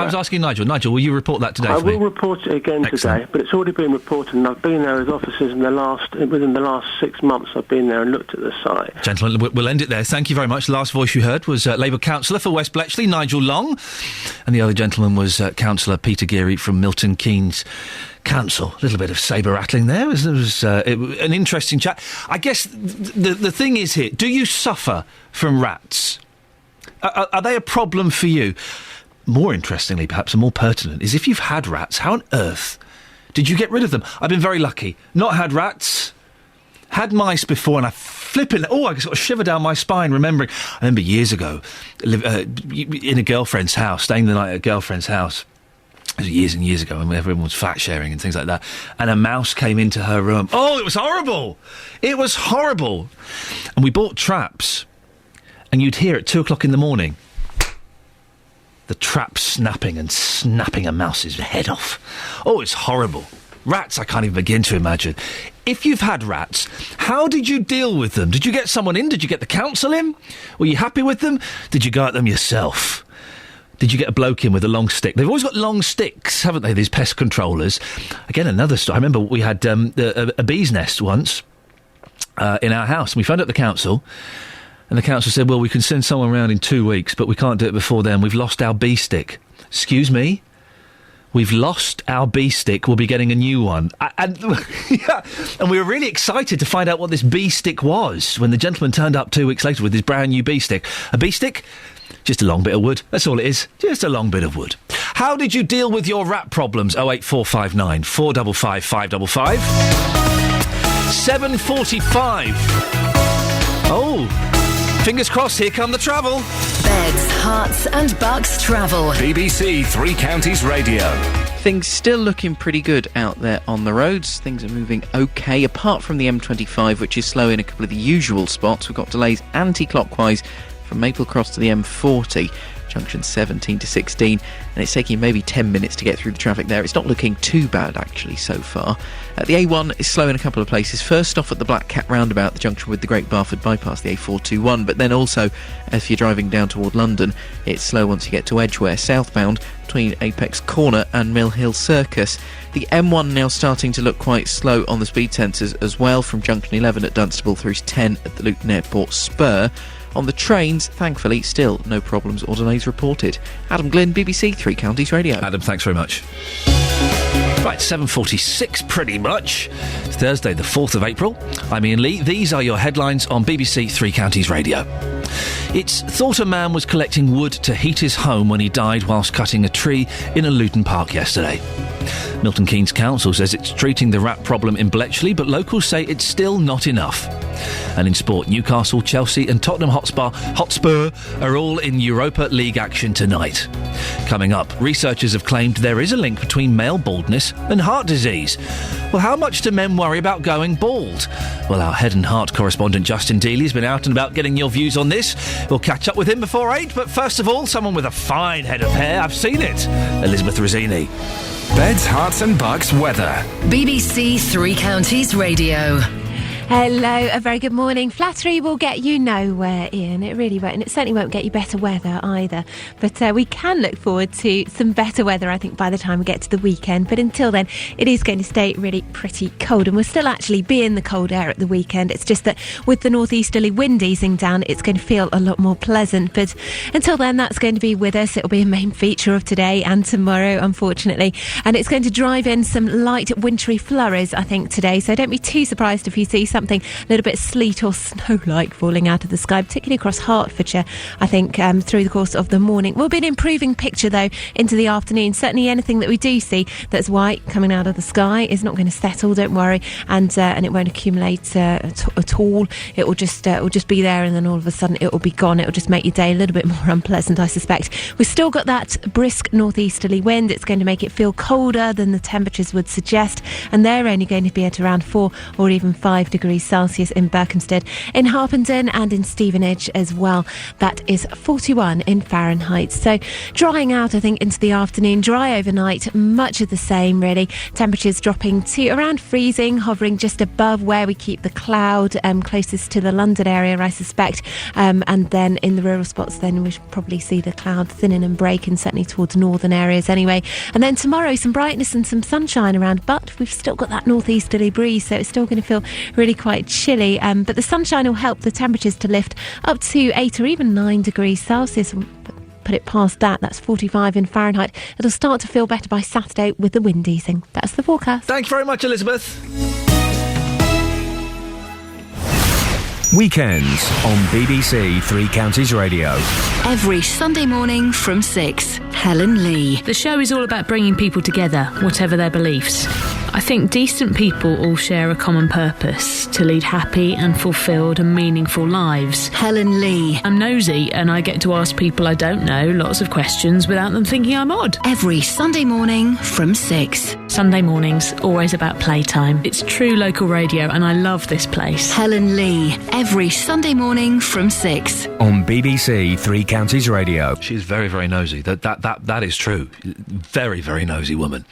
was asking Nigel. Nigel, will you report that today I for me? will report it again today, but it's already been reported, and I've been there as officers within the last 6 months. I've been there and looked at the site. Gentlemen, we'll end it there. Thank you very much. The last voice you heard was Labour councillor for West Bletchley, Nigel Long, and the other gentleman was Councillor Peter Geary from Milton Keynes Council. A little bit of sabre rattling there. It was an interesting chat. I guess the thing is here, do you suffer from rats? Are they a problem for you? More interestingly, perhaps, and more pertinent, is if you've had rats, how on earth did you get rid of them? I've been very lucky. Not had rats, had mice before, and I sort of shiver down my spine remembering. I remember years ago, in a girlfriend's house, staying the night at a girlfriend's house. It was years and years ago, when everyone was fat sharing and things like that, and a mouse came into her room. Oh, it was horrible! It was horrible! And we bought traps, and you'd hear at 2 o'clock in the morning the trap snapping a mouse's head off. Oh, it's horrible. Rats, I can't even begin to imagine. If you've had rats, how did you deal with them? Did you get someone in? Did you get the council in? Were you happy with them? Did you go at them yourself? Did you get a bloke in with a long stick? They've always got long sticks, haven't they, these pest controllers? Again, another story. I remember we had a bee's nest once in our house, and we phoned up the council, and the council said, well, we can send someone round in 2 weeks, but we can't do it before then. We've lost our bee stick. Excuse me? We've lost our bee stick. We'll be getting a new one. And we were really excited to find out what this bee stick was when the gentleman turned up 2 weeks later with his brand new bee stick. A bee stick? Just a long bit of wood. That's all it is. Just a long bit of wood. How did you deal with your rat problems? 08459 455 555. 7:45. Oh, fingers crossed, here come the travel. Beds, hearts and bucks travel. BBC Three Counties Radio. Things still looking pretty good out there on the roads. Things are moving okay, apart from the M25, which is slow in a couple of the usual spots. We've got delays anti-clockwise from Maple Cross to the M40, junction 17 to 16, and it's taking maybe 10 minutes to get through the traffic there. It's not looking too bad, actually, so far. The A1 is slow in a couple of places. First off at the Black Cat roundabout, the junction with the Great Barford bypass, the A421, but then also, if you're driving down toward London, it's slow once you get to Edgware, southbound, between Apex Corner and Mill Hill Circus. The M1 now starting to look quite slow on the speed sensors as well, from junction 11 at Dunstable through to 10 at the Luton Airport Spur. On the trains, thankfully, still no problems or delays reported. Adam Glynn, BBC Three Counties Radio. Adam, thanks very much. Right, 7:46 pretty much. It's Thursday, the 4th of April. I'm Iain Lee. These are your headlines on BBC Three Counties Radio. It's thought a man was collecting wood to heat his home when he died whilst cutting a tree in a Luton park yesterday. Milton Keynes Council says it's treating the rat problem in Bletchley, but locals say it's still not enough. And in sport, Newcastle, Chelsea and Tottenham Hotspur are all in Europa League action tonight. Coming up, researchers have claimed there is a link between male baldness and heart disease. Well, how much do men worry about going bald? Well, our head and heart correspondent Justin Dealey has been out and about getting your views on this. We'll catch up with him before 8, but first of all, someone with a fine head of hair. I've seen it. Elizabeth Rossini. Beds, Hearts and Bucks weather. BBC Three Counties Radio. Hello, a very good morning. Flattery will get you nowhere, Ian. It really won't, and it certainly won't get you better weather either. But we can look forward to some better weather, I think, by the time we get to the weekend. But until then, it is going to stay really pretty cold, and we'll still actually be in the cold air at the weekend. It's just that with the northeasterly wind easing down, it's going to feel a lot more pleasant. But until then, that's going to be with us. It'll be a main feature of today and tomorrow, unfortunately. And it's going to drive in some light wintry flurries, I think, today. So don't be too surprised if you see something a little bit sleet or snow-like falling out of the sky, particularly across Hertfordshire, I think, through the course of the morning. Will be an improving picture, though, into the afternoon. Certainly anything that we do see that's white coming out of the sky is not going to settle, don't worry, and it won't accumulate at all. It will just be there, and then all of a sudden it will be gone. It will just make your day a little bit more unpleasant, I suspect. We've still got that brisk northeasterly wind. It's going to make it feel colder than the temperatures would suggest, and they're only going to be at around 4 or even 5 degrees degrees Celsius in Berkhamsted, in Harpenden and in Stevenage as well. That is 41 in Fahrenheit. So drying out, I think, into the afternoon, dry overnight, much of the same really. Temperatures dropping to around freezing, hovering just above where we keep the cloud, closest to the London area, I suspect. And then in the rural spots, then we should probably see the cloud thinning and breaking, certainly towards northern areas anyway. And then tomorrow, some brightness and some sunshine around, but we've still got that northeasterly breeze, so it's still going to feel really quite chilly. But the sunshine will help the temperatures to lift up to 8 or even 9 degrees Celsius. Put it past that, that's 45 in Fahrenheit. It'll start to feel better by Saturday with the wind easing. That's the forecast. Thank you very much, Elizabeth. Weekends on BBC Three Counties Radio. Every Sunday morning from 6. Helen Lee. The show is all about bringing people together, whatever their beliefs. I think decent people all share a common purpose, to lead happy and fulfilled and meaningful lives. Helen Lee. I'm nosy and I get to ask people I don't know lots of questions without them thinking I'm odd. Every Sunday morning from 6. Sunday mornings, always about playtime. It's true local radio and I love this place. Helen Lee. Every Sunday morning from 6. On BBC Three Counties Radio. She's very, very nosy. That is true. Very, very nosy woman.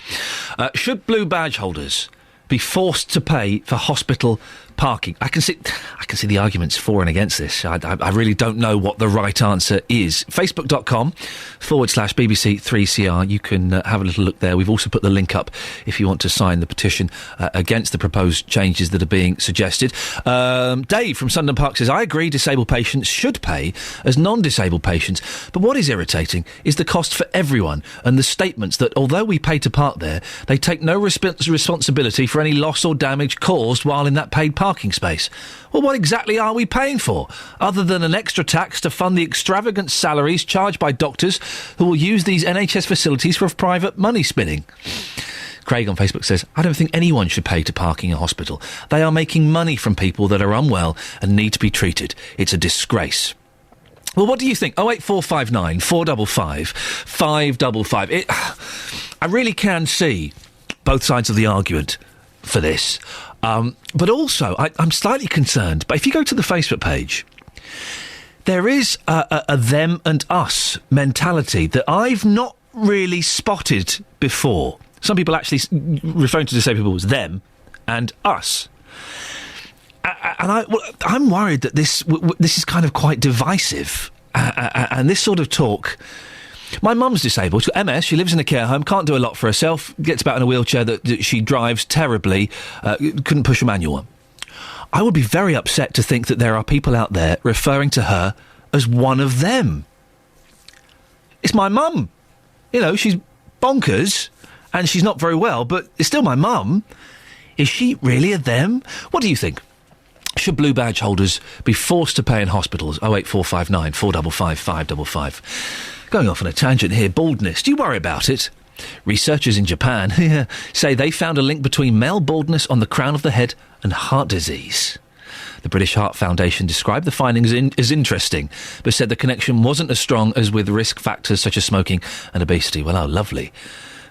Should blue badge holders be forced to pay for hospital parking? I can see the arguments for and against this. I really don't know what the right answer is. Facebook.com/BBC3CR. You can have a little look there. We've also put the link up if you want to sign the petition against the proposed changes that are being suggested. Dave from Sunderland Park says, I agree disabled patients should pay as non-disabled patients, but what is irritating is the cost for everyone and the statements that although we pay to park there, they take no responsibility for any loss or damage caused while in that paid parking space. Well, what exactly are we paying for, other than an extra tax to fund the extravagant salaries charged by doctors who will use these NHS facilities for private money spinning? Craig on Facebook says, I don't think anyone should pay to park in a hospital. They are making money from people that are unwell and need to be treated. It's a disgrace. Well, what do you think? 08459 455 555. I really can see both sides of the argument for this. But also, I'm slightly concerned. But if you go to the Facebook page, there is a them and us mentality that I've not really spotted before. Some people actually referring to disabled people as them and us. And I'm worried that this is kind of quite divisive. And this sort of talk... My mum's disabled. She's got MS. She lives in a care home. Can't do a lot for herself. Gets about in a wheelchair that she drives terribly. Couldn't push a manual one. I would be very upset to think that there are people out there referring to her as one of them. It's my mum. You know, she's bonkers and she's not very well, but it's still my mum. Is she really a them? What do you think? Should blue badge holders be forced to pay in hospitals? 08459 455 555. Going off on a tangent here, baldness. Do you worry about it? Researchers in Japan say they found a link between male baldness on the crown of the head and heart disease. The British Heart Foundation described the findings as interesting, but said the connection wasn't as strong as with risk factors such as smoking and obesity. Well, how lovely.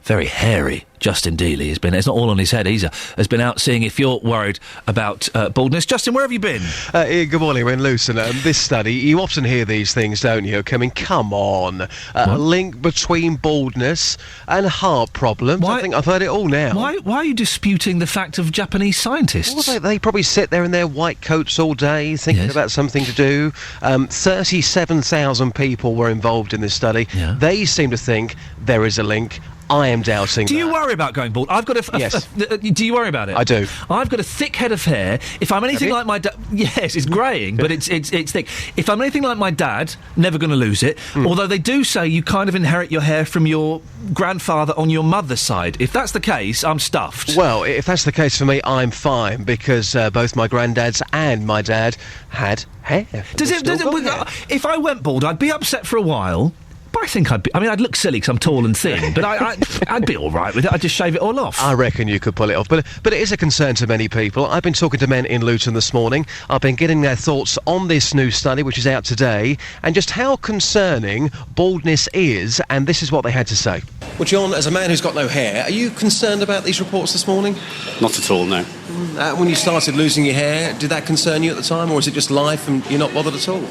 Very hairy. Justin Dealey has been, it's not all on his head either, has been out seeing if you're worried about baldness. Justin, where have you been? Ian, good morning. We're in Luton. This study, you often hear these things, don't you? I mean, come on. A link between baldness and heart problems. I think I've heard it all now. Why are you disputing the fact of Japanese scientists? Well, they probably sit there in their white coats all day thinking about something to do. 37,000 people were involved in this study. Yeah. They seem to think there is a link. I am doubting. Do you worry about going bald? I've got yes. Do you worry about it? I do. I've got a thick head of hair. If I'm anything like my dad, yes, it's greying, but it's thick. If I'm anything like my dad, never going to lose it. Although they do say you kind of inherit your hair from your grandfather on your mother's side. If that's the case, I'm stuffed. Well, if that's the case for me, I'm fine because both my granddads and my dad had hair. If I went bald, I'd be upset for a while. I think I'd look silly because I'm tall and thin, but I'd be all right with it. I'd just shave it all off. I reckon you could pull it off, but it is a concern to many people. I've been talking to men in Luton this morning. I've been getting their thoughts on this new study, which is out today, and just how concerning baldness is, and this is what they had to say. Well, John, as a man who's got no hair, are you concerned about these reports this morning? Not at all, no. When you started losing your hair, did that concern you at the time, or is it just life and you're not bothered at all?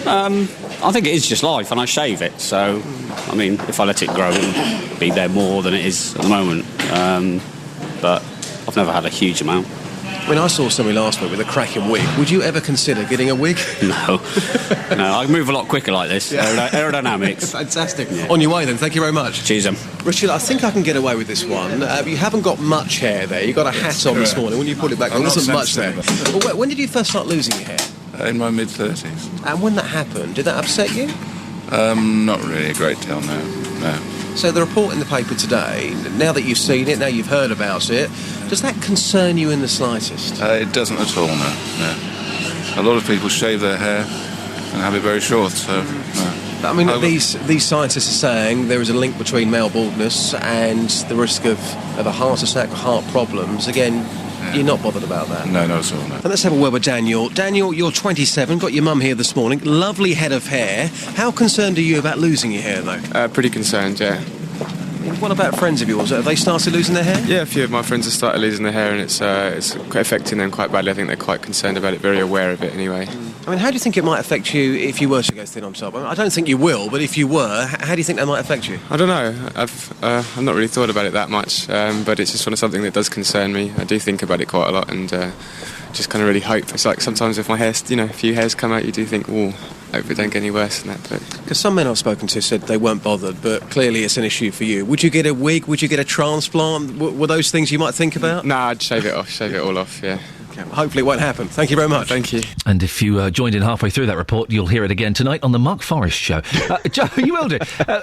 I think it is just life, and I shave it, so, I mean, if I let it grow, it'll be there more than it is at the moment. But I've never had a huge amount. When I saw somebody last week with a cracking wig, would you ever consider getting a wig? No. No, I move a lot quicker like this. Yeah. Aerodynamics. Fantastic. Yeah. On your way then, thank you very much. Cheers, Richard, I think I can get away with this one. You haven't got much hair there. You got a hat on this morning. When you pulled it back, there wasn't much there. Well, when did you first start losing your hair? In my mid-30s. And when that happened, did that upset you? Not really a great deal, no. So the report in the paper today, now that you've seen it, now you've heard about it, does that concern you in the slightest? It doesn't at all, no. A lot of people shave their hair and have it very short, so no. I mean, these scientists are saying there is a link between male baldness and the risk of a heart attack, heart problems. Again, you're not bothered about that? No, not at all, no. And let's have a word with Daniel. Daniel, you're 27, got your mum here this morning, lovely head of hair. How concerned are you about losing your hair, though? Pretty concerned, yeah. What about friends of yours? Have they started losing their hair? Yeah, a few of my friends have started losing their hair, and it's affecting them quite badly. I think they're quite concerned about it, very aware of it anyway. I mean, how do you think it might affect you if you were to go thin on top? I don't think you will, but if you were, how do you think that might affect you? I don't know. I've not really thought about it that much, but it's just sort of something that does concern me. I do think about it quite a lot, and just kind of really hope. It's like sometimes if my hair, a few hairs come out, you do think, oh, I hope it don't get any worse than that. Because some men I've spoken to said they weren't bothered, but clearly it's an issue for you. Would you get a wig? Would you get a transplant? Were those things you might think about? Nah, I'd shave it all off, yeah. Hopefully it won't happen. Thank you very much. Thank you. And if you joined in halfway through that report, you'll hear it again tonight on the Mark Forrest Show. You will do.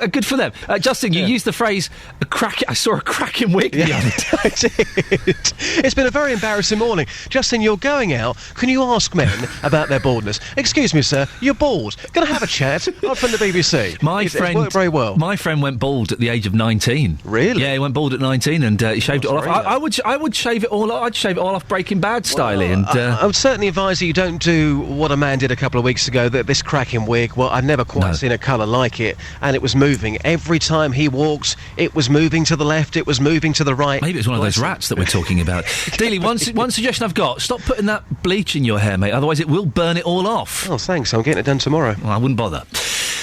Good for them. Justin, you used the phrase, I saw a cracking wig the other day. I did. It's been a very embarrassing morning. Justin, you're going out. Can you ask men about their baldness? Excuse me, sir, you're bald. Gonna have a chat? I'm from the BBC. It's worked very well. My friend went bald at the age of 19. Really? Yeah, he went bald at 19 and he shaved it all off. I would shave it all off. I'd shave it all off Breaking Bad style. I would certainly advise that you don't do what a man did a couple of weeks ago, this cracking wig. Well, I've never quite seen a colour like it, and it was moving. Every time he walked, it was moving to the left, it was moving to the right. Maybe it's one of those rats that we're talking about. Dealey, one suggestion I've got, stop putting that bleach in your hair, mate, otherwise it will burn it all off. Oh, thanks, I'm getting it done tomorrow. Well, I wouldn't bother.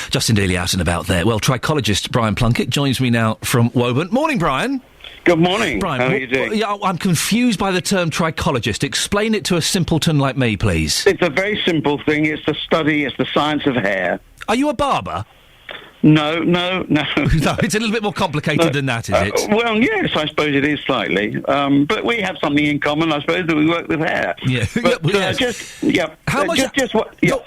Justin Dealey out and about there. Well, trichologist Brian Plunkett joins me now from Woburn. Morning, Brian. Good morning. Brian, how are you doing? Yeah, I'm confused by the term trichologist. Explain it to a simpleton like me, please. It's a very simple thing. It's the science of hair. Are you a barber? No. No, it's a little bit more complicated than that, is it? Well, yes, I suppose it is slightly. But we have something in common, I suppose, that we work with hair. Yeah. But, How much?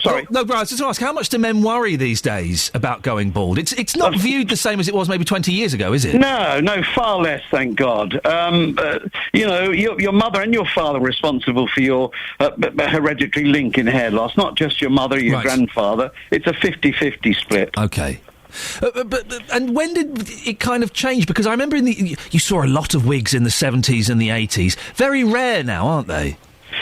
Sorry. No, Brian, I was just to ask, how much do men worry these days about going bald? It's not viewed the same as it was maybe 20 years ago, is it? No, far less, thank God. Your mother and your father were responsible for your hereditary link in hair loss, not just your mother or your grandfather. It's a 50-50 split. Okay. And when did it kind of change? Because I remember you saw a lot of wigs in the 70s and the 80s. Very rare now, aren't they?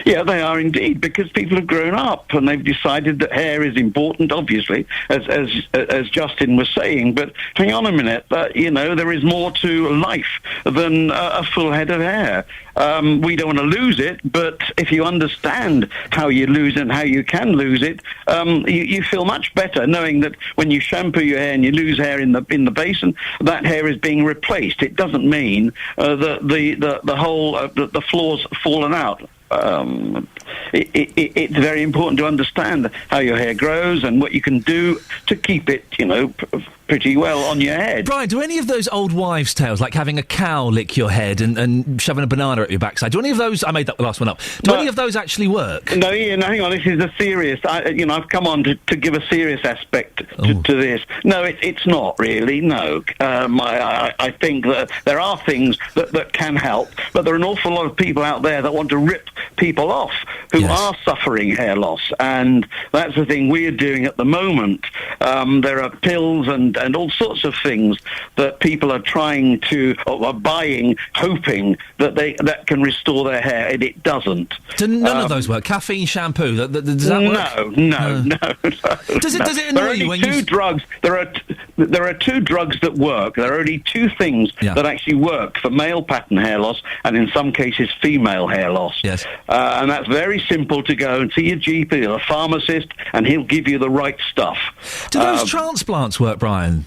Yeah, they are indeed, because people have grown up and they've decided that hair is important, obviously, as Justin was saying. But hang on a minute, there is more to life than a full head of hair. We don't want to lose it, but if you understand how you lose and how you can lose it, you feel much better knowing that when you shampoo your hair and you lose hair in the basin, that hair is being replaced. It doesn't mean that the floor's fallen out. It's very important to understand how your hair grows and what you can do to keep it, pretty well on your head. Brian, do any of those old wives' tales, like having a cow lick your head and shoving a banana at your backside, do any of those, I made that last one up, any of those actually work? No, Ian, hang on, this is a serious, I've come on to give a serious aspect to this. No, it's not really, no. I think that there are things that can help, but there are an awful lot of people out there that want to rip people off who are suffering hair loss, and that's the thing we're doing at the moment. There are pills and all sorts of things that people are trying to, or are buying, hoping that can restore their hair, and it doesn't. Do none of those work? Caffeine shampoo, does that work? No. Does it annoy you when you... drugs. There are two drugs that work. There are only two things that actually work for male pattern hair loss, and in some cases female hair loss. Yes. And that's very simple to go and see your GP or a pharmacist, and he'll give you the right stuff. Do those transplants work, Brian?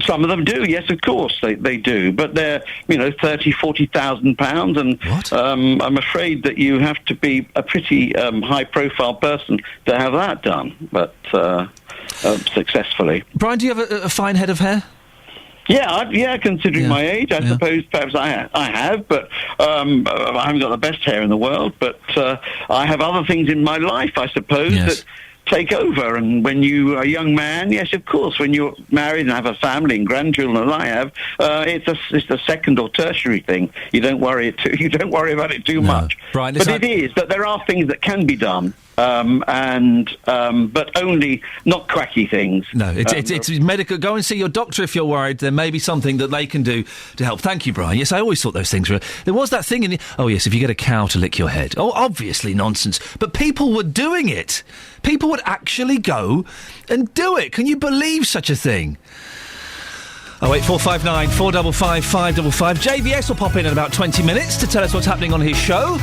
Some of them do, yes, of course they do, but they're £30,000-40,000, and I'm afraid that you have to be a pretty high-profile person to have that done, but successfully. Brian, do you have a fine head of hair? Yeah, considering my age, I suppose perhaps I have, but I haven't got the best hair in the world, but I have other things in my life, I suppose, that take over. And when you are a young man, yes, of course, when you're married and have a family and grandchildren, as I have, it's a second or tertiary thing. You don't worry about it too much. Brian, but it is that there are things that can be done. But only not quacky things. No, it's medical. Go and see your doctor if you're worried. There may be something that they can do to help. Thank you, Brian. Yes, I always thought those things were... There was that thing if you get a cow to lick your head. Oh, obviously nonsense. But people were doing it. People would actually go and do it. Can you believe such a thing? 08459 455 555. JVS will pop in about 20 minutes to tell us what's happening on his show.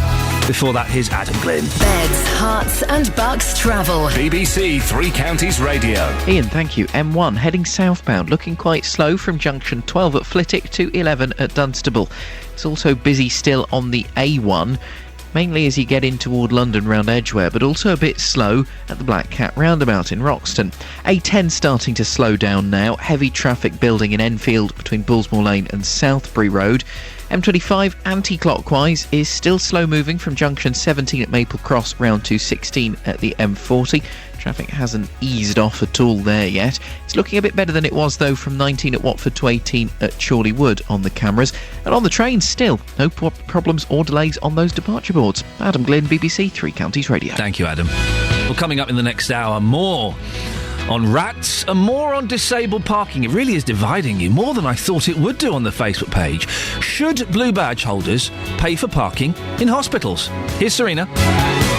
Before that, here's Adam Glynn. Beds, hearts and bucks travel. BBC Three Counties Radio. Ian, thank you. M1 heading southbound, looking quite slow from junction 12 at Flitwick to 11 at Dunstable. It's also busy still on the A1, mainly as you get in toward London round Edgware, but also a bit slow at the Black Cat roundabout in Roxton. A10 starting to slow down now, heavy traffic building in Enfield between Bullsmore Lane and Southbury Road. M25 anti-clockwise is still slow moving from junction 17 at Maple Cross round to 16 at the M40. Traffic hasn't eased off at all there yet. It's looking a bit better than it was, though, from 19 at Watford to 18 at Chorley Wood on the cameras. And on the trains, still, no problems or delays on those departure boards. Adam Glynn, BBC Three Counties Radio. Thank you, Adam. Well, coming up in the next hour, more on rats and more on disabled parking. It really is dividing you, more than I thought it would do on the Facebook page. Should blue badge holders pay for parking in hospitals? Here's Serena.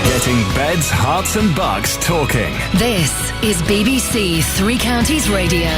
Getting beds, hearts and bucks talking. This is BBC Three Counties Radio.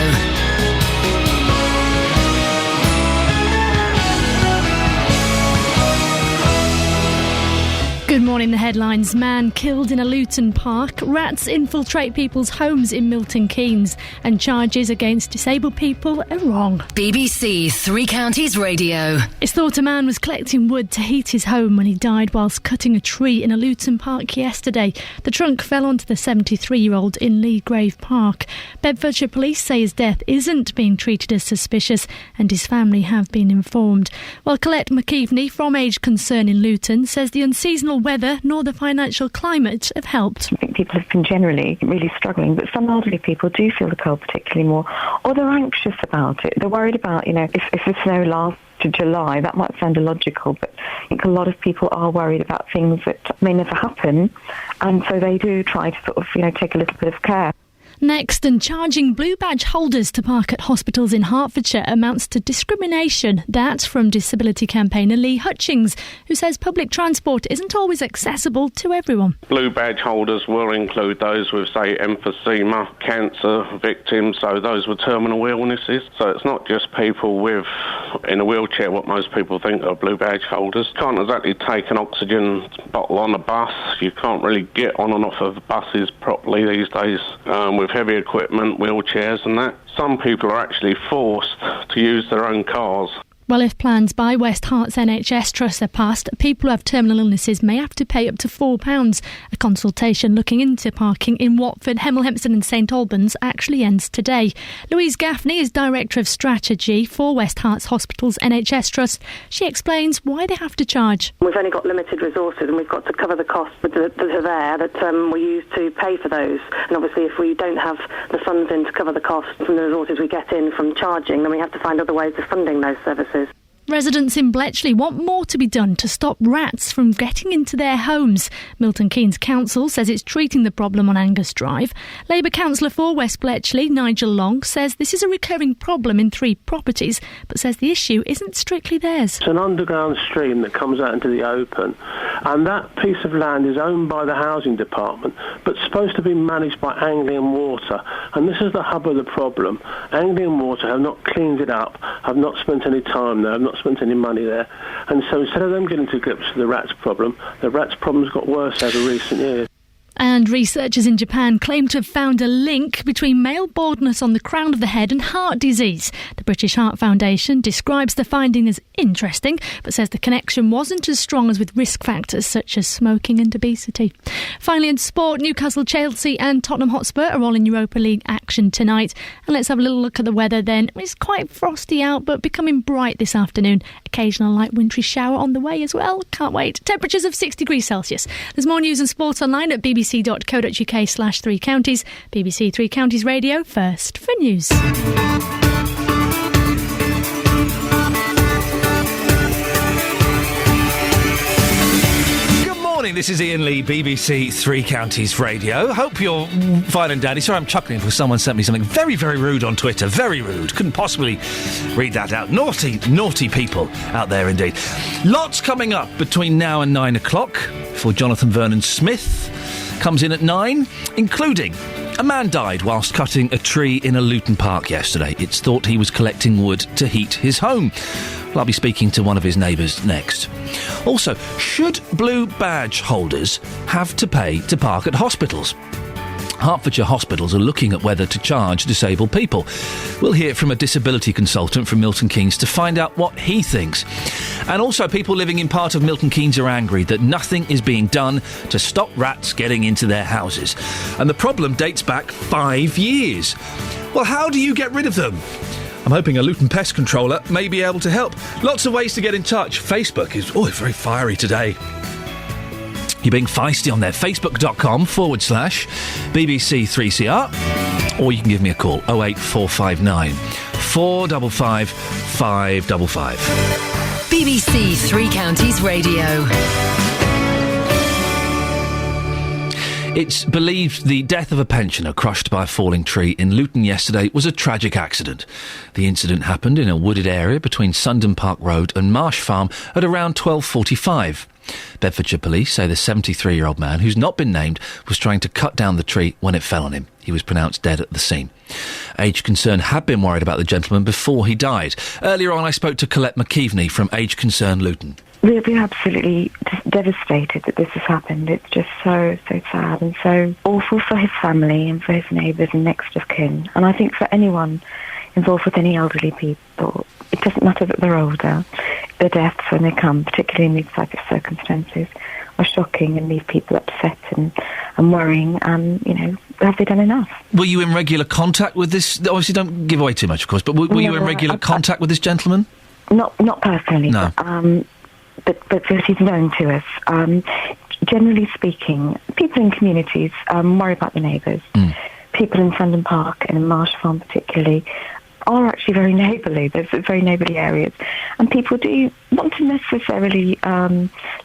Good morning, the headlines. Man killed in a Luton park. Rats infiltrate people's homes in Milton Keynes. And charges against disabled people are wrong. BBC Three Counties Radio. It's thought a man was collecting wood to heat his home when he died whilst cutting a tree in a Luton park yesterday. The trunk fell onto the 73-year-old in Leagrave Park. Bedfordshire police say his death isn't being treated as suspicious and his family have been informed. While Colette McKeveney from Age Concern in Luton says the unseasonal weather nor the financial climate have helped. I think people have been generally really struggling, but some elderly people do feel the cold particularly more, or they're anxious about it. They're worried about, if the snow lasts to July, that might sound illogical, but I think a lot of people are worried about things that may never happen, and so they do try to sort of, take a little bit of care. Next, and charging blue badge holders to park at hospitals in Hertfordshire amounts to discrimination. That's from disability campaigner Lee Hutchings, who says public transport isn't always accessible to everyone. Blue badge holders will include those with, say, emphysema, cancer victims, so those with terminal illnesses. So it's not just people in a wheelchair, what most people think are blue badge holders. Can't exactly take an oxygen bottle on a bus. You can't really get on and off of buses properly these days with heavy equipment, wheelchairs and that. Some people are actually forced to use their own cars. Well, if plans by West Herts NHS Trust are passed, people who have terminal illnesses may have to pay up to £4. A consultation looking into parking in Watford, Hemel Hempstead and St Albans actually ends today. Louise Gaffney is Director of Strategy for West Herts Hospital's NHS Trust. She explains why they have to charge. We've only got limited resources and we've got to cover the costs that are there that we use to pay for those. And obviously if we don't have the funds in to cover the costs from the resources we get in from charging, then we have to find other ways of funding those services. Residents in Bletchley want more to be done to stop rats from getting into their homes. Milton Keynes Council says it's treating the problem on Angus Drive. Labour councillor for West Bletchley, Nigel Long, says this is a recurring problem in 3 properties, but says the issue isn't strictly theirs. It's an underground stream that comes out into the open, and that piece of land is owned by the housing department, but supposed to be managed by Anglian Water, and this is the hub of the problem. Anglian Water have not cleaned it up, have not spent any time there, have not spent any money there, and so instead of them getting to grips with the rats problem's got worse over recent years. And researchers in Japan claim to have found a link between male baldness on the crown of the head and heart disease. The British Heart Foundation describes the finding as interesting, but says the connection wasn't as strong as with risk factors such as smoking and obesity. Finally, in sport, Newcastle, Chelsea and Tottenham Hotspur are all in Europa League action tonight. And let's have a little look at the weather then. It's quite frosty out, but becoming bright this afternoon. Occasional light wintry shower on the way as well. Can't wait. Temperatures of 6 degrees Celsius. There's more news and sport online at bbc.co.uk/3 counties. BBC 3 Counties Radio, first for news. This is Iain Lee, BBC 3 Counties Radio. Hope you're fine and dandy. Sorry, I'm chuckling because someone sent me something very, very rude on Twitter. Very rude. Couldn't possibly read that out. Naughty, naughty people out there indeed. Lots coming up between now and 9 o'clock for Jonathan Vernon-Smith. Comes in at 9, including a man died whilst cutting a tree in a Luton park yesterday. It's thought he was collecting wood to heat his home. Well, I'll be speaking to one of his neighbours next. Also, should blue badge holders have to pay to park at hospitals? Hertfordshire hospitals are looking at whether to charge disabled people. We'll hear from a disability consultant from Milton Keynes to find out what he thinks. And also, people living in part of Milton Keynes are angry that nothing is being done to stop rats getting into their houses. And the problem dates back 5 years. Well, how do you get rid of them? I'm hoping a Luton pest controller may be able to help. Lots of ways to get in touch. Facebook is, very fiery today. You're being feisty on there. Facebook.com/BBC3CR. Or you can give me a call, 08459 455 555. BBC 3 Counties Radio. It's believed the death of a pensioner crushed by a falling tree in Luton yesterday was a tragic accident. The incident happened in a wooded area between Sundon Park Road and Marsh Farm at around 12:45. Bedfordshire police say the 73-year-old man, who's not been named, was trying to cut down the tree when it fell on him. He was pronounced dead at the scene. Age Concern had been worried about the gentleman before he died. Earlier on, I spoke to Colette McKeveney from Age Concern Luton. We're absolutely devastated that this has happened. It's just so sad and so awful for his family and for his neighbours and next of kin. And I think for anyone involved with any elderly people, it doesn't matter that they're older. The deaths when they come, particularly in these type of circumstances, are shocking and leave people upset and worrying. And, have they done enough? Were you in regular contact with this? Obviously, don't give away too much, of course, but were you in regular contact with this gentleman? Not personally. No. But he's known to us. Generally speaking, people in communities worry about the neighbours. People in Sundon Park and in Marsh Farm particularly are actually very neighbourly. There's very neighbourly areas. And people do want to necessarily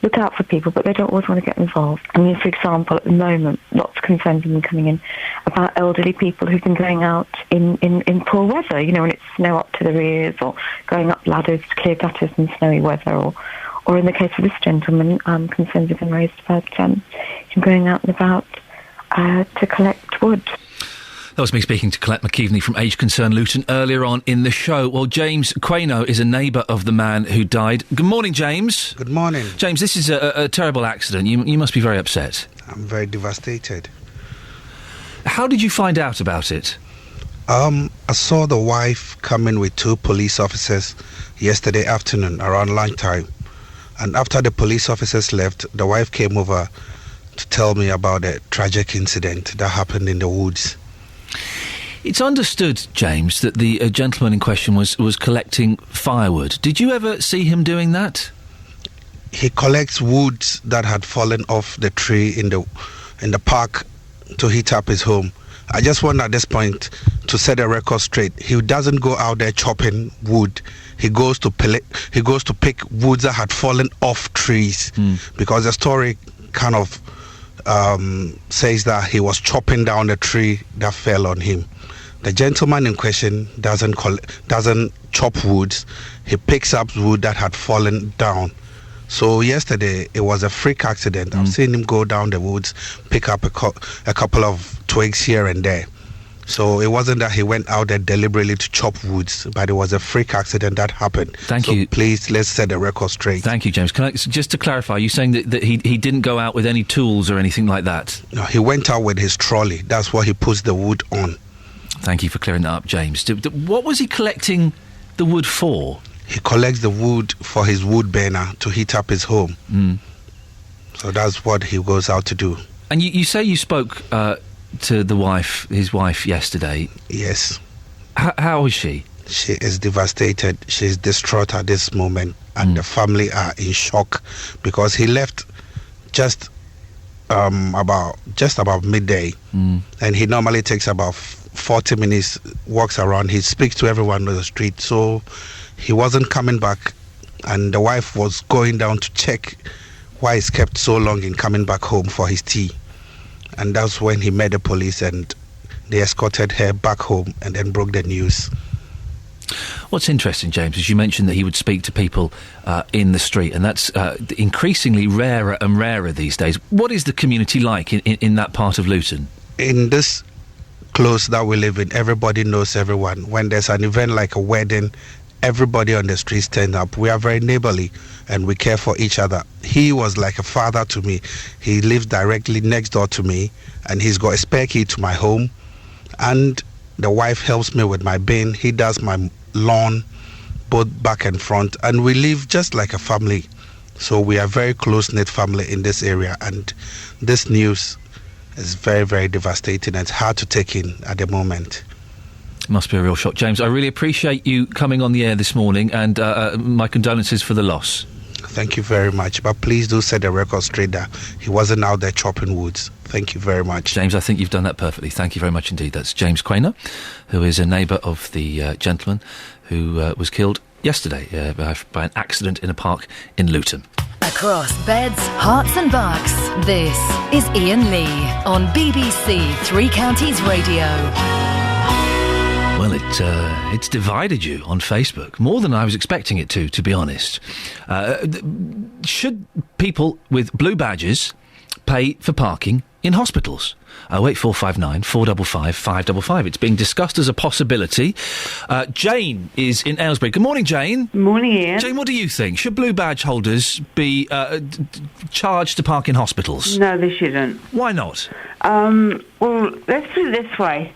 look out for people, but they don't always want to get involved. I mean, for example, at the moment, lots of concerns have been coming in about elderly people who've been going out in poor weather, when it's snow up to their ears, or going up ladders to clear gutters in snowy weather, or in the case of this gentleman, concerns have been raised about him going out and about to collect wood. That was me speaking to Colette McKeveney from Age Concern Luton earlier on in the show. Well, James Quaino is a neighbour of the man who died. Good morning, James. Good morning. James, this is a terrible accident. You must be very upset. I'm very devastated. How did you find out about it? I saw the wife come in with 2 police officers yesterday afternoon around lunchtime. And after the police officers left, the wife came over to tell me about a tragic incident that happened in the woods. It's understood, James, that the gentleman in question was collecting firewood. Did you ever see him doing that? He collects woods that had fallen off the tree in the park to heat up his home. I just want at this point to set the record straight, he doesn't go out there chopping wood. He goes to pick woods that had fallen off trees, because the story kind of says that he was chopping down the tree that fell on him. The gentleman in question doesn't chop woods. He picks up wood that had fallen down. So yesterday it was a freak accident. I've seen him go down the woods, pick up a couple of twigs here and there. So it wasn't that he went out there deliberately to chop woods, but it was a freak accident that happened. Thank you. Please, let's set the record straight. Thank you, James. Just to clarify, are you saying that he didn't go out with any tools or anything like that? No, he went out with his trolley. That's what he puts the wood on. Thank you for clearing that up, James. What was he collecting the wood for? He collects the wood for his wood burner to heat up his home. So that's what he goes out to do. And you say you spoke to his wife yesterday. Yes. How is she? She is devastated. She's distraught at this moment, and the family are in shock because he left just about midday, and he normally takes about 40 minutes, walks around. He speaks to everyone on the street, so he wasn't coming back, and the wife was going down to check why he's kept so long in coming back home for his tea. And that's when he met the police, and they escorted her back home and then broke the news. What's interesting, James, is you mentioned that he would speak to people in the street, and that's increasingly rarer and rarer these days. What is the community like in that part of Luton? In this close that we live in, everybody knows everyone. When there's an event like a wedding, everybody on the street stands up. We are very neighborly and we care for each other. He was like a father to me. He lives directly next door to me, and he's got a spare key to my home, and the wife helps me with my bin. He does my lawn, both back and front, and we live just like a family. So we are very close-knit family in this area, and this news is very, very devastating. It's hard to take in at the moment. It must be a real shock. James, I really appreciate you coming on the air this morning, and my condolences for the loss. Thank you very much. But please do set the record straight that he wasn't out there chopping woods. Thank you very much. James, I think you've done that perfectly. Thank you very much indeed. That's James Quainer, who is a neighbour of the gentleman who was killed yesterday by an accident in a park in Luton. Across beds, hearts and bucks, this is Iain Lee on BBC Three Counties Radio. Well, it's divided you on Facebook, more than I was expecting it to be honest. Should people with blue badges pay for parking in hospitals? 08459 455 555. It's being discussed as a possibility. Jane is in Aylesbury. Good morning, Jane. Morning, Ian. Jane, what do you think? Should blue badge holders be charged to park in hospitals? No, they shouldn't. Why not? Well, let's put it this way.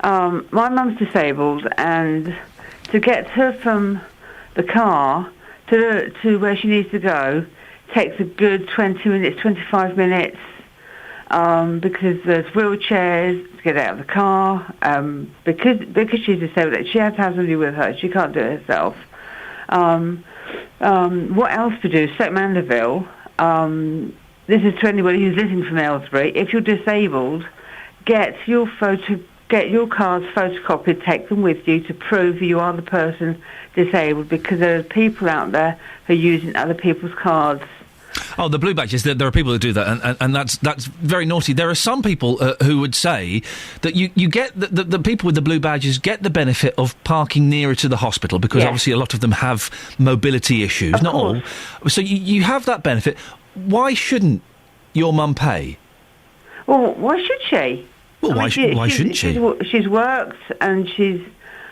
My mum's disabled, and to get her from the car to where she needs to go takes a good 20 minutes, 25 minutes, because there's wheelchairs to get out of the car, because she's disabled, she has to have somebody with her. She can't do it herself. What else to do? Stoke Mandeville, this is to anybody who's listening from Aylesbury. If you're disabled, get your cards photocopied, take them with you to prove you are the person disabled, because there are people out there who are using other people's cards. Oh, the blue badges, there are people who do that, and that's very naughty. There are some people who would say that you get the people with the blue badges get the benefit of parking nearer to the hospital, because obviously a lot of them have mobility issues, not all. So you have that benefit. Why shouldn't your mum pay? Well, why should she? Well, why shouldn't she? She's worked and she's...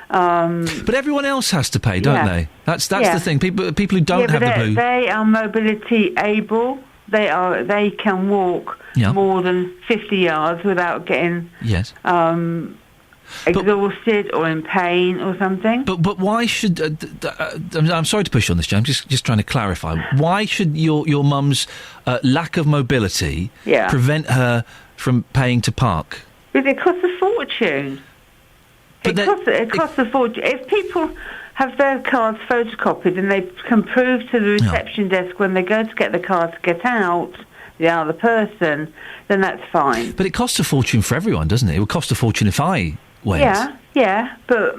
but everyone else has to pay, don't they? That's the thing. People who don't have the blue... They are mobility able. They can walk more than 50 yards without getting exhausted or in pain or something. But why should... I'm sorry to push you on this, James. Just trying to clarify. Why should your mum's lack of mobility prevent her from paying to park? Because it costs a fortune. It costs a fortune. If people have their cards photocopied and they can prove to the reception desk when they go to get the card to get out the other person, then that's fine. But it costs a fortune for everyone, doesn't it? It would cost a fortune if I went. Yeah, but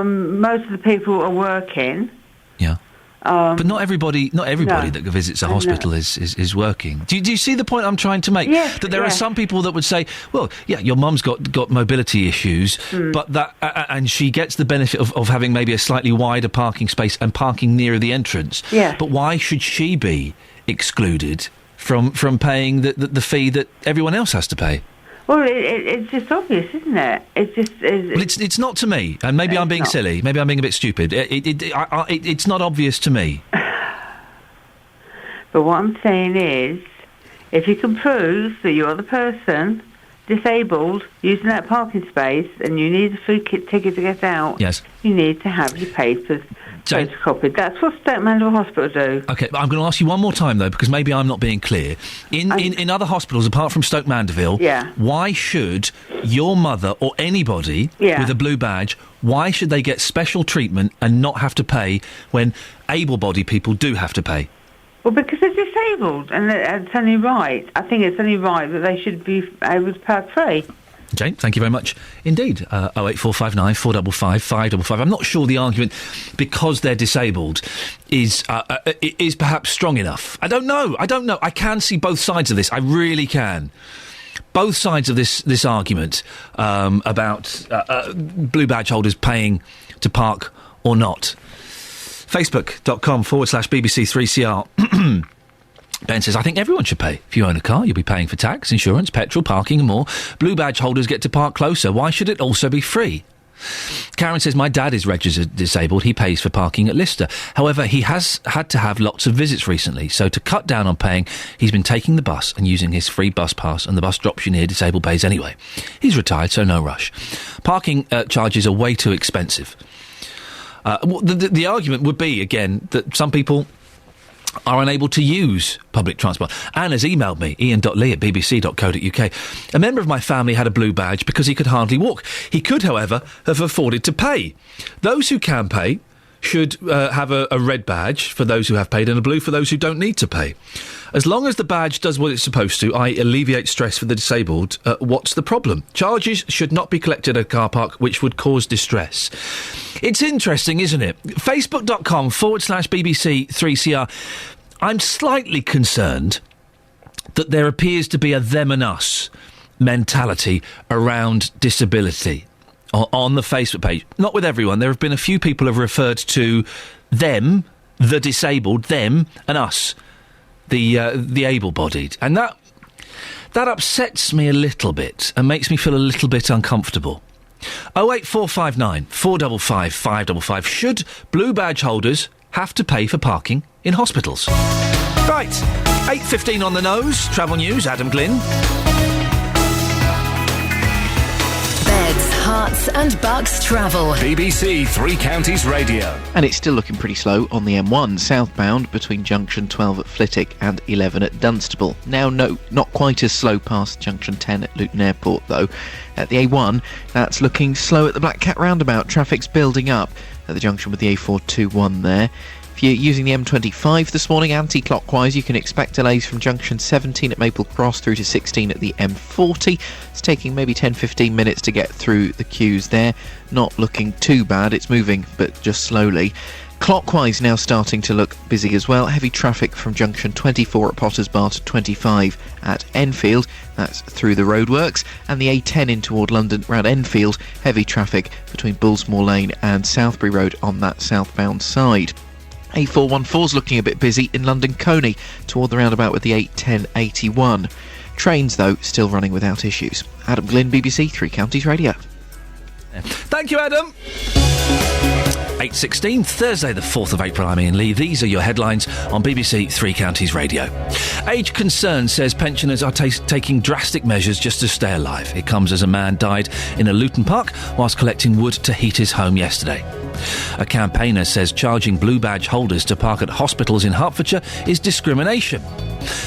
most of the people are working. Yeah. But not everybody no. that visits a hospital is working. Do you see the point I'm trying to make? Yes, that there are some people that would say, well, yeah, your mum's got mobility issues, but that and she gets the benefit of having maybe a slightly wider parking space and parking nearer the entrance. Yeah. But why should she be excluded from paying the fee that everyone else has to pay? Well, it's just obvious, isn't it? It's not to me, and maybe I'm being silly. Maybe I'm being a bit stupid. It's not obvious to me. But what I'm saying is, if you can prove that you're the person disabled using that parking space and you need a food ticket to get out, yes, you need to have your papers photocopied. That's what Stoke Mandeville Hospital do. Okay, I'm going to ask you one more time, though, because maybe I'm not being clear. In other hospitals, apart from Stoke Mandeville, why should your mother or anybody with a blue badge, why should they get special treatment and not have to pay when able-bodied people do have to pay? Well, because they're disabled, and it's only right. I think it's only right that they should be able to park free. Okay, thank you very much indeed. 08459 455 555. I'm not sure the argument, because they're disabled, is perhaps strong enough. I don't know. I can see both sides of this. I really can. Both sides of this argument about blue badge holders paying to park or not. Facebook.com/BBC3CR. Ben says, I think everyone should pay. If you own a car, you'll be paying for tax, insurance, petrol, parking and more. Blue badge holders get to park closer. Why should it also be free? Karen says, my dad is registered disabled. He pays for parking at Lister. However, he has had to have lots of visits recently. So to cut down on paying, he's been taking the bus and using his free bus pass, and the bus drops you near disabled bays anyway. He's retired, so no rush. Parking charges are way too expensive. The argument would be, again, that some people are unable to use public transport. Anne has emailed me, ian.lee@bbc.co.uk. A member of my family had a blue badge because he could hardly walk. He could, however, have afforded to pay. Those who can pay should have a red badge for those who have paid and a blue for those who don't need to pay. As long as the badge does what it's supposed to, i.e. alleviate stress for the disabled, what's the problem? Charges should not be collected at a car park which would cause distress. It's interesting, isn't it? Facebook.com/BBC3CR. I'm slightly concerned that there appears to be a them and us mentality around disability on the Facebook page. Not with everyone. There have been a few people who have referred to them, the disabled, them, and us, the able-bodied. And that upsets me a little bit and makes me feel a little bit uncomfortable. 08459 455 555. Should blue badge holders have to pay for parking in hospitals? Right, 8:15 on the nose. Travel news, Adam Glynn. Beds, Herts and Bucks travel. BBC Three Counties Radio. And it's still looking pretty slow on the M1 southbound between junction 12 at Flitwick and 11 at Dunstable. Now, no, not quite as slow past junction 10 at Luton Airport, though. At the A1, that's looking slow at the Black Cat roundabout. Traffic's building up at the junction with the A421 there. If you're using the M25 this morning, anti-clockwise, you can expect delays from junction 17 at Maple Cross through to 16 at the M40. It's taking maybe 10-15 minutes to get through the queues there. Not looking too bad. It's moving, but just slowly. Clockwise now starting to look busy as well. Heavy traffic from junction 24 at Potters Bar to 25 at Enfield. That's through the roadworks. And the A10 in toward London around Enfield. Heavy traffic between Bullsmore Lane and Southbury Road on that southbound side. A414's looking a bit busy in London Coney toward the roundabout with the 81081. Trains, though, still running without issues. Adam Glynn, BBC Three Counties Radio. Thank you, Adam. 8:16, Thursday the 4th of April, I'm Iain Lee. These are your headlines on BBC Three Counties Radio. Age Concern says pensioners are taking drastic measures just to stay alive. It comes as a man died in a Luton park whilst collecting wood to heat his home yesterday. A campaigner says charging blue badge holders to park at hospitals in Hertfordshire is discrimination.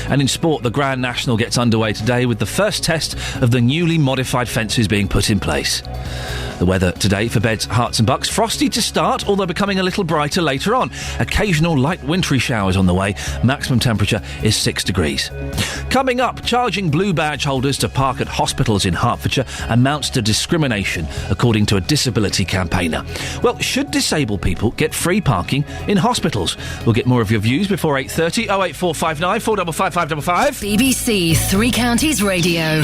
And in sport, the Grand National gets underway today with the first test of the newly modified fences being put in place. The weather today for Beds, Hearts and Bucks. Frosty to start, although becoming a little brighter later on. Occasional light wintry showers on the way. Maximum temperature is 6 degrees. Coming up, charging blue badge holders to park at hospitals in Hertfordshire amounts to discrimination, according to a disability campaigner. Well, should disabled people get free parking in hospitals? We'll get more of your views before 8:30. 08459 455 555. BBC Three Counties Radio.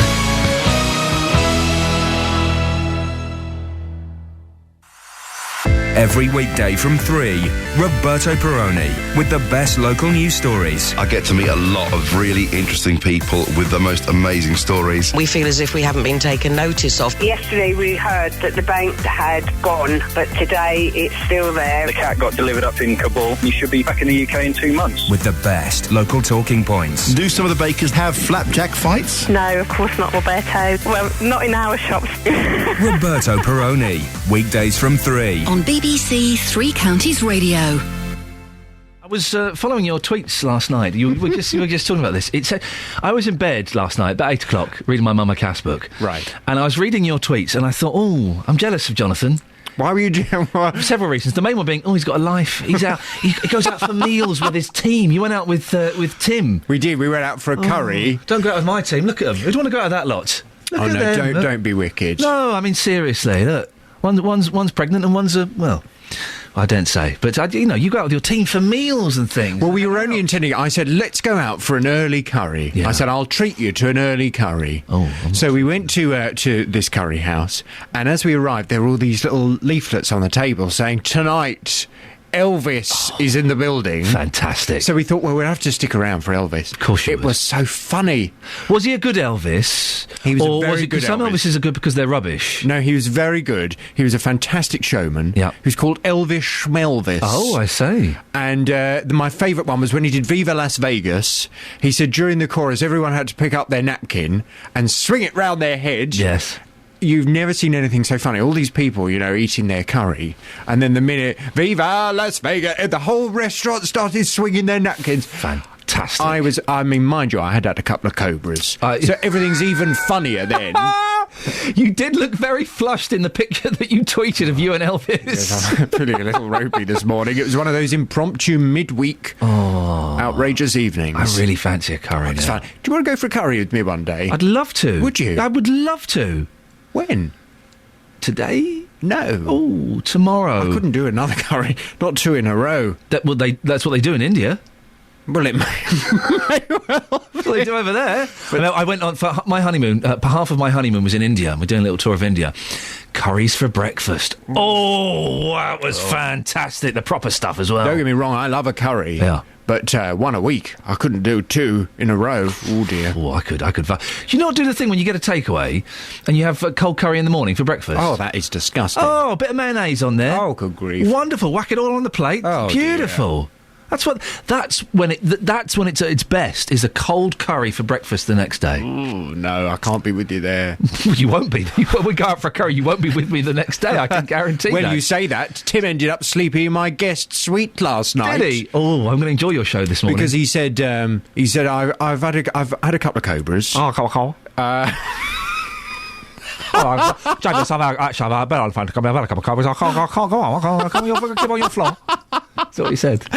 Every weekday from 3, Roberto Perrone with the best local news stories. I get to meet a lot of really interesting people with the most amazing stories. We feel as if we haven't been taken notice of. Yesterday we heard that the bank had gone, but today it's still there. The cat got delivered up in Kabul. You should be back in the UK in 2 months. With the best local talking points. Do some of the bakers have flapjack fights? No, of course not, Roberto. Well, not in our shops. Roberto Perrone, weekdays from 3. On BBC Three Counties Radio. I was following your tweets last night. You were just talking about this. I was in bed last night about 8 o'clock reading my Mama Cass book. Right. And I was reading your tweets and I thought, oh, I'm jealous of Jonathan. Why were you... For several reasons. The main one being, he's got a life. He's out. He goes out for meals with his team. You went out with Tim. We did. We went out for a curry. Don't go out with my team. Look at them. Who do you want to go out with that lot? Look at them. Don't be wicked. No, I mean, seriously. Look. One's pregnant and one's I don't say. But, you go out with your team for meals and things. Well, we were only intending... I said, let's go out for an early curry. Yeah. I said, I'll treat you to an early curry. So we went to this curry house, and as we arrived, there were all these little leaflets on the table saying, tonight... Elvis is in the building. Fantastic. So we thought, well, we'll have to stick around for Elvis. Of course you would. It was so funny. Was he a good Elvis? He was a very good Elvis. Some Elvises are good because they're rubbish. No, he was very good. He was a fantastic showman. Yeah. Who's called Elvis Schmelvis. Oh, I see. And my favourite one was when he did Viva Las Vegas. He said during the chorus, everyone had to pick up their napkin and swing it round their head. Yes. You've never seen anything so funny. All these people, eating their curry, and then the minute Viva Las Vegas, the whole restaurant started swinging their napkins. Fantastic. Mind you, I had had a couple of Cobras, so everything's even funnier then. You did look very flushed in the picture that you tweeted of you and Elvis. Yes, I'm feeling a little ropey this morning. It was one of those impromptu midweek outrageous evenings. I really fancy a curry now. Do you want to go for a curry with me one day? I'd love to. Would you? I would love to. When? Today? No. Oh, tomorrow. I couldn't do another curry. Not 2 in a row. That's what they do in India. Well, it may well. What they do over there. I went on for my honeymoon. Half of my honeymoon was in India. We're doing a little tour of India. Curries for breakfast. Oh, that was fantastic. The proper stuff as well. Don't get me wrong, I love a curry. Yeah. But 1 a week. I couldn't do 2 in a row. Oh, dear. Oh, I could. Do you not do the thing when you get a takeaway and you have cold curry in the morning for breakfast? Oh, that is disgusting. Oh, a bit of mayonnaise on there. Oh, good grief. Wonderful. Whack it all on the plate. Oh, beautiful. Dear. That's when it's at its best, is a cold curry for breakfast the next day. Oh, no, I can't be with you there. You won't be. When we go out for a curry, you won't be with me the next day, I can guarantee that. When you say that, Tim ended up sleeping in my guest suite last night. Did he? Oh, I'm going to enjoy your show this morning. Because he said I've had a couple of Cobras. Oh, cool. James, I've had a bed on phone to come. I've had a couple of covers. I can't go on. I can't keep on your floor. That's what he said.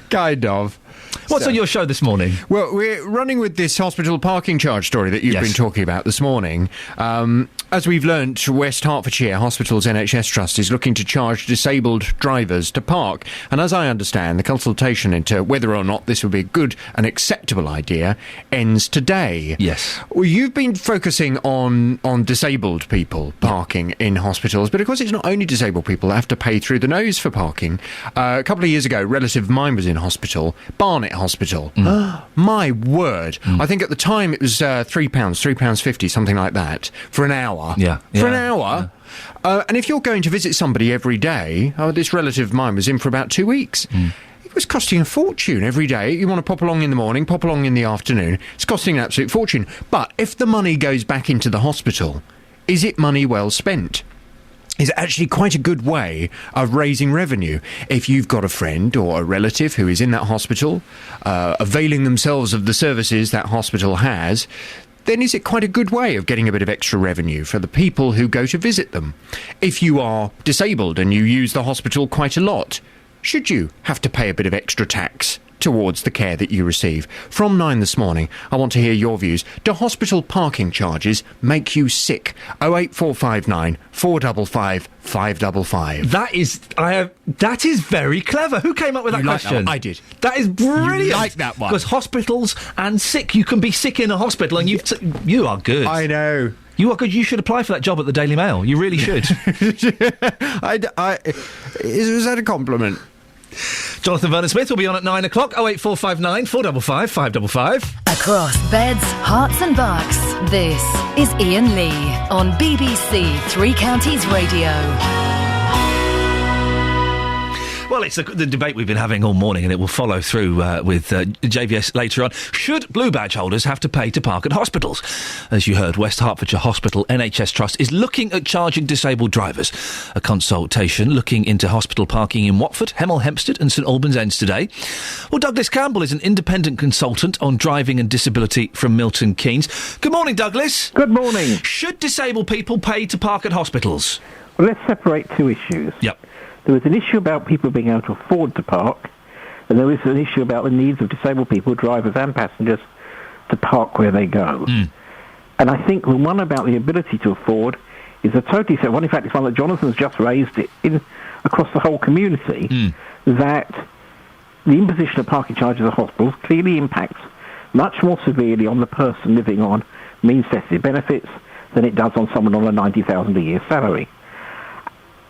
Kind of. What's on your show this morning? Well, we're running with this hospital parking charge story that you've been talking about this morning. As we've learnt, West Hertfordshire Hospitals NHS Trust is looking to charge disabled drivers to park. And as I understand, the consultation into whether or not this would be a good and acceptable idea ends today. Yes. Well, you've been focusing on disabled people parking in hospitals, but of course it's not only disabled people that have to pay through the nose for parking. A couple of years ago, a relative of mine was in hospital, Barnet Hospital. My word. I think at the time it was £3.50, something like that, for an hour. For an hour. Yeah. And if you're going to visit somebody every day, this relative of mine was in for about 2 weeks. It was costing a fortune every day. You want to pop along in the morning, pop along in the afternoon. It's costing an absolute fortune. But if the money goes back into the hospital, is it money well spent? Is actually quite a good way of raising revenue. If you've got a friend or a relative who is in that hospital, availing themselves of the services that hospital has, then is it quite a good way of getting a bit of extra revenue for the people who go to visit them? If you are disabled and you use the hospital quite a lot, should you have to pay a bit of extra tax towards the care that you receive? From 9 this morning, I want to hear your views. Do hospital parking charges make you sick? 08459 455 555. That is very clever. Who came up with that question? I did. That is brilliant. You like that one? Because hospitals and sick, you can be sick in a hospital, and you are good. I know. You are good. You should apply for that job at the Daily Mail. You really should. Is that a compliment? Jonathan Vernon-Smith will be on at 9 o'clock. 08459 455 555. Across beds, hearts and bucks, this is Iain Lee on BBC Three Counties Radio. Well, it's the debate we've been having all morning, and it will follow through with JVS later on. Should blue badge holders have to pay to park at hospitals? As you heard, West Hertfordshire Hospital NHS Trust is looking at charging disabled drivers. A consultation looking into hospital parking in Watford, Hemel Hempstead and St Albans ends today. Well, Douglas Campbell is an independent consultant on driving and disability from Milton Keynes. Good morning, Douglas. Good morning. Should disabled people pay to park at hospitals? Well, let's separate two issues. Yep. There was an issue about people being able to afford to park, and there was an issue about the needs of disabled people, drivers and passengers, to park where they go. And I think the one about the ability to afford is a totally separate one. In fact, it's one that Jonathan's just raised across the whole community, that the imposition of parking charges at hospitals clearly impacts much more severely on the person living on means-tested benefits than it does on someone on a $90,000 a year salary.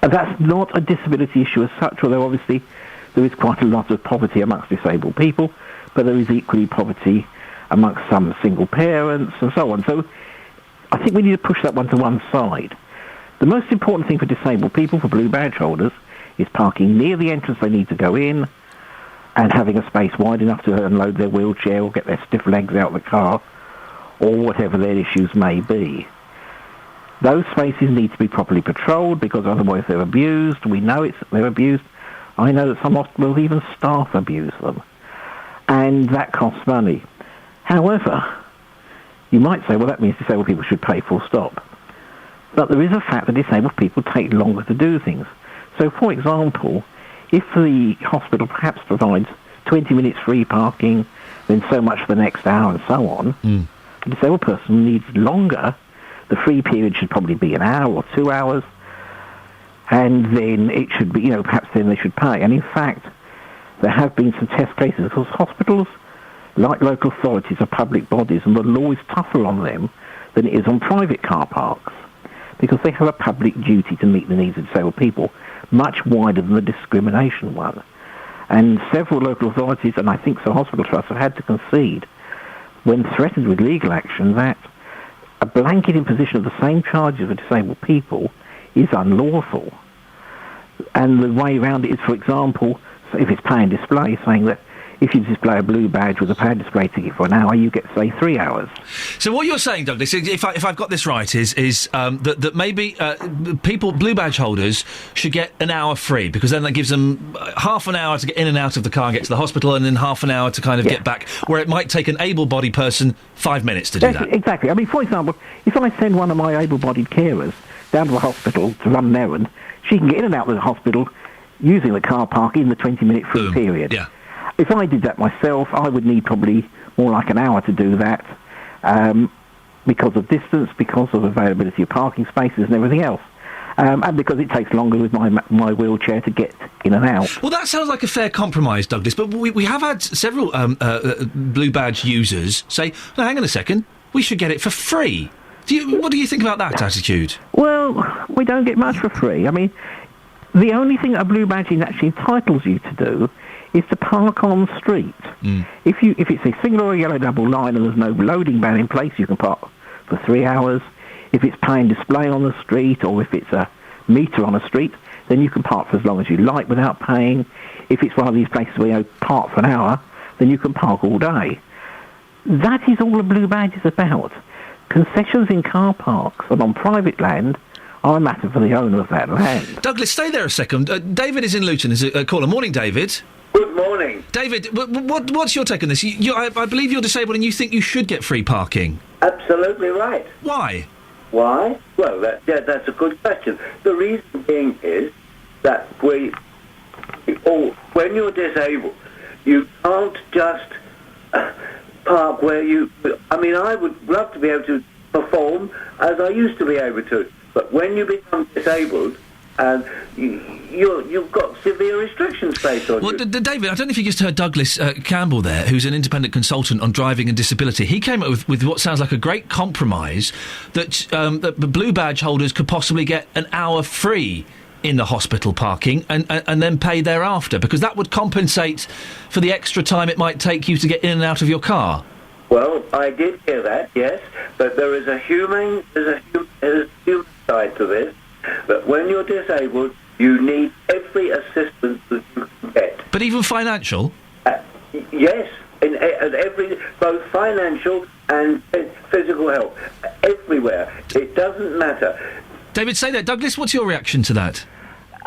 And that's not a disability issue as such, although obviously there is quite a lot of poverty amongst disabled people, but there is equally poverty amongst some single parents and so on. So I think we need to push that one to one side. The most important thing for disabled people, for blue badge holders, is parking near the entrance they need to go in and having a space wide enough to unload their wheelchair or get their stiff legs out of the car or whatever their issues may be. Those spaces need to be properly patrolled because otherwise they're abused. We know they're abused. I know that some hospitals, even staff, abuse them. And that costs money. However, you might say, well, that means disabled people should pay full stop. But there is a fact that disabled people take longer to do things. So, for example, if the hospital perhaps provides 20 minutes free parking, then so much for the next hour and so on, a disabled person needs longer. The free period should probably be an hour or 2 hours, and then it should be, perhaps then they should pay. And in fact, there have been some test cases, because hospitals, like local authorities, are public bodies, and the law is tougher on them than it is on private car parks, because they have a public duty to meet the needs of disabled people, much wider than the discrimination one. And several local authorities, and I think some hospital trusts, have had to concede, when threatened with legal action, that a blanket imposition of the same charges for disabled people is unlawful. And the way around it is, for example, if it's pay and display, saying that if you display a blue badge with a pay and display ticket for an hour, you get, say, 3 hours. So what you're saying, Douglas, if I've got this right, is that maybe people, blue badge holders, should get an hour free, because then that gives them half an hour to get in and out of the car and get to the hospital, and then half an hour to kind of get back, where it might take an able-bodied person 5 minutes to do that. Exactly. I mean, for example, if I send one of my able-bodied carers down to the hospital to run an errand, she can get in and out of the hospital using the car park in the 20-minute free period. Yeah. If I did that myself, I would need probably more like an hour to do that, because of distance, because of availability of parking spaces and everything else. And because it takes longer with my wheelchair to get in and out. Well, that sounds like a fair compromise, Douglas, but we have had several blue badge users say, no, hang on a second, we should get it for free. What do you think about that attitude? Well, we don't get much for free. I mean, the only thing a blue badge actually entitles you to do is to park on street. If it's a single or a yellow double line and there's no loading ban in place, you can park for 3 hours. If it's pay and display on the street, or if it's a meter on a street, then you can park for as long as you like without paying. If it's one of these places where you park for an hour, then you can park all day. That is all a blue badge is about. Concessions in car parks and on private land are a matter for the owner of that land. Douglas, stay there a second. David is in Luton, is a caller. Morning, David. Good morning. David, what's your take on this? I believe you're disabled and you think you should get free parking. Absolutely right. Why? Why? Well, that's a good question. The reason being is that when you're disabled, you can't just park where you... I mean, I would love to be able to perform as I used to be able to, but when you become disabled, and you've got severe restrictions placed on you. Well, David, I don't know if you just heard Douglas Campbell there, who's an independent consultant on driving and disability. He came up with what sounds like a great compromise that the blue badge holders could possibly get an hour free in the hospital parking and then pay thereafter, because that would compensate for the extra time it might take you to get in and out of your car. Well, I did hear that, yes, but there is a human side to this. But when you're disabled, you need every assistance that you can get. But even financial? Yes, both financial and physical help, everywhere. It doesn't matter. David, say that. Douglas, what's your reaction to that?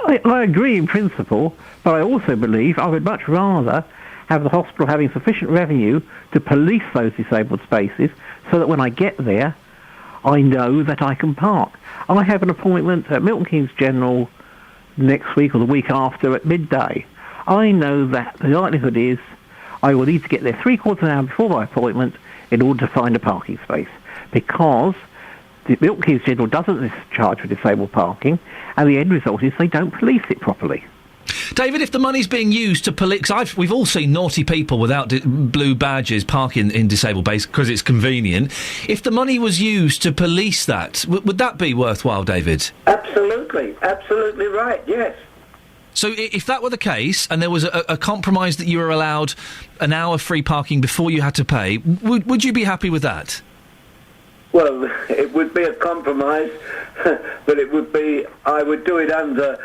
I agree in principle, but I also believe I would much rather have the hospital having sufficient revenue to police those disabled spaces so that when I get there, I know that I can park. I have an appointment at Milton Keynes General next week or the week after at midday. I know that the likelihood is I will need to get there 3/4 of an hour before my appointment in order to find a parking space, because the Milton Keynes General doesn't charge for disabled parking, and the end result is they don't police it properly. David, if the money's being used to police... we've all seen naughty people without blue badges parking in disabled bays because it's convenient. If the money was used to police that, would that be worthwhile, David? Absolutely. Absolutely right, yes. So if that were the case, and there was a compromise that you were allowed an hour free parking before you had to pay, would you be happy with that? Well, it would be a compromise, but it would be... I would do it under...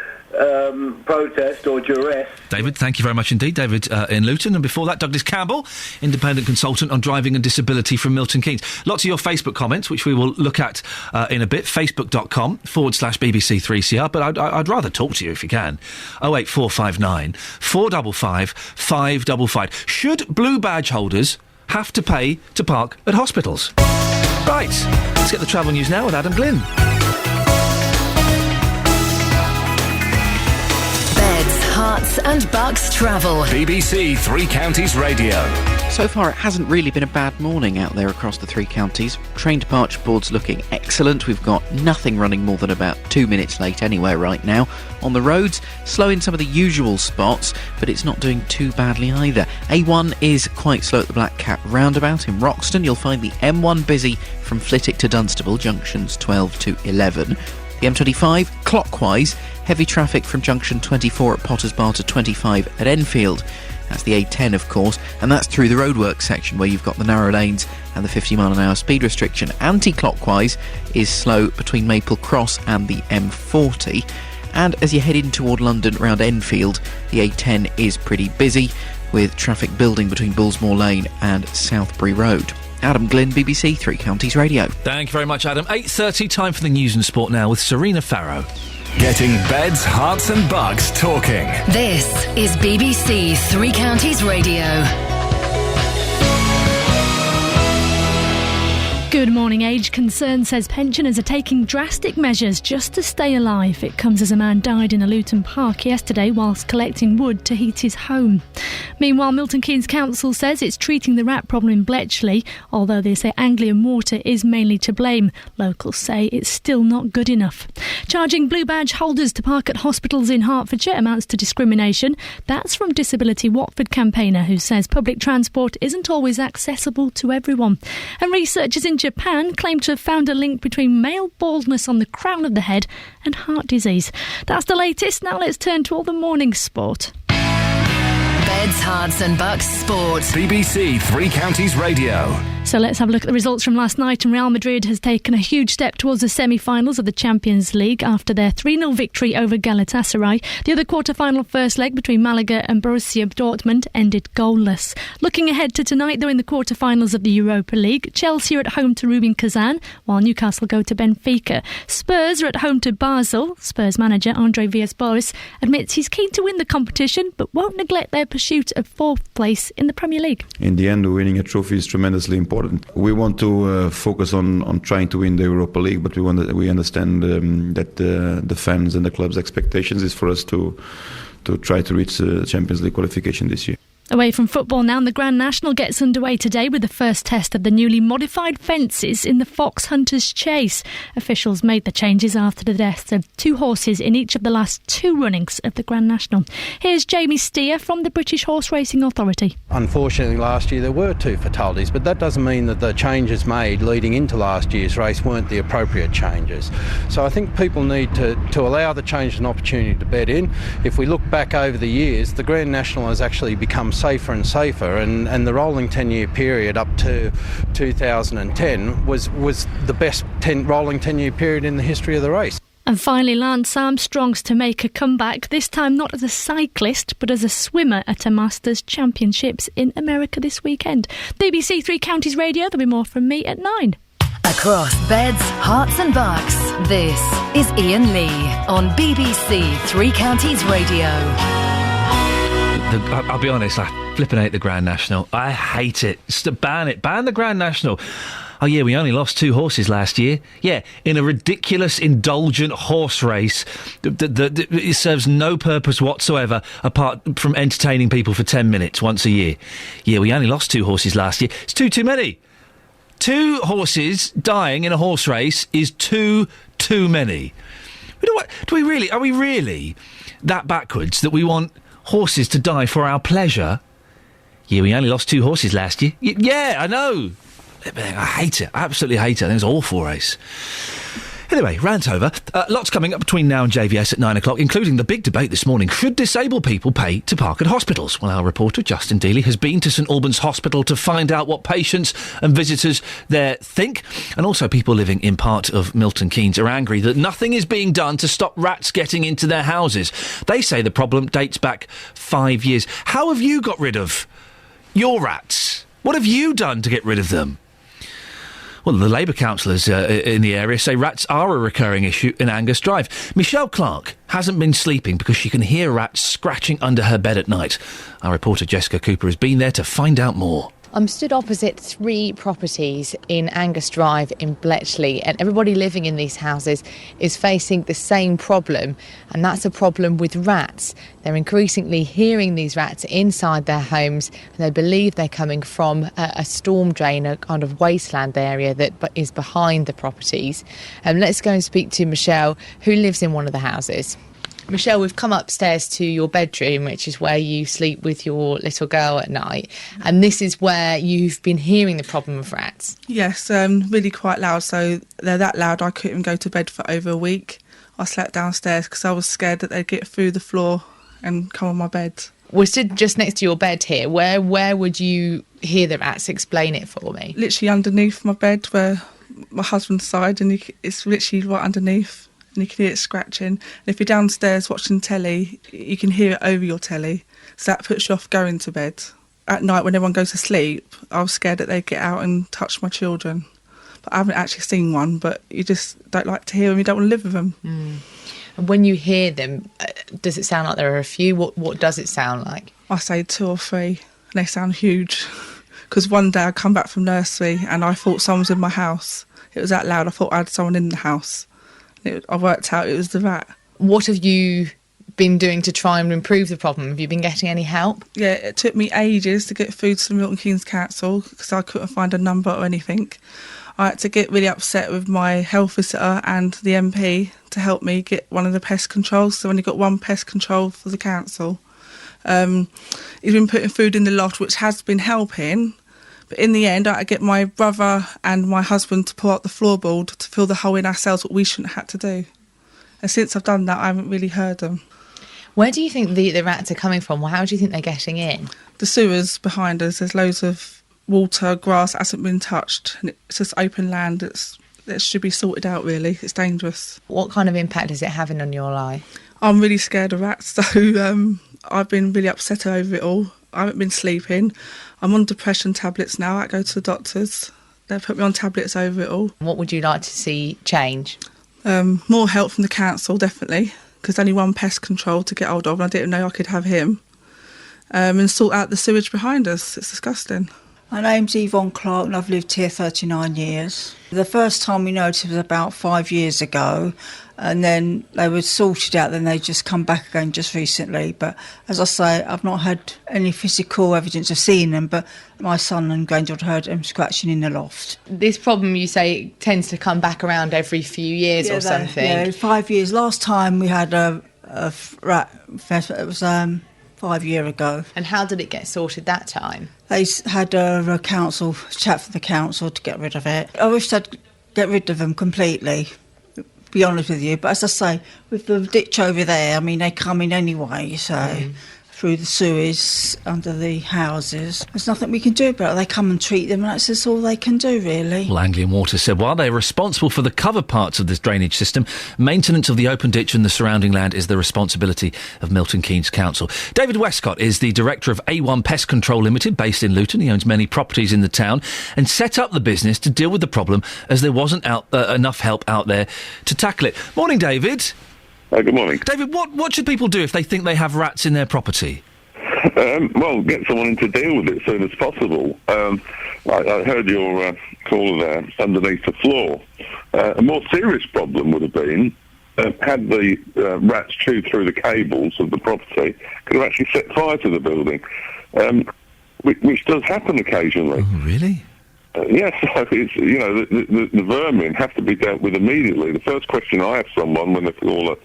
protest or duress. David, thank you very much indeed. David in Luton, and before that, Douglas Campbell, independent consultant on driving and disability from Milton Keynes. Lots of your Facebook comments, which we will look at in a bit. Facebook.com/BBC3CR. But I'd rather talk to you if you can. 08459 455 555. Should blue badge holders have to pay to park at hospitals? Right, let's get the travel news now with Adam Glynn. Hearts and Bucks travel. BBC Three Counties Radio. So far, it hasn't really been a bad morning out there across the three counties. Train departure boards looking excellent. We've got nothing running more than about 2 minutes late anywhere right now. On the roads, slow in some of the usual spots, but it's not doing too badly either. A1 is quite slow at the Black Cat roundabout in Roxton. You'll find the M1 busy from Flitwick to Dunstable, junctions 12 to 11. The M25, clockwise, heavy traffic from junction 24 at Potters Bar to 25 at Enfield. That's the A10, of course, and that's through the roadworks section where you've got the narrow lanes and the 50-mile-an-hour speed restriction. Anti-clockwise is slow between Maple Cross and the M40. And as you head in toward London around Enfield, the A10 is pretty busy, with traffic building between Bullsmore Lane and Southbury Road. Adam Glynn, BBC Three Counties Radio. Thank you very much, Adam. 8:30, time for the news and sport now with Serena Farrow. Getting beds, hearts and bugs talking. This is BBC Three Counties Radio. Good morning. Age Concern says pensioners are taking drastic measures just to stay alive. It comes as a man died in a Luton park yesterday whilst collecting wood to heat his home. Meanwhile, Milton Keynes Council says it's treating the rat problem in Bletchley, although they say Anglian Water is mainly to blame. Locals say it's still not good enough. Charging blue badge holders to park at hospitals in Hertfordshire amounts to discrimination. That's from Disability Watford campaigner who says public transport isn't always accessible to everyone. And researchers in Japan claim to have found a link between male baldness on the crown of the head and heart disease. That's the latest. Now let's turn to all the morning sport. Beds, Hearts and Bucks Sport. BBC Three Counties Radio. So let's have a look at the results from last night. And Real Madrid has taken a huge step towards the semi-finals of the Champions League after their 3-0 victory over Galatasaray. The other quarter-final first leg between Malaga and Borussia Dortmund ended goalless. Looking ahead to tonight, though, in the quarter-finals of the Europa League, Chelsea are at home to Rubin Kazan, while Newcastle go to Benfica. Spurs are at home to Basel. Spurs manager Andre Villas-Boas admits he's keen to win the competition, but won't neglect their pursuit of fourth place in the Premier League. In the end, winning a trophy is tremendously important. important. We want to focus on trying to win the Europa League, but we understand that the fans and the club's expectations is for us to try to reach the Champions League qualification this year. Away from football now, and the Grand National gets underway today with the first test of the newly modified fences in the Fox Hunters Chase. Officials made the changes after the deaths of 2 horses in each of the last 2 runnings of the Grand National. Here's Jamie Steer from the British Horse Racing Authority. Unfortunately, last year there were 2 fatalities, but that doesn't mean that the changes made leading into last year's race weren't the appropriate changes. So I think people need to allow the change an opportunity to bed in. If we look back over the years, the Grand National has actually become safer and safer, and the rolling 10-year period up to 2010 was the best rolling 10-year period in the history of the race. And finally, Lance Armstrong's to make a comeback, this time not as a cyclist but as a swimmer at a Masters Championships in America this weekend. BBC Three Counties Radio, there'll be more from me at 9. Across beds, hearts and bucks, this is Iain Lee on BBC Three Counties Radio. I'll be honest, I flipping hate the Grand National. I hate it. Ban it. Ban the Grand National. Oh, yeah, we only lost 2 horses last year. Yeah, in a ridiculous, indulgent horse race that it serves no purpose whatsoever apart from entertaining people for 10 minutes once a year. Yeah, we only lost 2 horses last year. It's too many. 2 horses dying in a horse race is too many. Are we really that backwards that we want horses to die for our pleasure? Yeah, we only lost 2 horses last year. Yeah, I know. I hate it. I absolutely hate it. I think it's an awful race. Anyway, rant over. Lots coming up between now and JVS at 9 o'clock, including the big debate this morning. Should disabled people pay to park at hospitals? Well, our reporter, Justin Dealey, has been to St Albans Hospital to find out what patients and visitors there think. And also people living in part of Milton Keynes are angry that nothing is being done to stop rats getting into their houses. They say the problem dates back 5 years. How have you got rid of your rats? What have you done to get rid of them? Well, the Labour councillors in the area say rats are a recurring issue in Angus Drive. Michelle Clark hasn't been sleeping because she can hear rats scratching under her bed at night. Our reporter Jessica Cooper has been there to find out more. I'm stood opposite 3 properties in Angus Drive in Bletchley, and everybody living in these houses is facing the same problem, and that's a problem with rats. They're increasingly hearing these rats inside their homes, and they believe they're coming from a storm drain, a kind of wasteland area that is behind the properties. Let's go and speak to Michelle, who lives in one of the houses. Michelle, we've come upstairs to your bedroom, which is where you sleep with your little girl at night, and this is where you've been hearing the problem of rats. Yes, really quite loud, so they're that loud I couldn't even go to bed for over a week. I slept downstairs because I was scared that they'd get through the floor and come on my bed. We're stood just next to your bed here. Where would you hear the rats? Explain it for me. Literally underneath my bed, where my husband's side, and it's literally right underneath. And you can hear it scratching. And if you're downstairs watching telly, you can hear it over your telly. So that puts you off going to bed. At night, when everyone goes to sleep, I was scared that they'd get out and touch my children. But I haven't actually seen one, but you just don't like to hear them, you don't want to live with them. Mm. And when you hear them, does it sound like there are a few? What does it sound like? I say 2 or 3, and they sound huge. Because one day I come back from nursery and I thought someone was in my house. It was that loud, I thought I had someone in the house. I worked out it was the rat. What have you been doing to try and improve the problem? Have you been getting any help? Yeah, it took me ages to get through to the Milton Keynes Council because I couldn't find a number or anything. I had to get really upset with my health visitor and the MP to help me get one of the pest controls. So I only got 1 pest control for the council. He's been putting food in the loft, which has been helping. But in the end, I had to get my brother and my husband to pull out the floorboard to fill the hole in ourselves, what we shouldn't have had to do. And since I've done that, I haven't really heard them. Where do you think the rats are coming from? Well, how do you think they're getting in? The sewers behind us, there's loads of water, grass hasn't been touched, and it's just open land. It should be sorted out, really. It's dangerous. What kind of impact is it having on your life? I'm really scared of rats, so I've been really upset over it all. I haven't been sleeping. I'm on depression tablets now. I go to the doctors. They put me on tablets over it all. What would you like to see change? More help from the council, definitely, because only 1 pest control to get hold of, and I didn't know I could have him. And sort out the sewage behind us. It's disgusting. My name's Yvonne Clark and I've lived here 39 years. The first time we noticed was about 5 years ago, and then they were sorted out, then they just come back again just recently. But as I say, I've not had any physical evidence of seeing them, but my son and granddaughter heard them scratching in the loft. This problem, you say, tends to come back around every few years or something? Yeah, 5 years. Last time we had a rat festival, it was 5 years ago. And how did it get sorted that time? They had a council chat for the council to get rid of it. I wish they'd get rid of them completely, to be honest with you. But as I say, with the ditch over there, I mean, they come in anyway, so through the sewers, under the houses. There's nothing we can do about it. They come and treat them, and that's all they can do, really. Well, Anglian Water said while they're responsible for the cover parts of this drainage system, maintenance of the open ditch and the surrounding land is the responsibility of Milton Keynes Council. David Westcott is the director of A1 Pest Control Limited, based in Luton. He owns many properties in the town and set up the business to deal with the problem as there wasn't enough help out there to tackle it. Morning, David. Good morning. David, what should people do if they think they have rats in their property? Well, get someone in to deal with it as soon as possible. I heard your caller there underneath the floor. A more serious problem would have been had the rats chewed through the cables of the property, could have actually set fire to the building, which does happen occasionally. Oh, really? Yes, so it's, the vermin have to be dealt with immediately. The first question I ask someone when they call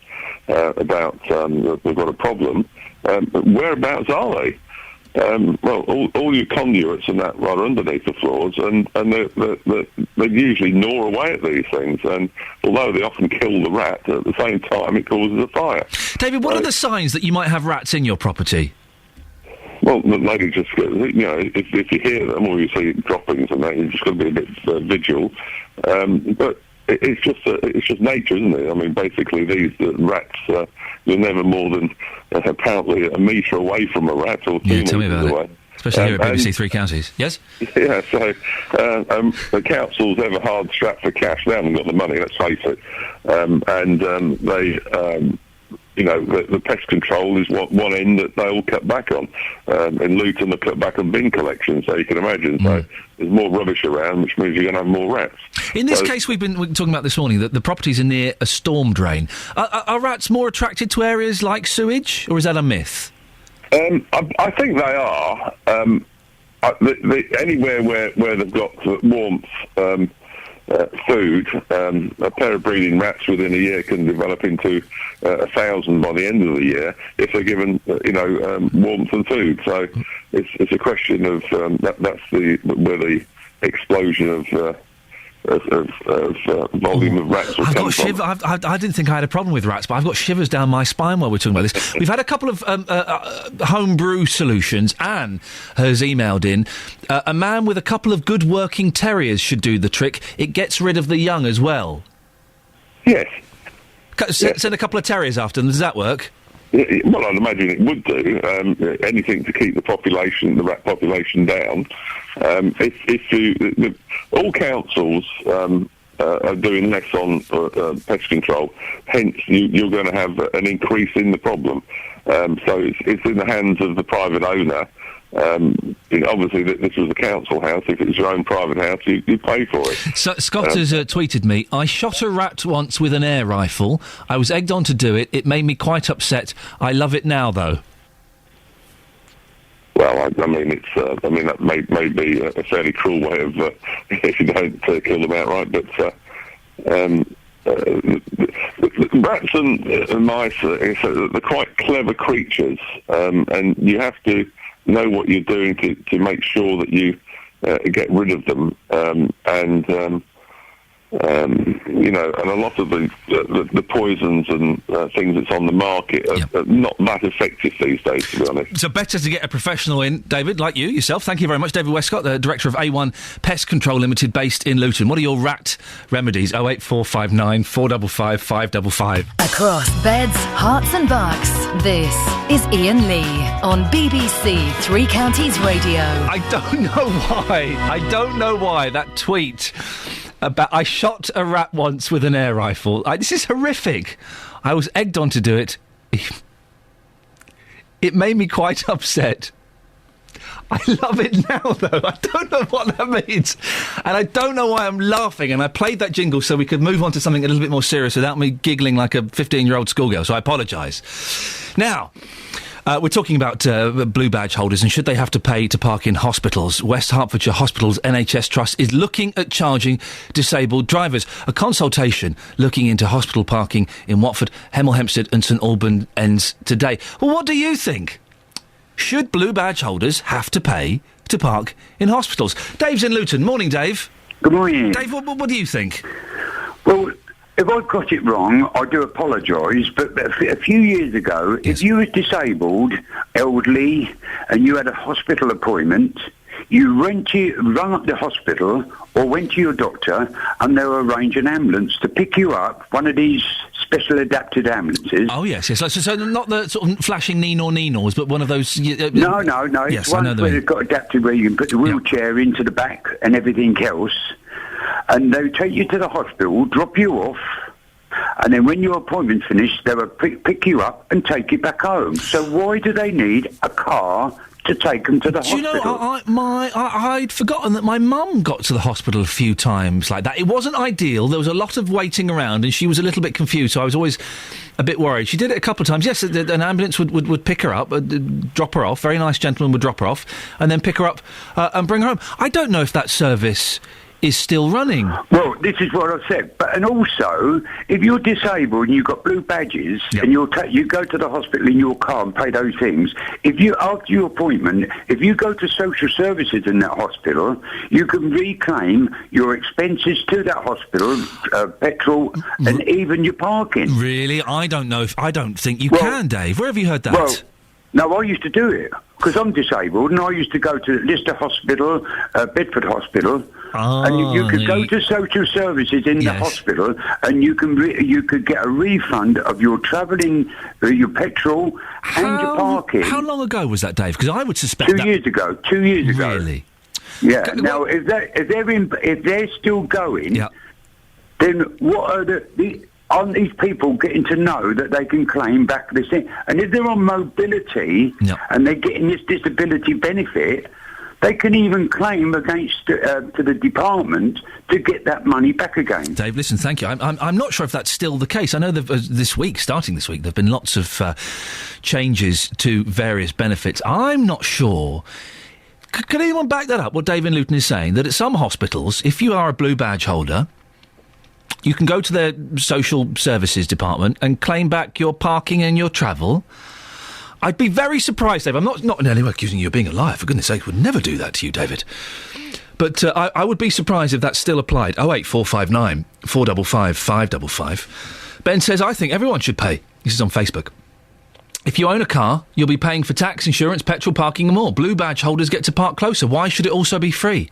about that they've got a problem, whereabouts are they? Well, all your conduits and that are underneath the floors, and they usually gnaw away at these things, and although they often kill the rat, at the same time it causes a fire. David, what are the signs that you might have rats in your property? Well, maybe just, if you hear them or you see droppings and that, you've just got to be a bit vigilant. But it's just nature, isn't it? I mean, basically, these rats, you're never more than apparently a metre away from a rat or 2 metres away. It. Especially here at BBC Three Counties. Yes? Yeah, so the council's ever hard strapped for cash. They haven't got the money, let's face it. The pest control is one end that they all cut back on. In Luton, they cut back on bin collection, so you can imagine. So there's more rubbish around, which means you're going to have more rats. In this case we're talking about this morning, that the properties are near a storm drain. Are rats more attracted to areas like sewage, or is that a myth? I think they are. Anywhere where they've got warmth, food, a pair of breeding rats within a year can develop into 1,000 by the end of the year if they're given, warmth and food. So it's a question of that's where the explosion of volume of rats will come from. I didn't think I had a problem with rats, but I've got shivers down my spine while we're talking about this. We've had a couple of homebrew solutions. Anne has emailed in. A man with a couple of good working terriers should do the trick. It gets rid of the young as well. Yes. Send a couple of terriers after them. Does that work? Well, I'd imagine it would do. Anything to keep the rat population down. All councils are doing less on pest control. Hence, you're going to have an increase in the problem. So it's in the hands of the private owner. Obviously, this was a council house. If it was your own private house, you pay for it. So Scott has tweeted me, I shot a rat once with an air rifle. I was egged on to do it. It made me quite upset. I love it now, though. Well, I mean, that may be a fairly cruel way of if you don't kill them outright. But rats and mice, they're quite clever creatures, and you have to know what you're doing to make sure that you get rid of them. And a lot of the poisons and things that's on the market are not that effective these days, to be honest. So better to get a professional in, David, like you, yourself. Thank you very much. David Westcott, the director of A1 Pest Control Limited, based in Luton. What are your rat remedies? 08459 455 555. Across beds, hearts and bucks, this is Iain Lee on BBC Three Counties Radio. I don't know why that tweet about I shot a rat once with an air rifle. This is horrific. I was egged on to do it. It made me quite upset. I love it now, though. I don't know what that means. And I don't know why I'm laughing. And I played that jingle so we could move on to something a little bit more serious without me giggling like a 15-year-old schoolgirl. So I apologise. Now, we're talking about blue badge holders and should they have to pay to park in hospitals. West Hertfordshire Hospitals NHS Trust is looking at charging disabled drivers. A consultation looking into hospital parking in Watford, Hemel Hempstead and St Albans ends today. Well, what do you think? Should blue badge holders have to pay to park in hospitals? Dave's in Luton. Morning, Dave. Good morning. Dave, what do you think? Well, if I've got it wrong, I do apologise, but a few years ago, if you were disabled, elderly, and you had a hospital appointment, you rung up the hospital or went to your doctor and they'll arrange an ambulance to pick you up, one of these special adapted ambulances. Oh, yes. So not the sort of flashing nee-nors, but one of those... No. Yes, it's one where they've got adapted where you can put the wheelchair into the back and everything else. And they'll take you to the hospital, drop you off, and then when your appointment's finished, they'll pick you up and take you back home. So why do they need a car to take them to the hospital? Do you know, I'd forgotten that my mum got to the hospital a few times like that. It wasn't ideal. There was a lot of waiting around and she was a little bit confused, so I was always a bit worried. She did it a couple of times. Yes, an ambulance would pick her up, drop her off. Very nice gentleman would drop her off and then pick her up and bring her home. I don't know if that service is still running. Well, this is what I said. And also, if you're disabled and you've got blue badges and you go to the hospital in your car and pay those things, after your appointment, if you go to social services in that hospital, you can reclaim your expenses to that hospital, petrol, and even your parking. Really? I don't think you can, Dave. Where have you heard that? Well, no, I used to do it because I'm disabled, and I used to go to Lister Hospital, Bedford Hospital, and you could go to social services in the hospital, and you could get a refund of your travelling, your petrol, and your parking. How long ago was that, Dave? Because I would suspect 2 years ago. 2 years ago. Really? Yeah. Now, if they're still going, then what are aren't these people getting to know that they can claim back this thing? And if they're on mobility and they're getting this disability benefit, they can even claim against to the department to get that money back again. Dave, listen, thank you. I'm not sure if that's still the case. I know that starting this week, there have been lots of changes to various benefits. I'm not sure. Can anyone back that up, what Dave in Luton is saying? That at some hospitals, if you are a blue badge holder, you can go to their social services department and claim back your parking and your travel. I'd be very surprised, Dave. I'm not in any way accusing you of being a liar. For goodness sake, would never do that to you, David. But I would be surprised if that still applied. 08459 455 555. Ben says, I think everyone should pay. This is on Facebook. If you own a car, you'll be paying for tax, insurance, petrol, parking and more. Blue badge holders get to park closer. Why should it also be free?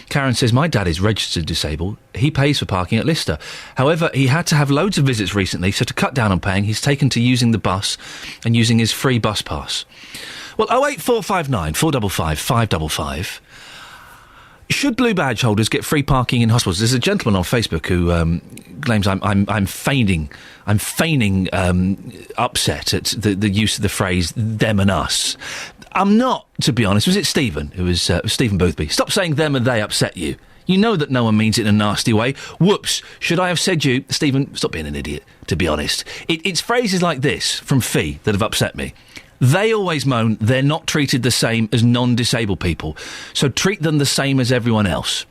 Karen says, my dad is registered disabled. He pays for parking at Lister. However, he had to have loads of visits recently, so to cut down on paying, he's taken to using the bus and using his free bus pass. Well, 08459 455 555. Should blue badge holders get free parking in hospitals? There's a gentleman on Facebook who claims I'm feigning upset at the use of the phrase them and us. I'm not, to be honest. Was it Stephen? It was Stephen Boothby. Stop saying them and they upset you. You know that no one means it in a nasty way. Whoops. Should I have said you? Stephen, stop being an idiot, to be honest. It's phrases like this from Fee that have upset me. They always moan they're not treated the same as non-disabled people, so treat them the same as everyone else.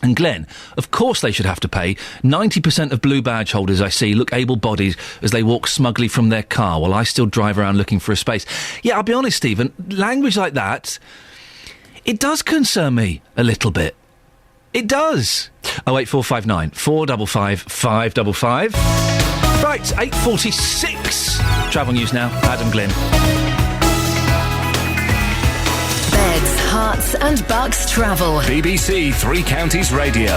And Glenn, of course they should have to pay. 90% of blue badge holders I see look able-bodied as they walk smugly from their car while I still drive around looking for a space. Yeah, I'll be honest, Stephen, language like that, it does concern me a little bit. It does. 08459 455 555. Right, 8:46. Travel news now. Adam Glynn. Beds, Herts and Bucks travel. BBC Three Counties Radio.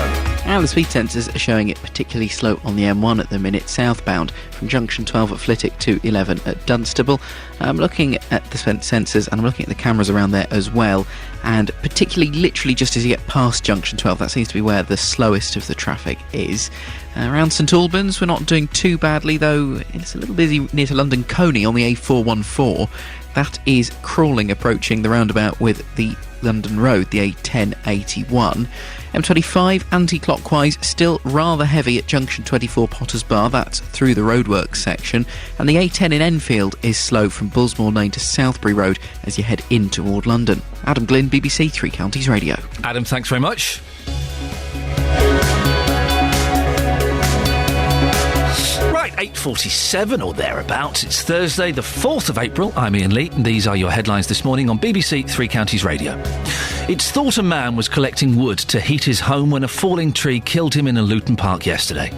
Now the speed sensors are showing it particularly slow on the M1 at the minute, southbound from junction 12 at Flitwick to 11 at Dunstable. I'm looking at the sensors and I'm looking at the cameras around there as well, and particularly literally just as you get past junction 12, that seems to be where the slowest of the traffic is. Around St Albans, we're not doing too badly, though it's a little busy near to London Coney on the A414. That is crawling approaching the roundabout with the London Road, the A1081. M25 anti-clockwise still rather heavy at junction 24 Potters Bar, that's through the roadworks section, and the A10 in Enfield is slow from Bullsmore Lane to Southbury Road as you head in toward London. Adam Glynn, BBC Three Counties Radio. Adam, thanks very much. Right, 8:47 or thereabouts. It's Thursday, the 4th of April. I'm Iain Lee, and these are your headlines this morning on BBC Three Counties Radio. It's thought a man was collecting wood to heat his home when a falling tree killed him in a Luton park yesterday.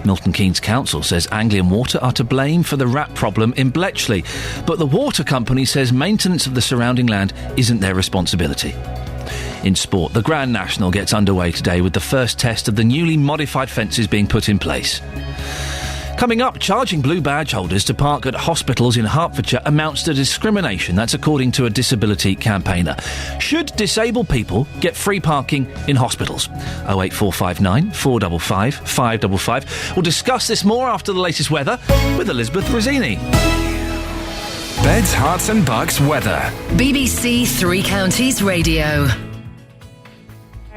Milton Keynes Council says Anglian Water are to blame for the rat problem in Bletchley, but the water company says maintenance of the surrounding land isn't their responsibility. In sport, the Grand National gets underway today with the first test of the newly modified fences being put in place. Coming up, charging blue badge holders to park at hospitals in Hertfordshire amounts to discrimination. That's according to a disability campaigner. Should disabled people get free parking in hospitals? 08459 455 555. We'll discuss this more after the latest weather with Elizabeth Rossini. Beds, Hearts and Bucks weather. BBC Three Counties Radio.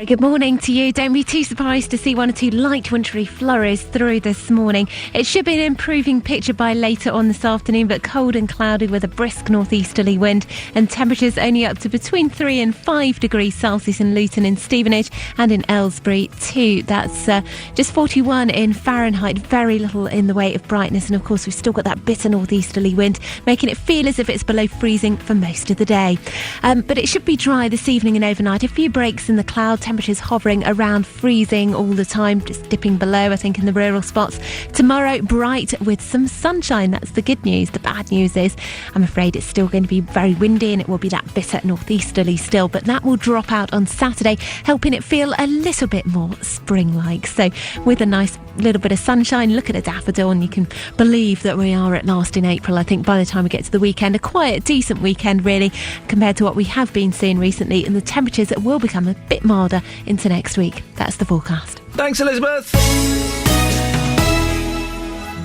Good morning to you. Don't be too surprised to see one or two light wintry flurries through this morning. It should be an improving picture by later on this afternoon, but cold and cloudy with a brisk northeasterly wind, and temperatures only up to between 3 and 5 degrees Celsius in Luton and Stevenage, and in Aylesbury too. That's just 41 in Fahrenheit, very little in the way of brightness, and of course we've still got that bitter northeasterly wind, making it feel as if it's below freezing for most of the day. But it should be dry this evening and overnight. A few breaks in the cloud, temperatures hovering around freezing all the time, just dipping below, I think, in the rural spots. Tomorrow, bright with some sunshine. That's the good news. The bad news is, I'm afraid it's still going to be very windy and it will be that bitter northeasterly still, but that will drop out on Saturday, helping it feel a little bit more spring-like. So with a nice little bit of sunshine, look at a daffodil and you can believe that we are at last in April. I think by the time we get to the weekend, a quiet, decent weekend really, compared to what we have been seeing recently, and the temperatures will become a bit milder into next week. That's the forecast. Thanks, Elizabeth.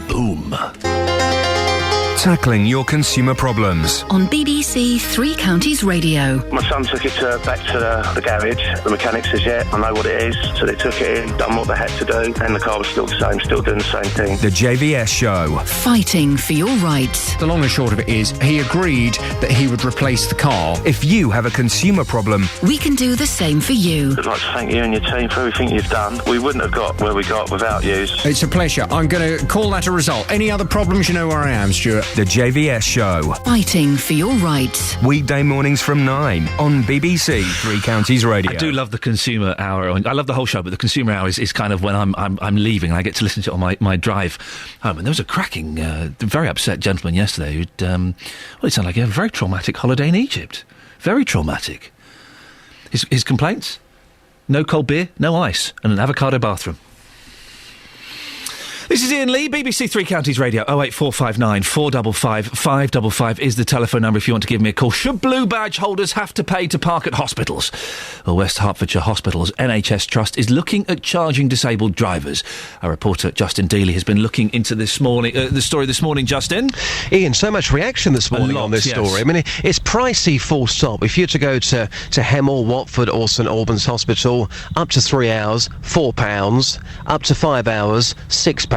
Boom. Tackling your consumer problems. On BBC Three Counties Radio. My son took it back to the garage. The mechanic says, yeah, I know what it is. So they took it in, done what they had to do, and the car was still the same, still doing the same thing. The JVS Show. Fighting for your rights. The long and short of it is, he agreed that he would replace the car. If you have a consumer problem, we can do the same for you. I'd like to thank you and your team for everything you've done. We wouldn't have got where we got without you. It's a pleasure. I'm going to call that a result. Any other problems, you know where I am, Stuart. The JVS Show. Fighting for your rights. Weekday mornings from 9 on BBC Three Counties Radio. I do love the consumer hour. I love the whole show, but the consumer hour is kind of when I'm leaving and I get to listen to it on my drive home. And there was a cracking, very upset gentleman yesterday who'd, it sounded like he had a very traumatic holiday in Egypt. Very traumatic. His complaints? No cold beer, no ice, and an avocado bathroom. This is Iain Lee, BBC Three Counties Radio. 08459 455 555 is the telephone number if you want to give me a call. Should blue badge holders have to pay to park at hospitals? Well, West Hertfordshire Hospital's NHS Trust is looking at charging disabled drivers. Our reporter Justin Dealey has been looking into this morning, the story this morning. Justin? Iain, so much reaction this morning on this story. I mean, it's pricey, full stop. If you're to go to Hemel, Watford or St Albans Hospital, up to 3 hours, £4, up to 5 hours, £6,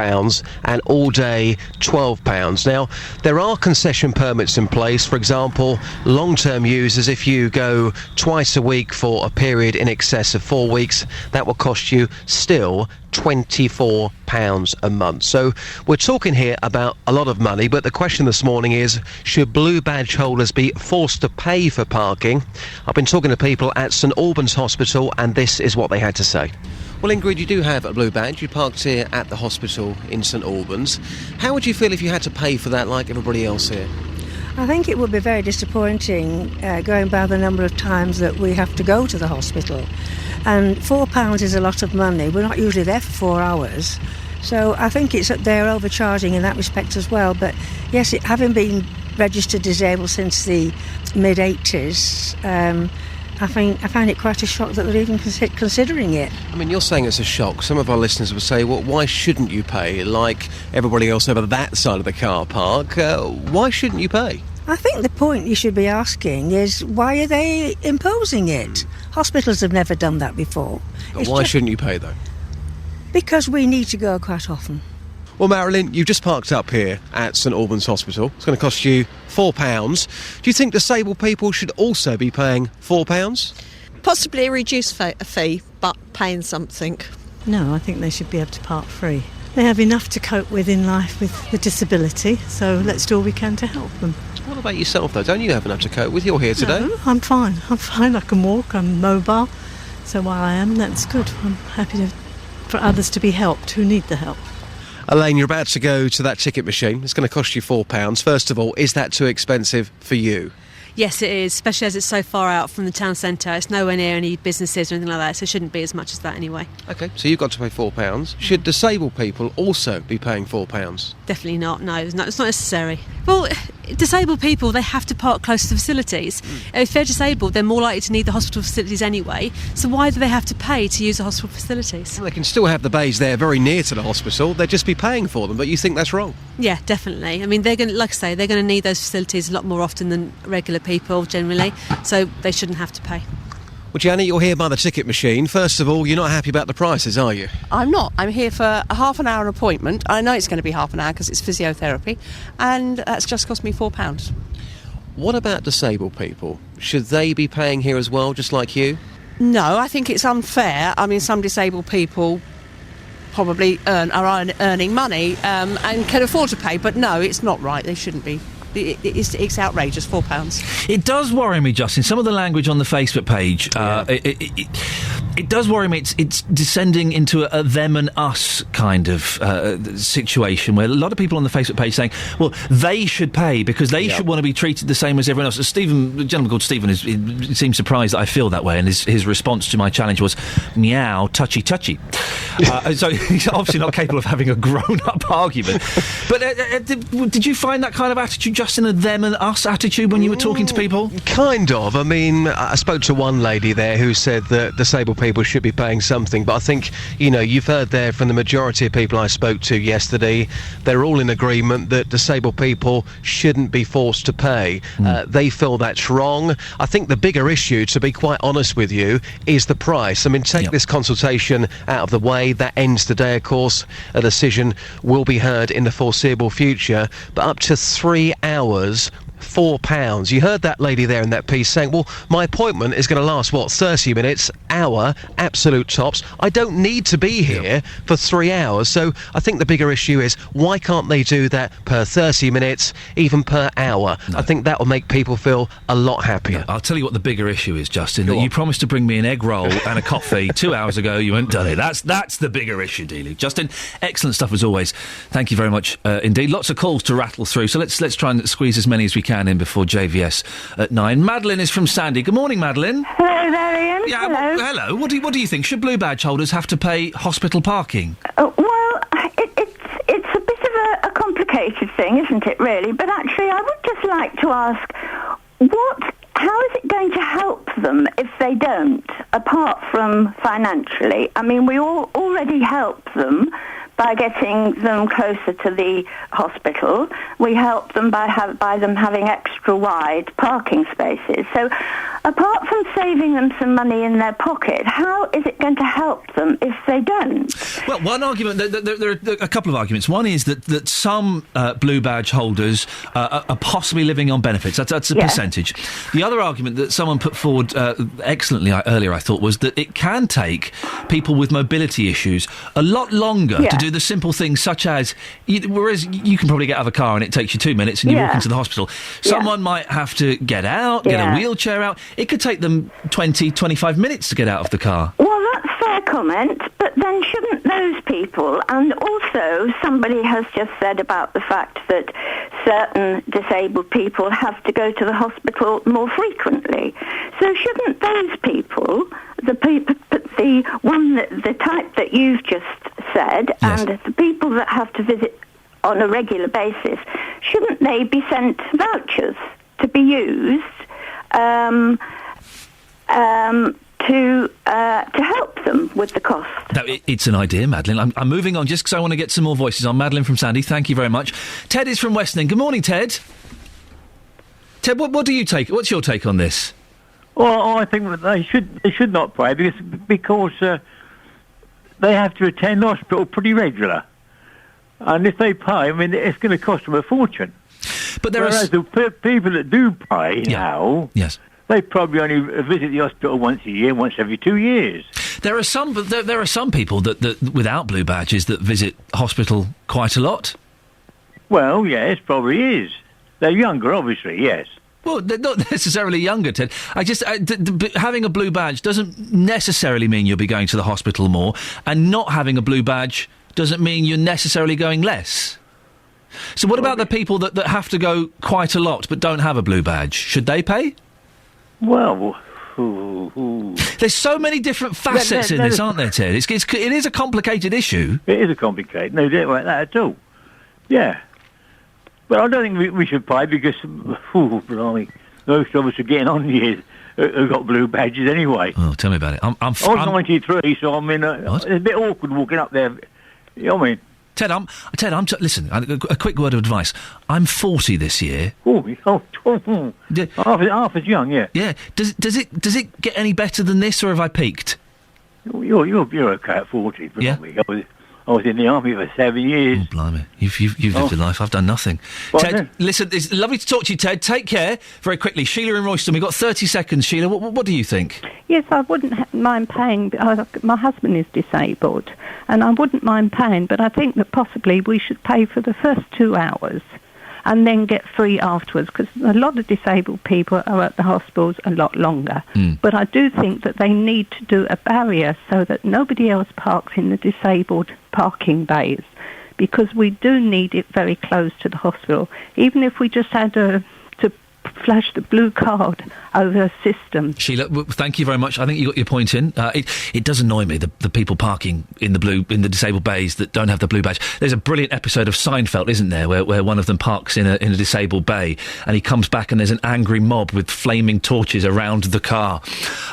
and all day £12. Now, there are concession permits in place. For example, long-term users, if you go twice a week for a period in excess of 4 weeks, that will cost you still £24 a month. So we're talking here about a lot of money, but the question this morning is, should blue badge holders be forced to pay for parking? I've been talking to people at St Albans Hospital, and this is what they had to say. Well, Ingrid, you do have a blue badge. You parked here at the hospital in St Albans. How would you feel if you had to pay for that like everybody else here? I think it would be very disappointing going by the number of times that we have to go to the hospital. And £4 is a lot of money. We're not usually there for 4 hours. So I think they're overcharging in that respect as well. But yes, having been registered disabled since the mid-80s, I find it quite a shock that they're even considering it. I mean, you're saying it's a shock. Some of our listeners would say, well, why shouldn't you pay? Like everybody else over that side of the car park, why shouldn't you pay? I think the point you should be asking is, why are they imposing it? Hospitals have never done that before. But why shouldn't you pay, though? Because we need to go quite often. Well, Marilyn, you've just parked up here at St Albans Hospital. It's going to cost you £4. Do you think disabled people should also be paying £4? Possibly a reduced fee, but paying something. No, I think they should be able to park free. They have enough to cope with in life with the disability, so let's do all we can to help them. What about yourself, though? Don't you have enough to cope with? You're here today. No, I'm fine. I can walk, I'm mobile. So while I am, that's good. I'm happy for others to be helped who need the help. Elaine, you're about to go to that ticket machine. It's going to cost you £4. First of all, is that too expensive for you? Yes, it is, especially as it's so far out from the town centre. It's nowhere near any businesses or anything like that, so it shouldn't be as much as that anyway. OK, so you've got to pay £4. Should disabled people also be paying £4? Definitely not, no, it's not necessary. Well, disabled people, they have to park close to the facilities. If they're disabled, they're more likely to need the hospital facilities anyway, so why do they have to pay to use the hospital facilities? Well, they can still have the bays there very near to the hospital, they'd just be paying for them, but you think that's wrong? Yeah, definitely. I mean, they're going to, like I say, they're going to need those facilities a lot more often than regular people generally, so they shouldn't have to pay. Well, Janet, you're here by the ticket machine. First of all, you're not happy about the prices, are you? I'm not. I'm here for a half an hour appointment. I know it's going to be half an hour because it's physiotherapy, and that's just cost me £4. What about disabled people? Should they be paying here as well, just like you? No, I think it's unfair. I mean, some disabled people probably are earning money and can afford to pay, but no, it's not right. They shouldn't be. It's outrageous, £4. It does worry me, Justin. Some of the language on the Facebook page, it does worry me. It's descending into a them and us kind of situation where a lot of people on the Facebook page saying, well, they should pay because they should want to be treated the same as everyone else. Stephen, a gentleman called Stephen, seems surprised that I feel that way, and his response to my challenge was, meow, touchy, touchy. So he's obviously not capable of having a grown-up argument. But did you find that kind of attitude, Justin, a them and us attitude when you were talking to people? Kind of. I mean, I spoke to one lady there who said that disabled people should be paying something, but I think, you've heard there from the majority of people I spoke to yesterday, they're all in agreement that disabled people shouldn't be forced to pay. They feel that's wrong. I think the bigger issue, to be quite honest with you, is the price. I mean, take this consultation out of the way. That ends today, of course. A decision will be heard in the foreseeable future, but up to 3 hours, £4. You heard that lady there in that piece saying, well, my appointment is going to last, 30 minutes, hour, absolute tops. I don't need to be here for 3 hours. So I think the bigger issue is, why can't they do that per 30 minutes, even per hour? I think that will make people feel a lot happier. I'll tell you what the bigger issue is, Justin, that you promised to bring me an egg roll and a coffee 2 hours ago. You haven't done it. That's the bigger issue, Dealey. Justin, excellent stuff as always. Thank you very much indeed. Lots of calls to rattle through, so let's try and squeeze as many as we can in before JVS at 9. Madeline is from Sandy. Good morning, Madeline. Hello there, Ian. Yeah, hello. What do you think? Should blue badge holders have to pay hospital parking? Well, it's a bit of a complicated thing, isn't it, really? But actually, I would just like to ask, how is it going to help them if they don't, apart from financially? I mean, we all already help them by getting them closer to the hospital. We help them by them having extra wide parking spaces. So apart from saving them some money in their pocket, how is it going to help them if they don't? Well, one argument, there are a couple of arguments. One is that some blue badge holders are possibly living on benefits. That's a percentage. The other argument that someone put forward excellently earlier, I thought, was that it can take people with mobility issues a lot longer to do the simple things such as, whereas you can probably get out of a car and it takes you 2 minutes and you walk into the hospital, someone might have to get out, get a wheelchair out. It could take them 20, 25 minutes to get out of the car. Well, that's a fair comment, but then shouldn't those people, and also somebody has just said about the fact that certain disabled people have to go to the hospital more frequently, so shouldn't those people, the type that you've just said, and the people that have to visit on a regular basis, shouldn't they be sent vouchers to be used to help them with the cost? No, it's an idea, Madeline. I'm moving on just because I want to get some more voices on. Madeline from Sandy, thank you very much. Ted is from Westning. Good morning, Ted. Ted, what's your take on this? Well, I think that they should not pay because they have to attend hospital pretty regular. And if they pay, I mean, it's going to cost them a fortune. But whereas the people that do pay now, yes, they probably only visit the hospital once a year, once every 2 years. There are some people that without blue badges that visit hospital quite a lot. Well, yes, probably is. They're younger, obviously, yes. Well, they're not necessarily younger, Ted. Having a blue badge doesn't necessarily mean you'll be going to the hospital more, and not having a blue badge doesn't mean you're necessarily going less. So what about the people that have to go quite a lot but don't have a blue badge? Should they pay? Well, there's so many different facets in this, aren't there, Ted? It is a complicated issue. It is a complicated. No doubt about that at all. Yeah. But I don't think we should pay because, blimey, most of us are getting on years who've got blue badges anyway. Oh, tell me about it. I'm 93, so I mean, it's a bit awkward walking up there. You know what I mean? Ted, listen, a quick word of advice. I'm 40 this year. Half as young, yeah. Yeah. Does it get any better than this, or have I peaked? You're okay at 40. Yeah. I was in the army for 7 years. Oh, blimey. You've lived a life. I've done nothing. Well, Ted, listen, it's lovely to talk to you, Ted. Take care. Very quickly, Sheila in Royston. We've got 30 seconds, Sheila. What do you think? Yes, I wouldn't mind paying. My husband is disabled, and I wouldn't mind paying, but I think that possibly we should pay for the first 2 hours and then get free afterwards, because a lot of disabled people are at the hospitals a lot longer. But I do think that they need to do a barrier so that nobody else parks in the disabled parking bays, because we do need it very close to the hospital. Even if we just had to flash the blue card over a system. Sheila, thank you very much. I think you got your point in. It does annoy me, the people parking in the disabled bays that don't have the blue badge. There's a brilliant episode of Seinfeld, isn't there, where one of them parks in a disabled bay, and he comes back and there's an angry mob with flaming torches around the car.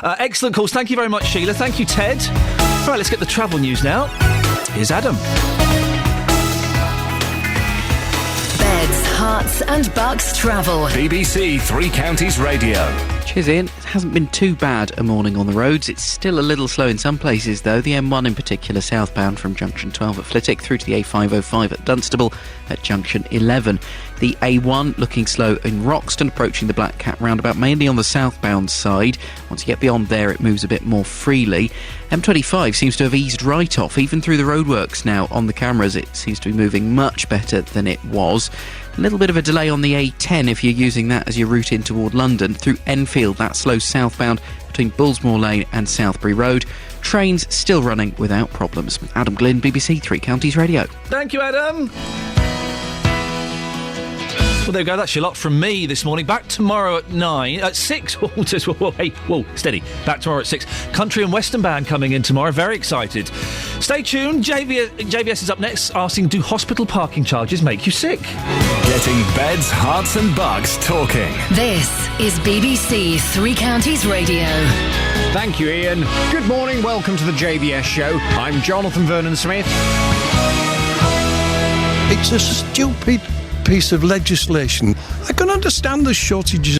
Excellent calls. Thank you very much, Sheila. Thank you, Ted. Right, let's get the travel news now. Here's Adam. Beds, Hearts and Bucks travel. BBC Three Counties Radio. Cheers, Ian. It hasn't been too bad a morning on the roads. It's still a little slow in some places, though. The M1 in particular, southbound from Junction 12 at Flitwick through to the A505 at Dunstable at Junction 11. The A1 looking slow in Roxton, approaching the Black Cat roundabout, mainly on the southbound side. Once you get beyond there, it moves a bit more freely. M25 seems to have eased right off, even through the roadworks now. On the cameras, it seems to be moving much better than it was. A little bit of a delay on the A10 if you're using that as your route in toward London. Through Enfield, that slow southbound between Bullsmore Lane and Southbury Road. Trains still running without problems. Adam Glynn, BBC Three Counties Radio. Thank you, Adam. Well, there we go. That's your lot from me this morning. Back tomorrow at 6. Whoa, steady. Back tomorrow at 6. Country and Western Band coming in tomorrow. Very excited. Stay tuned. JVS is up next, asking, do hospital parking charges make you sick? Getting beds, hearts and bugs talking. This is BBC Three Counties Radio. Thank you, Ian. Good morning. Welcome to the JVS show. I'm Jonathan Vernon-Smith. It's a stupid piece of legislation. I can understand the shortages